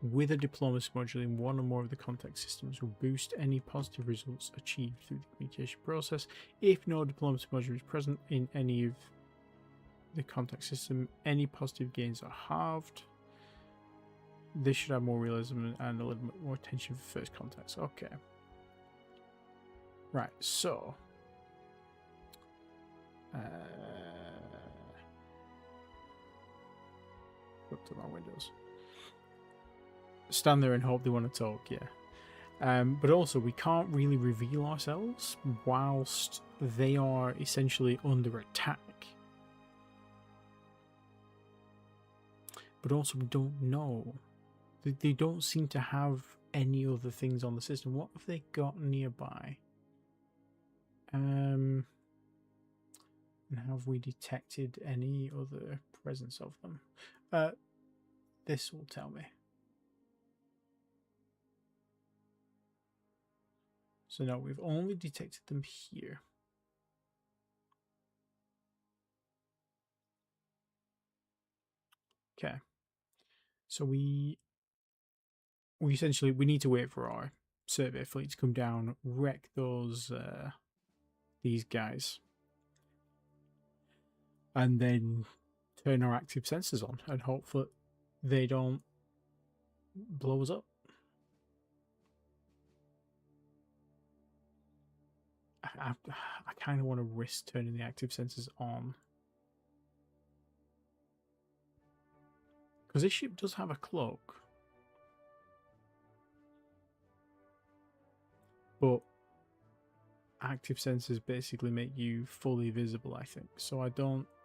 with a diplomacy module in one or more of the contact systems will boost any positive results achieved through the communication process. If no diplomacy module is present in any of the contact system, any positive gains are halved. This should have more realism and a little bit more attention for first contacts. Okay. Right, so up to my windows. Stand there and hope they want to talk, yeah. But also, we can't really reveal ourselves whilst they are essentially under attack. But also, we don't know. They don't seem to have any other things on the system. What have they got nearby? And have we detected any other presence of them? This will tell me. So no, we've only detected them here. Okay. So we essentially need to wait for our survey fleet to come down, wreck those these guys, and then turn our active sensors on and hope that they don't blow us up. I kind of want to risk turning the active sensors on, because this ship does have a cloak, but active sensors basically make you fully visible, I think. So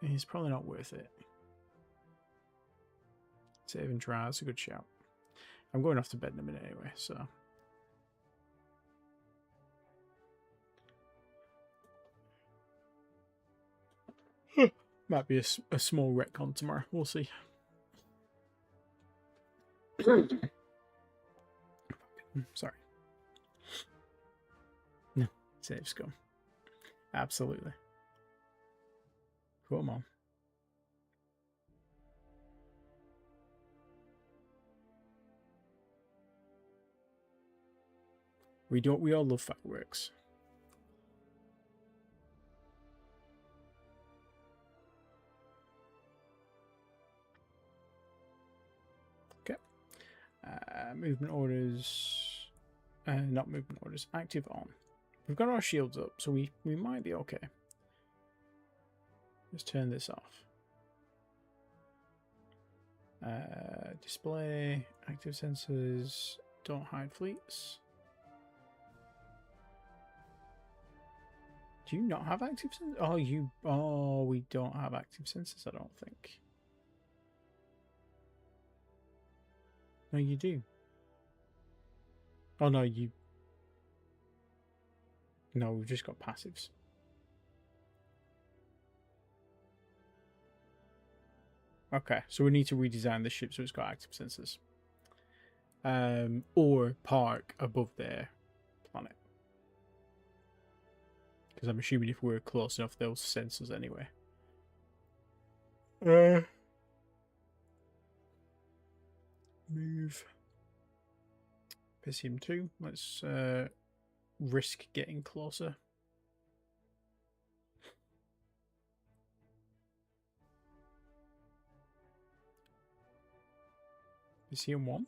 it's probably not worth it. Save and try, that's a good shout. I'm going off to bed in a minute anyway, so. Might be a small retcon tomorrow, we'll see. Sorry. No, save scum. Absolutely. Come on. We all love fireworks. Okay. Movement orders. not movement orders. Active on. We've got our shields up, so we might be okay. Let's turn this off. Display, active sensors, don't hide fleets. Do you not have active sensors? Oh, we don't have active sensors, I don't think. No, you do. Oh, no, No, we've just got passives. Okay, so we need to redesign the ship so it's got active sensors. Or park above their planet. Because I'm assuming if we're close enough, they'll sense us anyway. Move. Piscium 2. Let's risk getting closer. Piscium 1.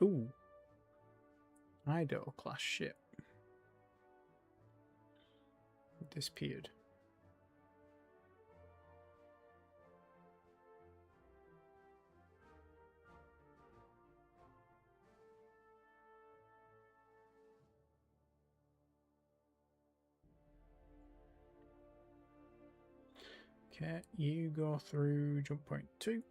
Ooh. Idaho class ship. It disappeared. Okay, you go through jump point 2.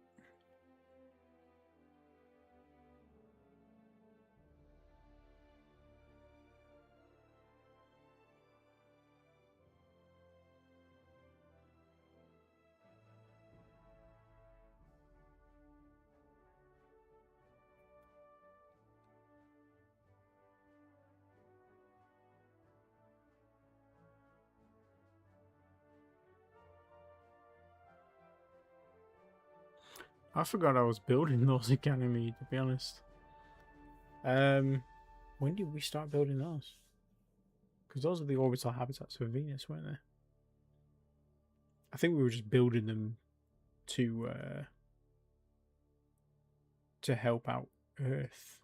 I forgot I was building those Academy, to be honest. When did we start building those? Because those are the orbital habitats for Venus, weren't they? I think we were just building them to help out Earth.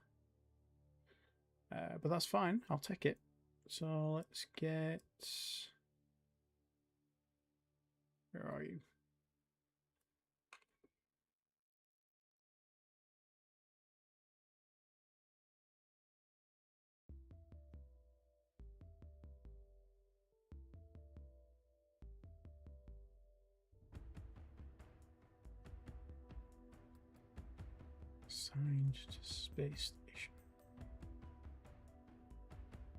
But that's fine. I'll take it. So let's get... Where are you? Assigned to space station.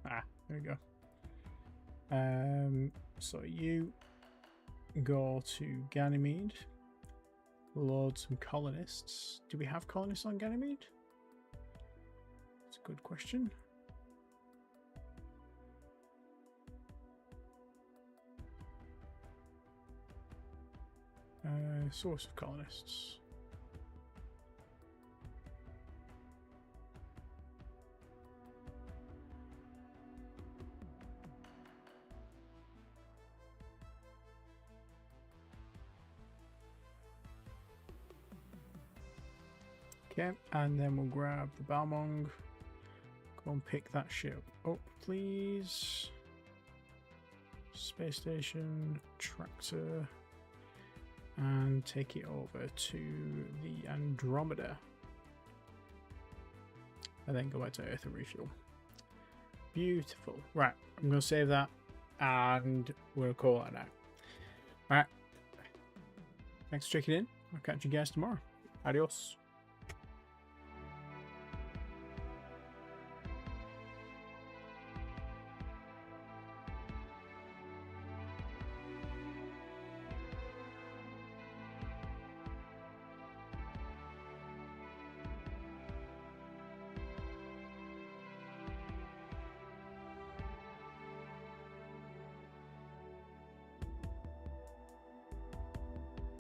Ah, there we go. So you go to Ganymede, load some colonists. Do we have colonists on Ganymede? That's a good question. Source of colonists. Okay, and then we'll grab the Balmong. Go and pick that ship up, please. Space station, tractor, and take it over to the Andromeda. And then go back to Earth and refuel. Beautiful. Right, I'm going to save that, and we're going to call that now. Alright. Thanks for checking in. I'll catch you guys tomorrow. Adios.